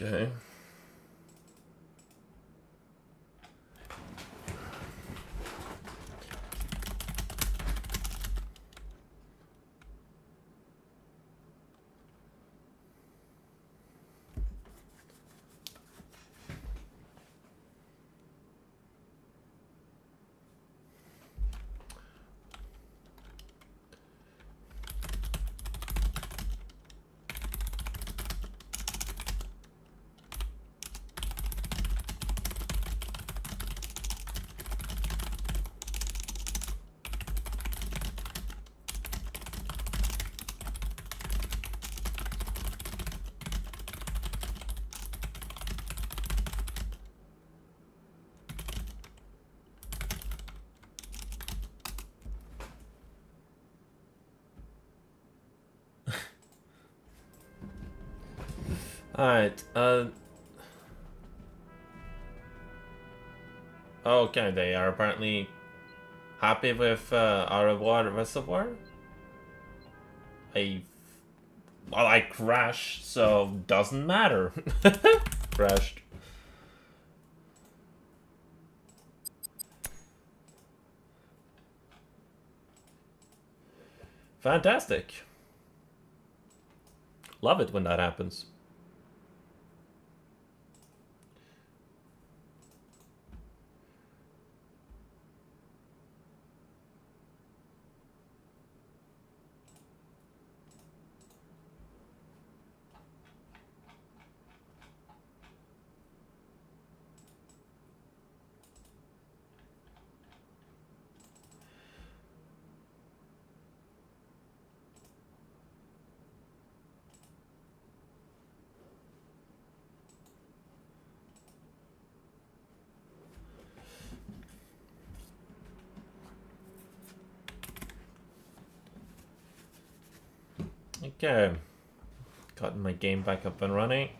Okay. Alright, okay, they are apparently happy with Au revoir Reservoir. Well, I crashed, so doesn't matter. Crashed. Fantastic. Love it when that happens. Okay. Got my game back up and running.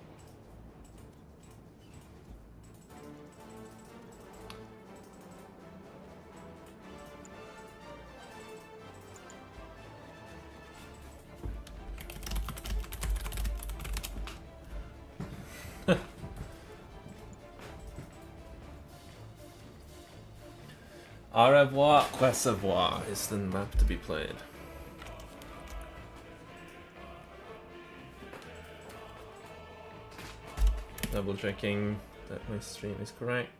Au revoir, Reservoir is the map to be played. Double checking that my stream is correct.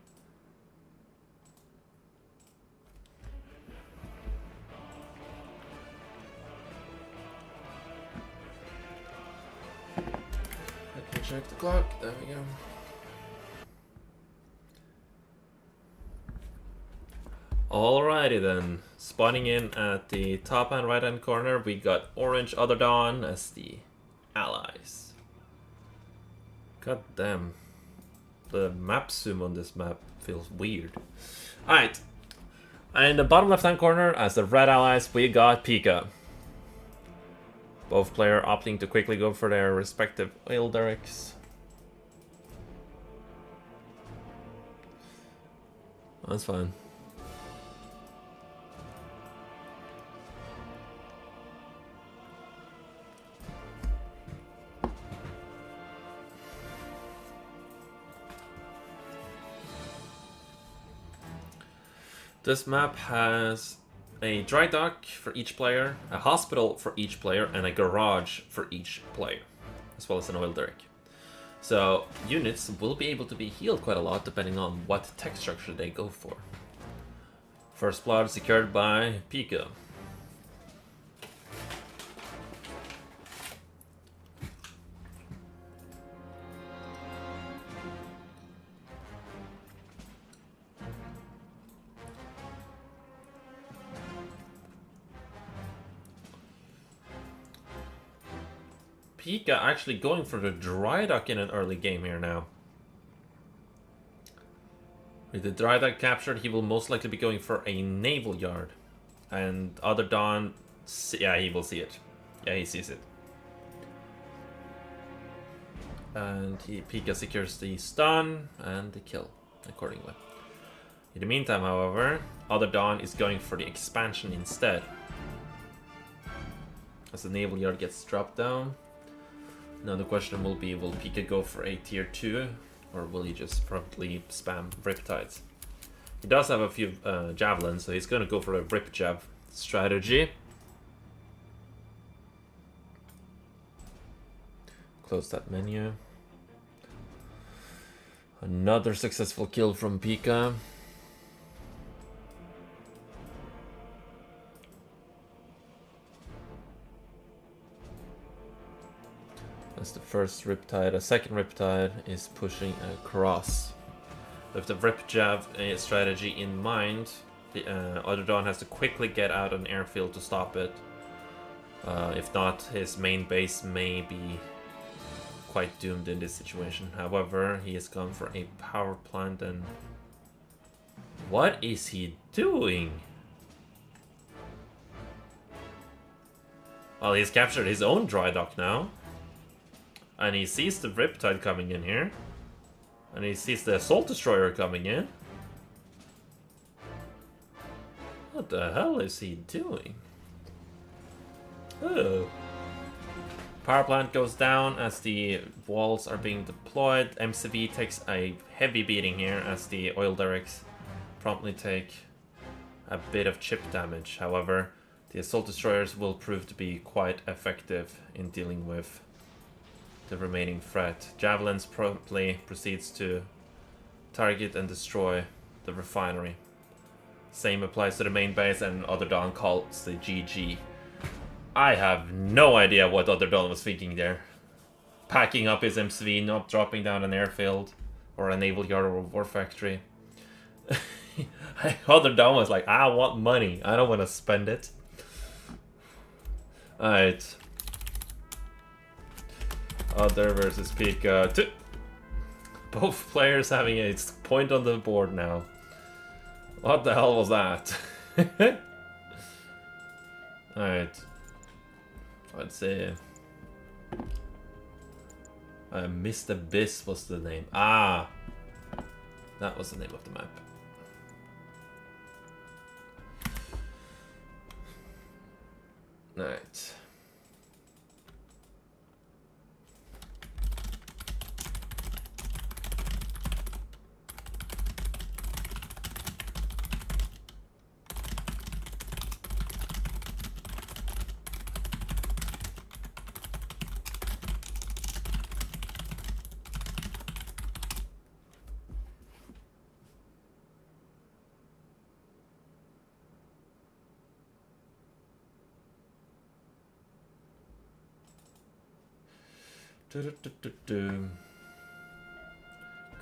Let me check the clock. There we go. Alrighty then. Spawning in at the top and right hand corner, we got Orange Other Dawn as the allies. God damn. The map zoom on this map feels weird. Alright. In the bottom left hand corner, as the red allies, we got Pika. Both players opting to quickly go for their respective oil derricks. That's fine. This map has a dry dock for each player, a hospital for each player, and a garage for each player, as well as an oil derrick. So units will be able to be healed quite a lot depending on what tech structure they go for. First blood secured by Pika. Pika actually going for the dry dock in an early game here now. With the dry dock captured, he will most likely be going for a naval yard. And Other Dawn, yeah, he will see it. Yeah, he sees it. And Pika secures the stun and the kill accordingly. In the meantime, however, Other Dawn is going for the expansion instead. As the naval yard gets dropped down. Now the question will be, will Pika go for a tier 2 or will he just promptly spam Riptides? He does have a few javelins, so he's going to go for a Rip Jab strategy. Close that menu. Another successful kill from Pika. That's the first Riptide. A second Riptide is pushing across. With the Rip Jab strategy in mind, the Other Dawn has to quickly get out an airfield to stop it. If not, his main base may be quite doomed in this situation. However, he has gone for a power plant and... What is he doing? Well, he's captured his own dry dock now. And he sees the Riptide coming in here. And he sees the Assault Destroyer coming in. What the hell is he doing? Oh. Power plant goes down as the walls are being deployed. MCV takes a heavy beating here as the oil derricks promptly take a bit of chip damage. However, the Assault Destroyers will prove to be quite effective in dealing with the remaining threat. Javelins promptly proceeds to target and destroy the refinery. Same applies to the main base, and Other Dawn calls the GG. I have no idea what Other Dawn was thinking there. Packing up his MCV, not dropping down an airfield or a naval yard or a war factory. Other Dawn was like, I want money. I don't want to spend it. Alright. Other versus Pika 2. Both players having a point on the board now. What the hell was that? Alright. Let's see. Mr. Biss was the name. Ah! That was the name of the map. Alright. Good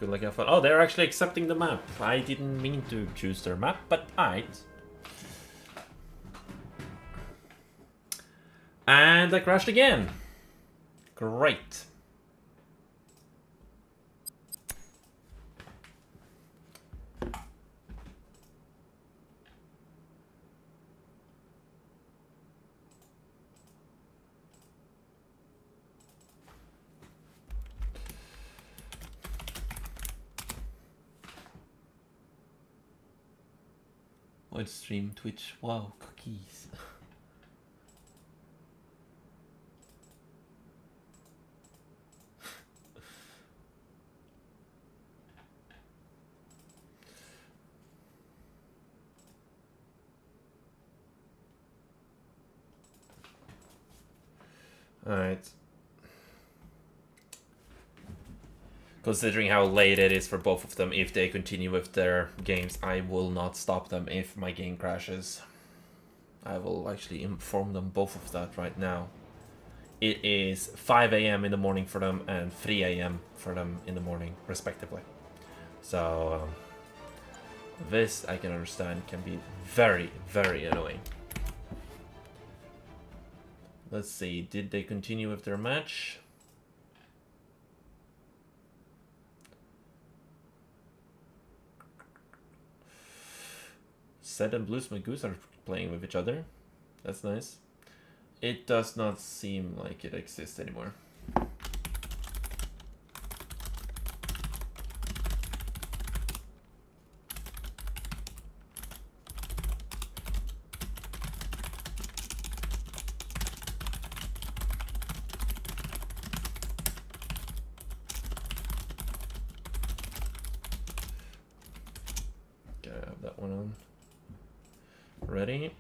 luck, have fun. Oh, they're actually accepting the map. I didn't mean to choose their map, but alright. And I crashed again. Great. What stream, Twitch? Wow, cookies. Alright. Considering how late it is for both of them, if they continue with their games, I will not stop them if my game crashes. I will actually inform them both of that right now. It is 5 a.m. in the morning for them and 3 a.m. for them in the morning, respectively. So, this, I can understand, can be very, very annoying. Let's see, did they continue with their match? Zed and Blues Magoose are playing with each other. That's nice. It does not seem like it exists anymore. Okay, I have that one on. Ready?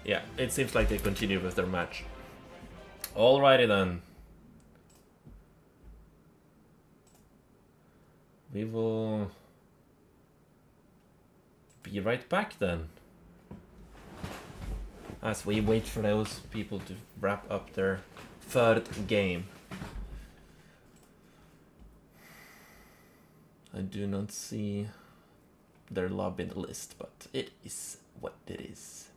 Yeah, it seems like they continue with their match. Alrighty then. We will be right back then. As we wait for those people to wrap up their third game. I do not see their lobby in the list, but it is what it is.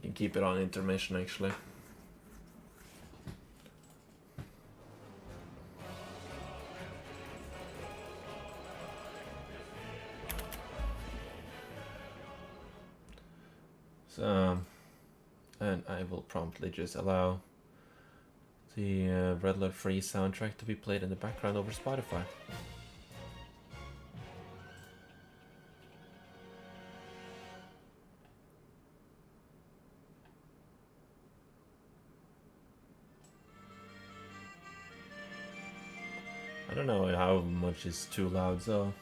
You can keep it on intermission actually. So, and I will promptly just allow the Red Alert Free soundtrack to be played in the background over Spotify. I don't know how much is too loud, so.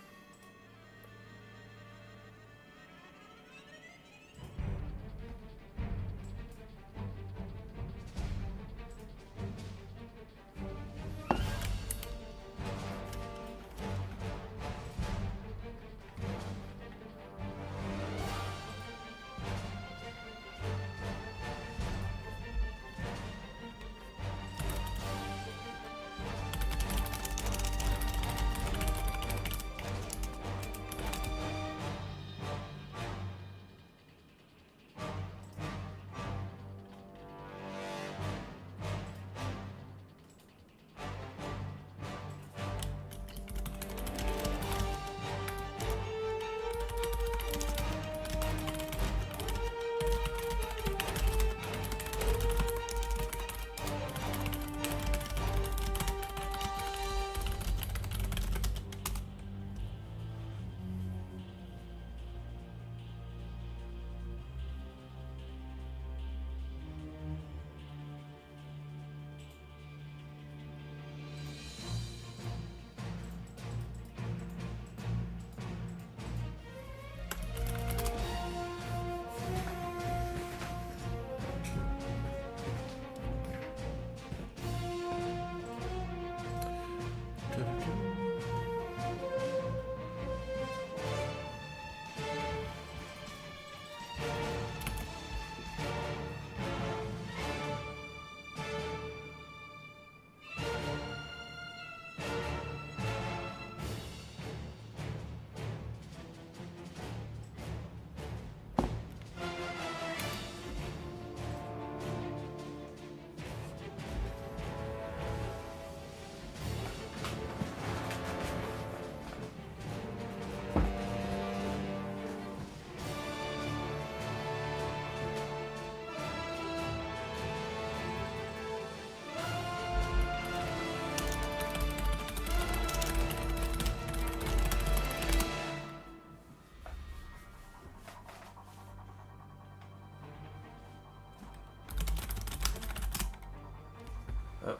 Oh,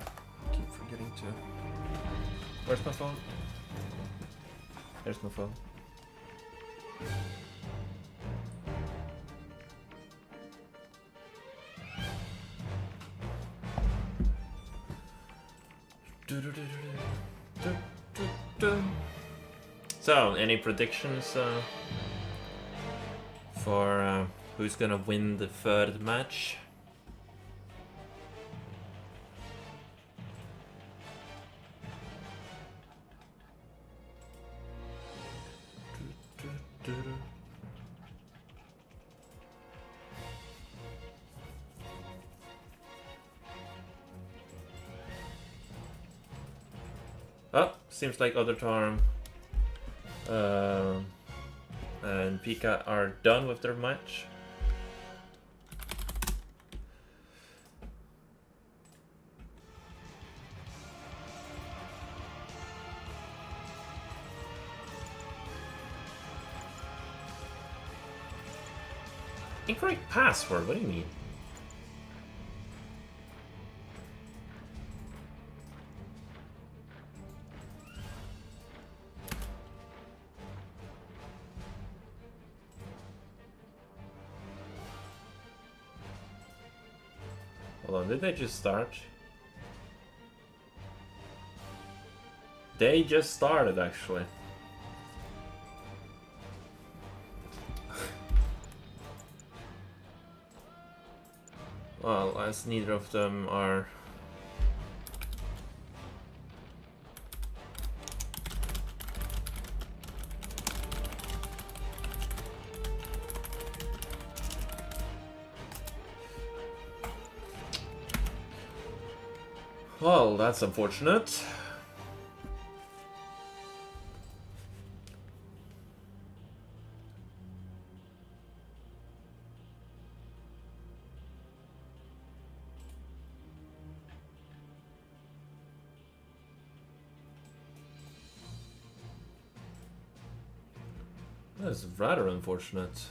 keep forgetting to. Where's my phone? There's my phone. So, any predictions for who's gonna win the third match? Oh, seems like Other Torm and Pika are done with their match. Incorrect password, what do you mean? Hold on, did they just start? They just started, actually. Well, as neither of them are... Well, that's unfortunate. That's rather unfortunate.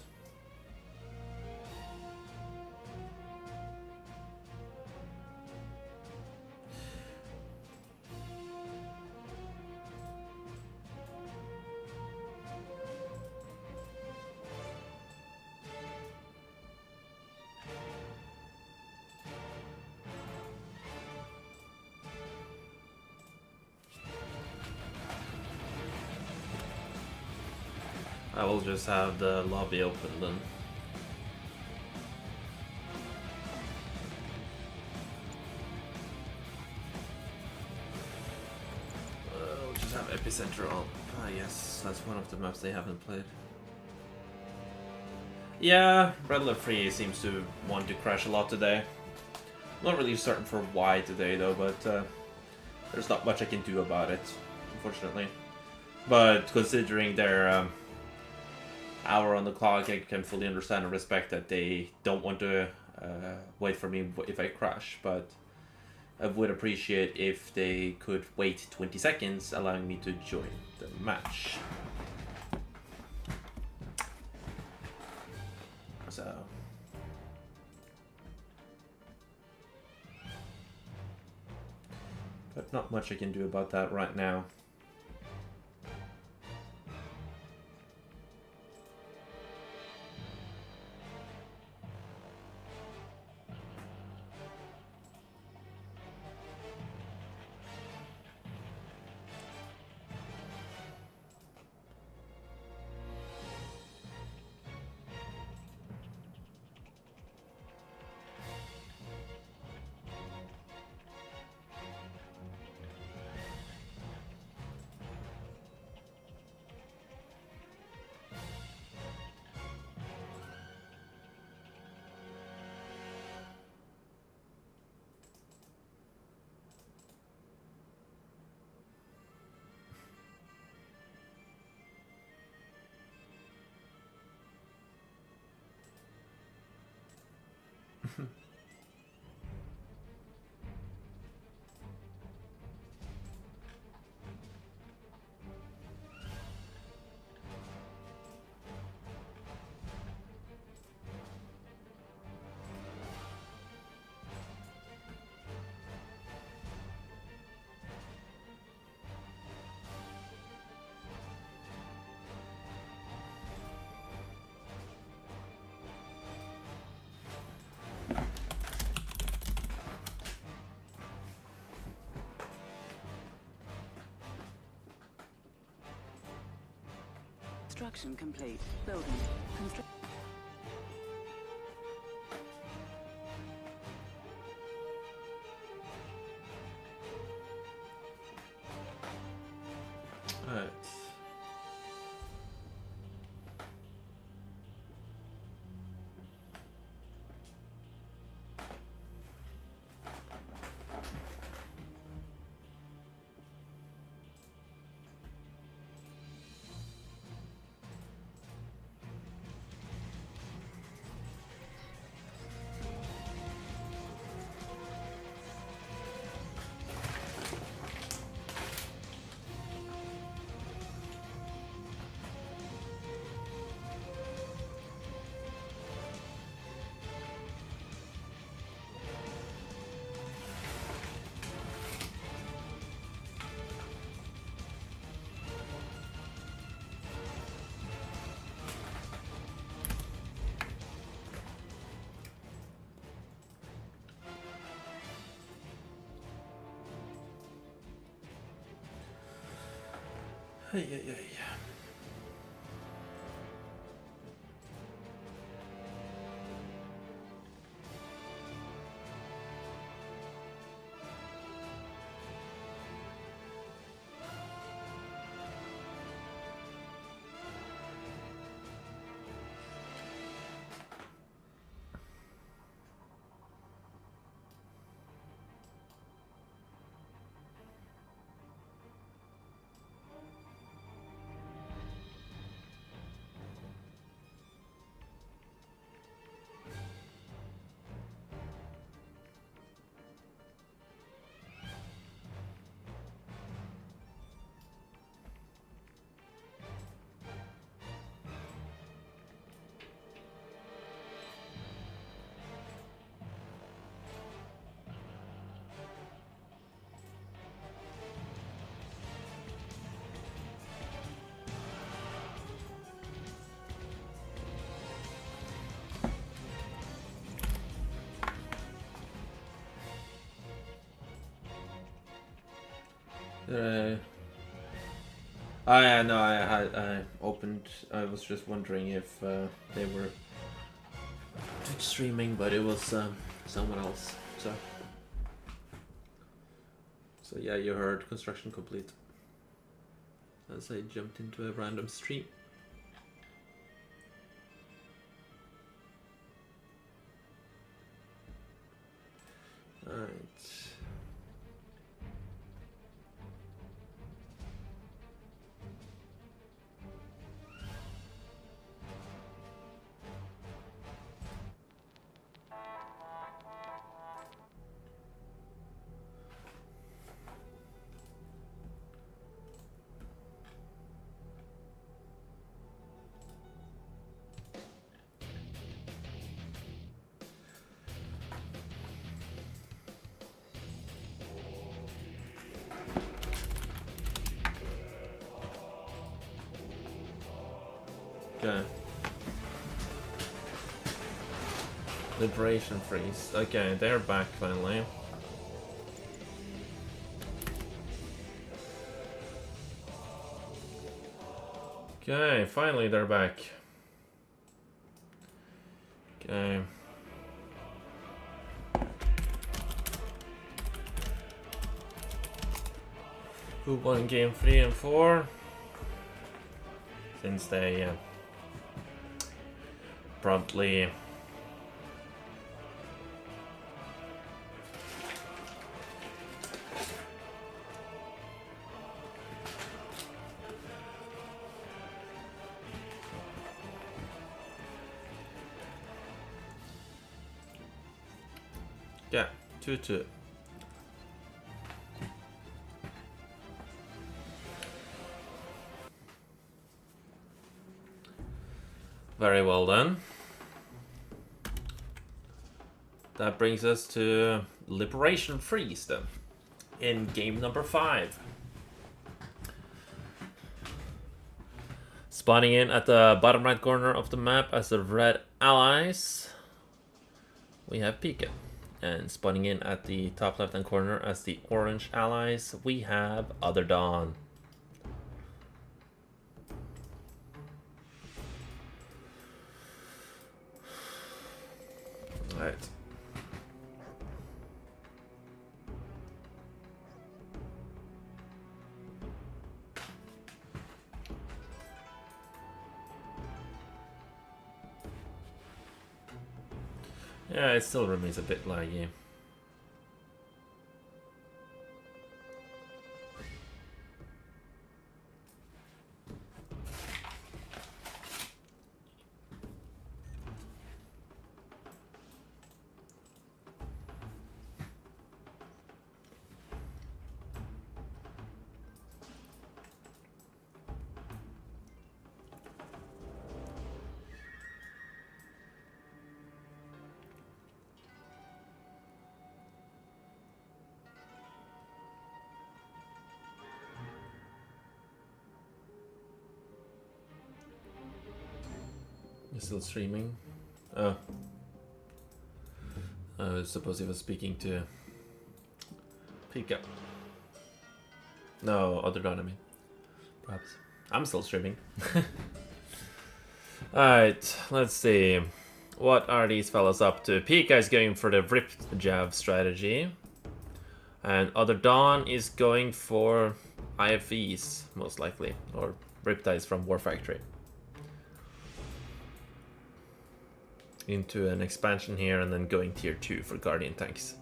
I will just have the lobby open then. We'll just have Epicenter on. Ah, yes, that's one of the maps they haven't played. Yeah, Red Alert 3 seems to want to crash a lot today. Not really certain for why today though, but there's not much I can do about it, unfortunately. But considering their hour on the clock, I can fully understand and respect that they don't want to wait for me if I crash, but I would appreciate if they could wait 20 seconds, allowing me to join the match. So... but not much I can do about that right now. Construction complete. Building. Alright. Hey, hey, hey. I opened. I was just wondering if they were Twitch streaming, but it was someone else. So yeah, you heard construction complete as I jumped into a random stream. Alright. Okay. Liberation freeze. Okay, they're back finally. Okay, finally they're back. Okay. Who won game 3 and 4? Since they promptly yeah, 2-2. Very well then. That brings us to Liberation Freeze then, in game number 5. Spawning in at the bottom right corner of the map as the red allies, we have Pika. And spawning in at the top left hand corner as the orange allies, we have Other Dawn. Alright. Yeah, it still remains a bit laggy. You're still streaming? Oh. I suppose he was speaking to Pika. No, Other Dawn, I mean. Perhaps. I'm still streaming. Alright, let's see. What are these fellas up to? Pika is going for the ripped Jav strategy. And Other Dawn is going for IFVs, most likely. Or Riptides from War Factory. Into an expansion here and then going tier 2 for Guardian tanks.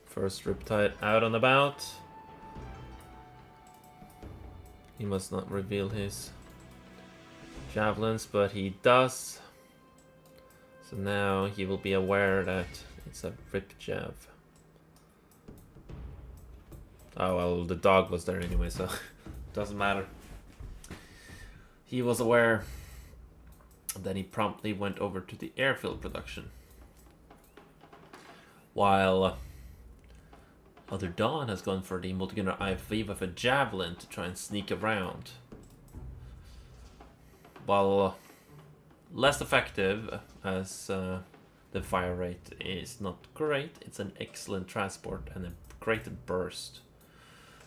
First Riptide out and about. He must not reveal his javelins, but he does. So now he will be aware that it's a Rip Jav. Oh well, the dog was there anyway, so doesn't matter. He was aware. Then he promptly went over to the airfield production. While Other Dawn has gone for the multigunner IFV with a javelin to try and sneak around. While less effective, as the The fire rate is not great. It's an excellent transport and a great burst.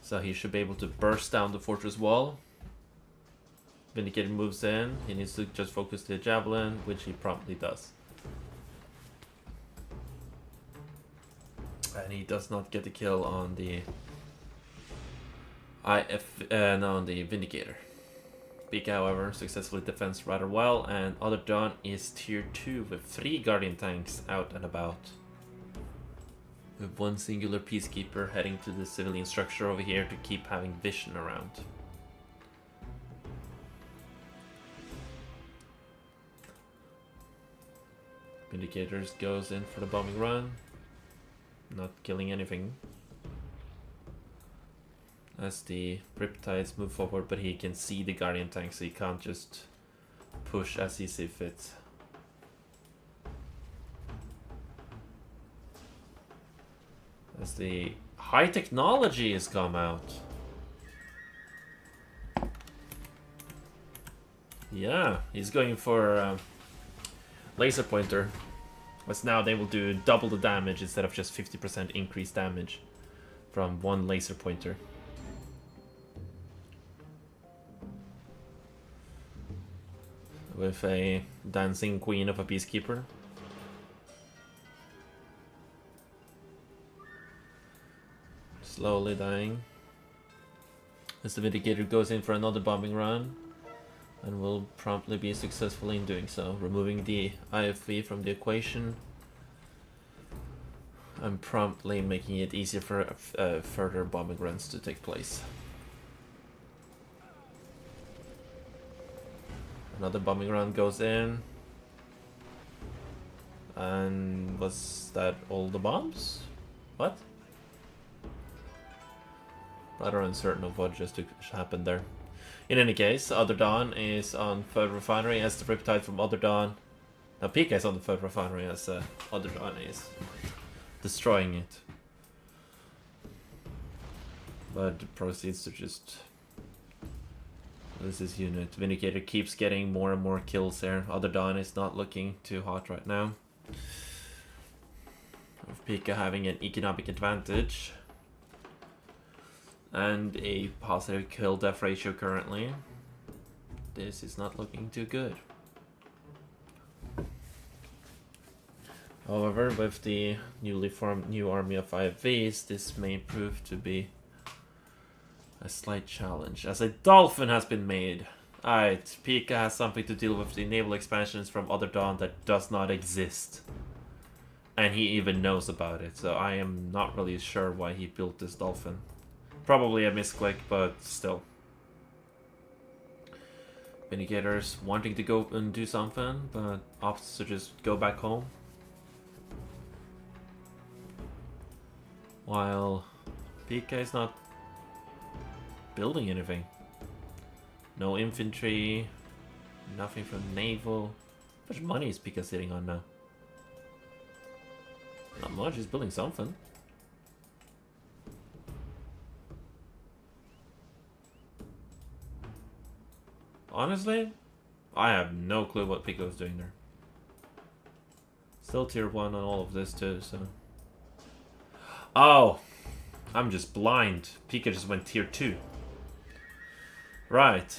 So he should be able to burst down the fortress wall. Vindicator moves in. He needs to just focus the javelin, which he promptly does. And he does not get the kill on the on the Vindicator. Pika, however, successfully defends rather well, and Other Dawn is tier 2 with 3 Guardian tanks out and about. With one singular Peacekeeper heading to the civilian structure over here to keep having vision around. Vindicators goes in for the bombing run. Not killing anything. As the Riptides move forward, but he can see the Guardian tank, so he can't just push as he sees fit. As the high technology has come out. Yeah, he's going for laser pointer. As now they will do double the damage instead of just 50% increased damage from one laser pointer. With a dancing queen of a Peacekeeper. Slowly dying. As the Vindicator goes in for another bombing run. And will promptly be successful in doing so. Removing the IFV from the equation. And promptly making it easier for further bombing runs to take place. Another bombing run goes in. And was that all the bombs? What? Rather uncertain of what just happened there. In any case, Other Dawn is on Third Refinery as the Riptide from Other Dawn. Now Pika is on the Third Refinery as Other Dawn is destroying it. But proceeds to just lose his unit. Vindicator keeps getting more and more kills there. Other Dawn is not looking too hot right now. With Pika having an economic advantage. And a positive kill-death ratio currently. This is not looking too good. However, with the newly formed new army of IFVs, this may prove to be a slight challenge. As a dolphin has been made. Alright, Pika has something to deal with the naval expansions from Other Dawn that does not exist. And he even knows about it, so I am not really sure why he built this dolphin. Probably a misclick, but still. Vindicators wanting to go and do something, but opts to just go back home. While Pika is not building anything. No infantry, nothing from naval. How much money is Pika sitting on now? Not much, he's building something. Honestly, I have no clue what Pico's doing there. Still tier 1 on all of this too, so... Oh! I'm just blind. Pika just went tier 2. Right.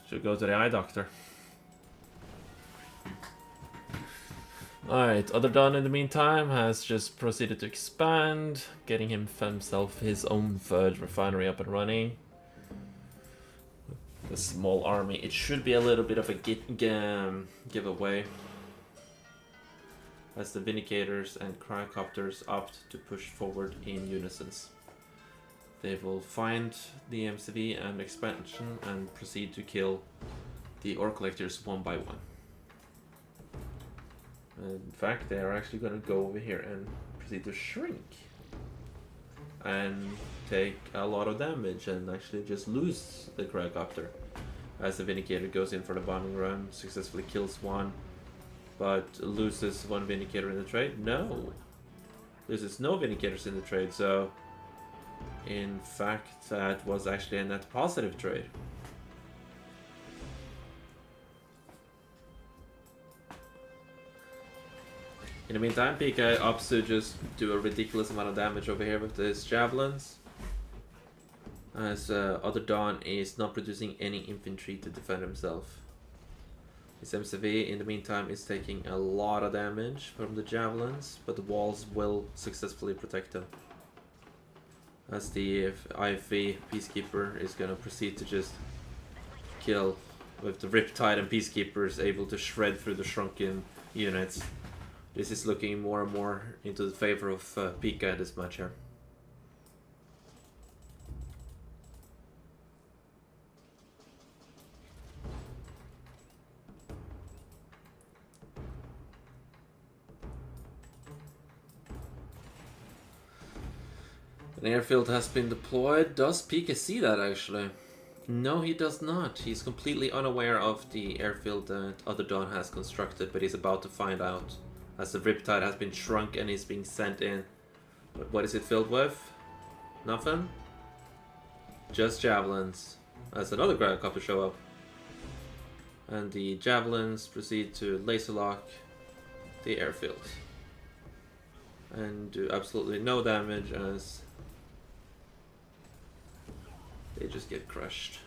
Should go to the eye doctor. Alright, Other Dawn in the meantime has just proceeded to expand, getting himself his own third refinery up and running. A small army. It should be a little bit of a giveaway. As the Vindicators and Cryocopters opt to push forward in unison. They will find the MCV and expansion and proceed to kill the ore collectors one by one. In fact, they are actually going to go over here and proceed to shrink. And take a lot of damage and actually just lose the Cryocopter. As the Vindicator goes in for the bombing run, successfully kills one, but loses one Vindicator in the trade? No. Loses no Vindicators in the trade, so in fact that was actually a net positive trade. In the meantime, Pika opts to just do a ridiculous amount of damage over here with his javelins. As Other Dawn is not producing any infantry to defend himself. His MCV in the meantime is taking a lot of damage from the javelins, but the walls will successfully protect him. As the IFV Peacekeeper is gonna proceed to just kill with the Riptide and Peacekeepers able to shred through the shrunken units. This is looking more and more into the favor of Pika this match here. An airfield has been deployed. Does Pika see that actually? No, he does not. He's completely unaware of the airfield that Other Dawn has constructed, but he's about to find out. As the Riptide has been shrunk and is being sent in. But what is it filled with? Nothing? Just javelins. As another Gyrocopter show up. And the javelins proceed to laser lock the airfield. And do absolutely no damage as they just get crushed.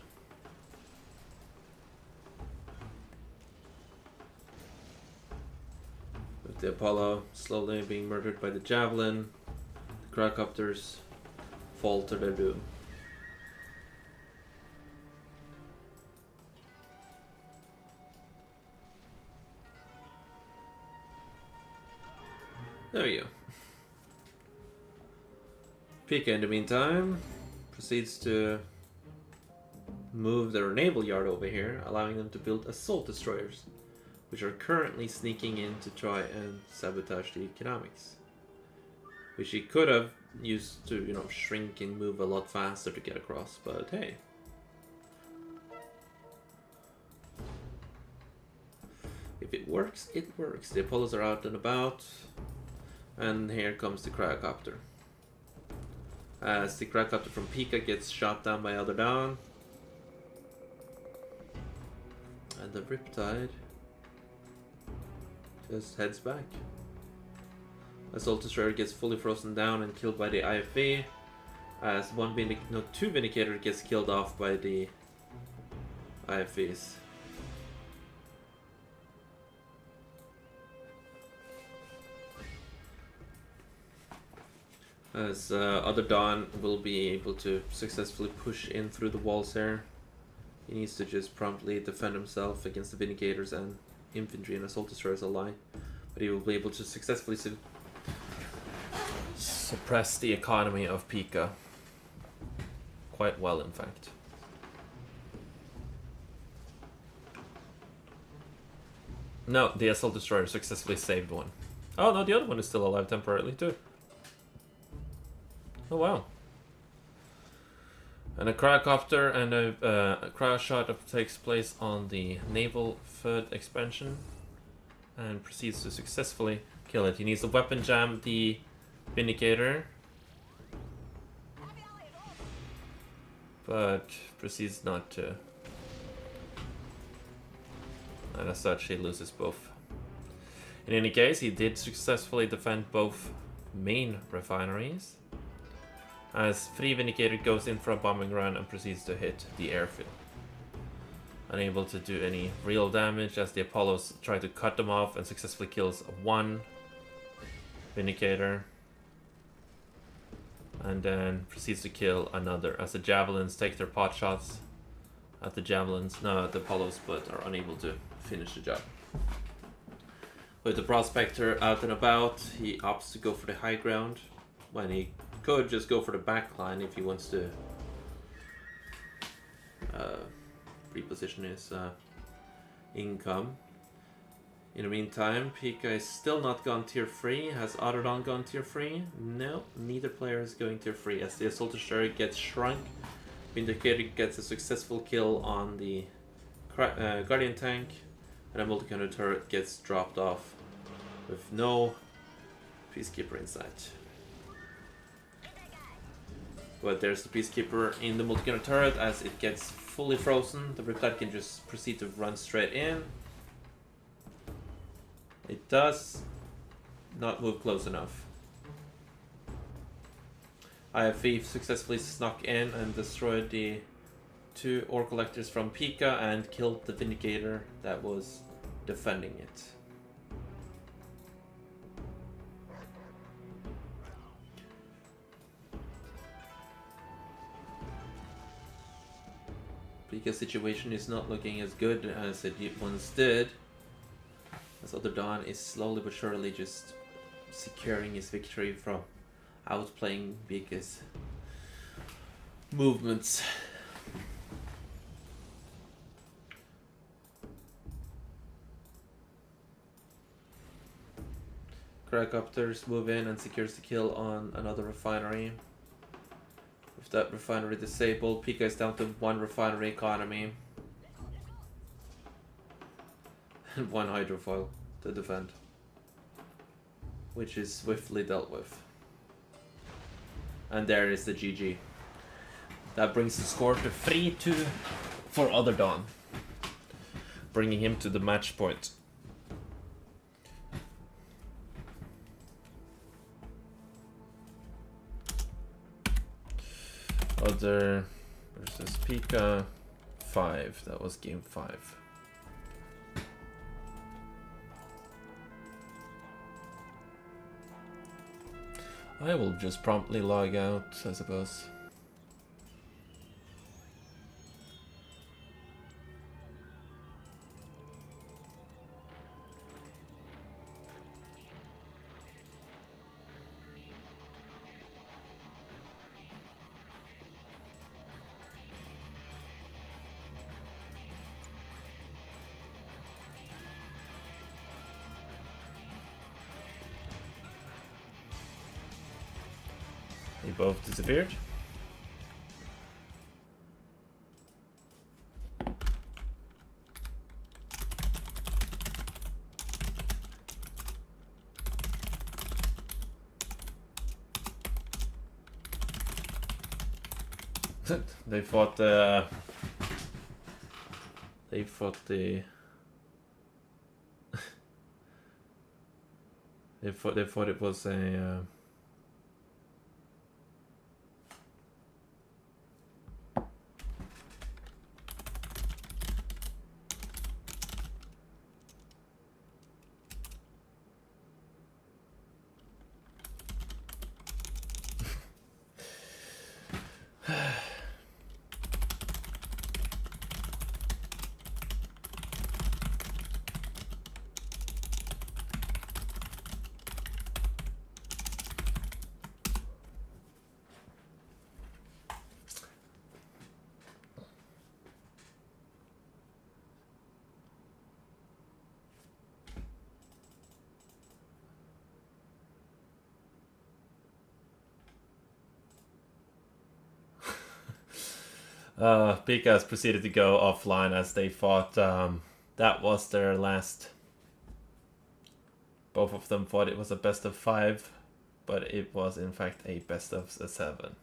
With the Apollo slowly being murdered by the Javelin, the Gyrocopters fall to their doom. There we go. Pika in the meantime proceeds to move their naval yard over here, allowing them to build assault destroyers, which are currently sneaking in to try and sabotage the economics. Which he could have used to, you know, shrink and move a lot faster to get across, but hey. If it works, it works. The Apollos are out and about, and here comes the Gyrocopter. As the Gyrocopter from Pika gets shot down by Other Dawn. And the Riptide just heads back. Assault Destroyer gets fully frozen down and killed by the IFV. As two Vindicator gets killed off by the IFVs. As Other Dawn will be able to successfully push in through the walls here. He needs to just promptly defend himself against the Vindicators and infantry and assault destroyers alike. But he will be able to successfully suppress the economy of Pika. Quite well, in fact. No, the assault destroyer successfully saved one. Oh no, the other one is still alive temporarily too. Oh wow. And a Gyrocopter and a cryo shot takes place on the naval third expansion and proceeds to successfully kill it. He needs to weapon jam the Vindicator, but proceeds not to. And as such, he loses both. In any case, he did successfully defend both main refineries. As Free Vindicator goes in for a bombing run and proceeds to hit the airfield. Unable to do any real damage as the Apollos try to cut them off and successfully kills one Vindicator. And then proceeds to kill another as the Javelins take their pot shots at the Javelins, no, at the Apollos, but are unable to finish the job. With the Prospector out and about, he opts to go for the high ground when he could just go for the back line if he wants to reposition his income. In the meantime, Pika is still not gone tier 3. Has Other Dawn gone tier 3? No, neither player is going tier 3 as the Assault Destroyer gets shrunk. Vindicator gets a successful kill on the Guardian tank, and a multi-counter turret gets dropped off with no Peacekeeper in sight. But there's the Peacekeeper in the multi-counter turret. As it gets fully frozen, the Riptide can just proceed to run straight in. It does. not move close enough. Eye of Thief successfully snuck in and destroyed the 2 ore collectors from Pika and killed the Vindicator that was defending it. Pika's situation is not looking as good as it once did, as Other Dawn is slowly but surely just securing his victory from outplaying Pika's movements. Cracopters move in and secures the kill on another refinery. With that refinery disabled, Pika is down to 1 refinery economy and 1 hydrofoil to defend, which is swiftly dealt with. And there is the GG. That brings the score to 3-2 for Other Dawn, bringing him to the match point. Other versus Pika 5. That was game 5. I will just promptly log out, I suppose. They both disappeared. They thought the they thought it was a Pika has proceeded to go offline as they thought that was their last. Both of them thought it was a best of 5, but it was in fact a best of 7.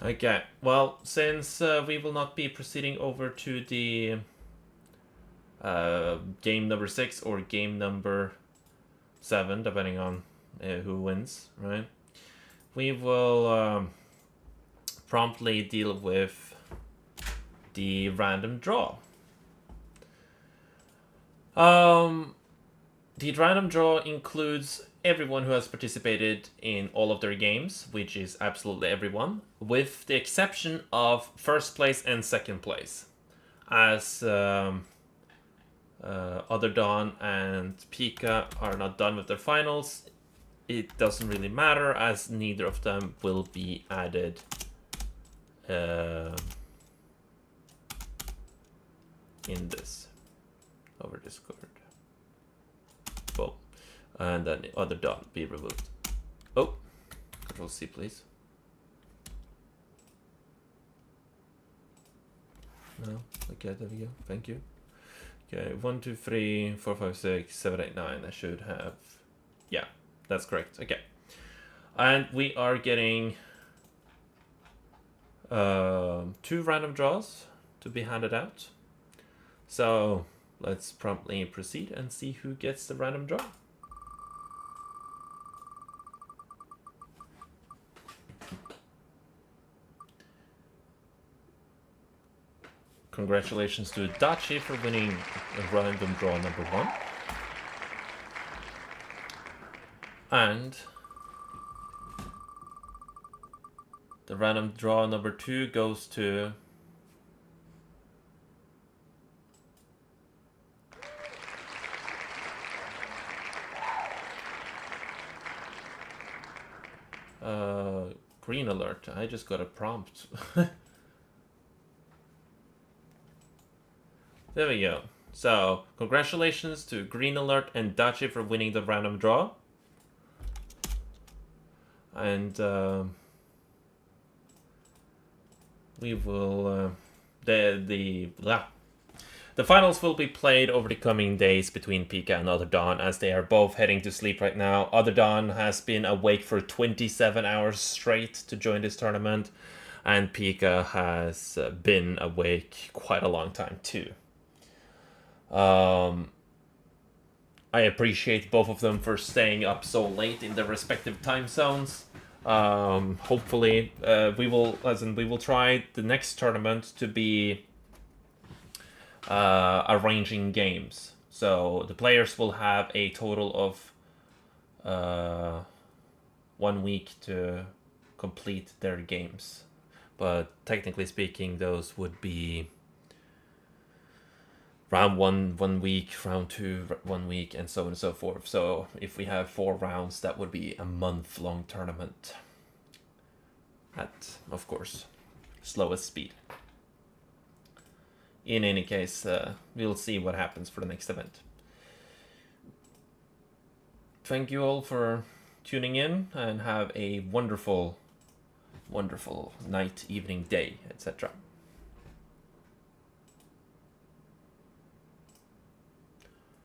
Okay, well, since we will not be proceeding over to the game number 6 or game number 7, depending on who wins, right? We will promptly deal with the random draw. The random draw includes everyone who has participated in all of their games, which is absolutely everyone, with the exception of first place and second place. As Other Dawn and Pika are not done with their finals, it doesn't really matter as neither of them will be added in this. over Discord. Boom. And then the other dot be removed. Oh, Control C, please. No, okay, there we go. Thank you. Okay, 1, 2, 3, 4, 5, 6, 7, 8, 9. I should have. Yeah, that's correct. Okay. And we are getting 2 random draws to be handed out. So let's promptly proceed and see who gets the random draw. Congratulations to Dachi for winning random draw number 1. And the random draw number 2 goes to green alert. I just got a prompt. There we go. So, congratulations to Green Alert and Dachi for winning the random draw. And we will the finals will be played over the coming days between Pika and Other Dawn, as they are both heading to sleep right now. Other Dawn has been awake for 27 hours straight to join this tournament, and Pika has been awake quite a long time too. I appreciate both of them for staying up so late in their respective time zones. Hopefully, we will try the next tournament to be arranging games. So the players will have a total of 1 week to complete their games. But technically speaking, those would be round 1 week, round 2 1 week, and so on and so forth. So if we have 4 rounds, that would be a month-long tournament at, of course, slowest speed. In any case, we'll see what happens for the next event. Thank you all for tuning in, and have a wonderful, wonderful night, evening, day, etc.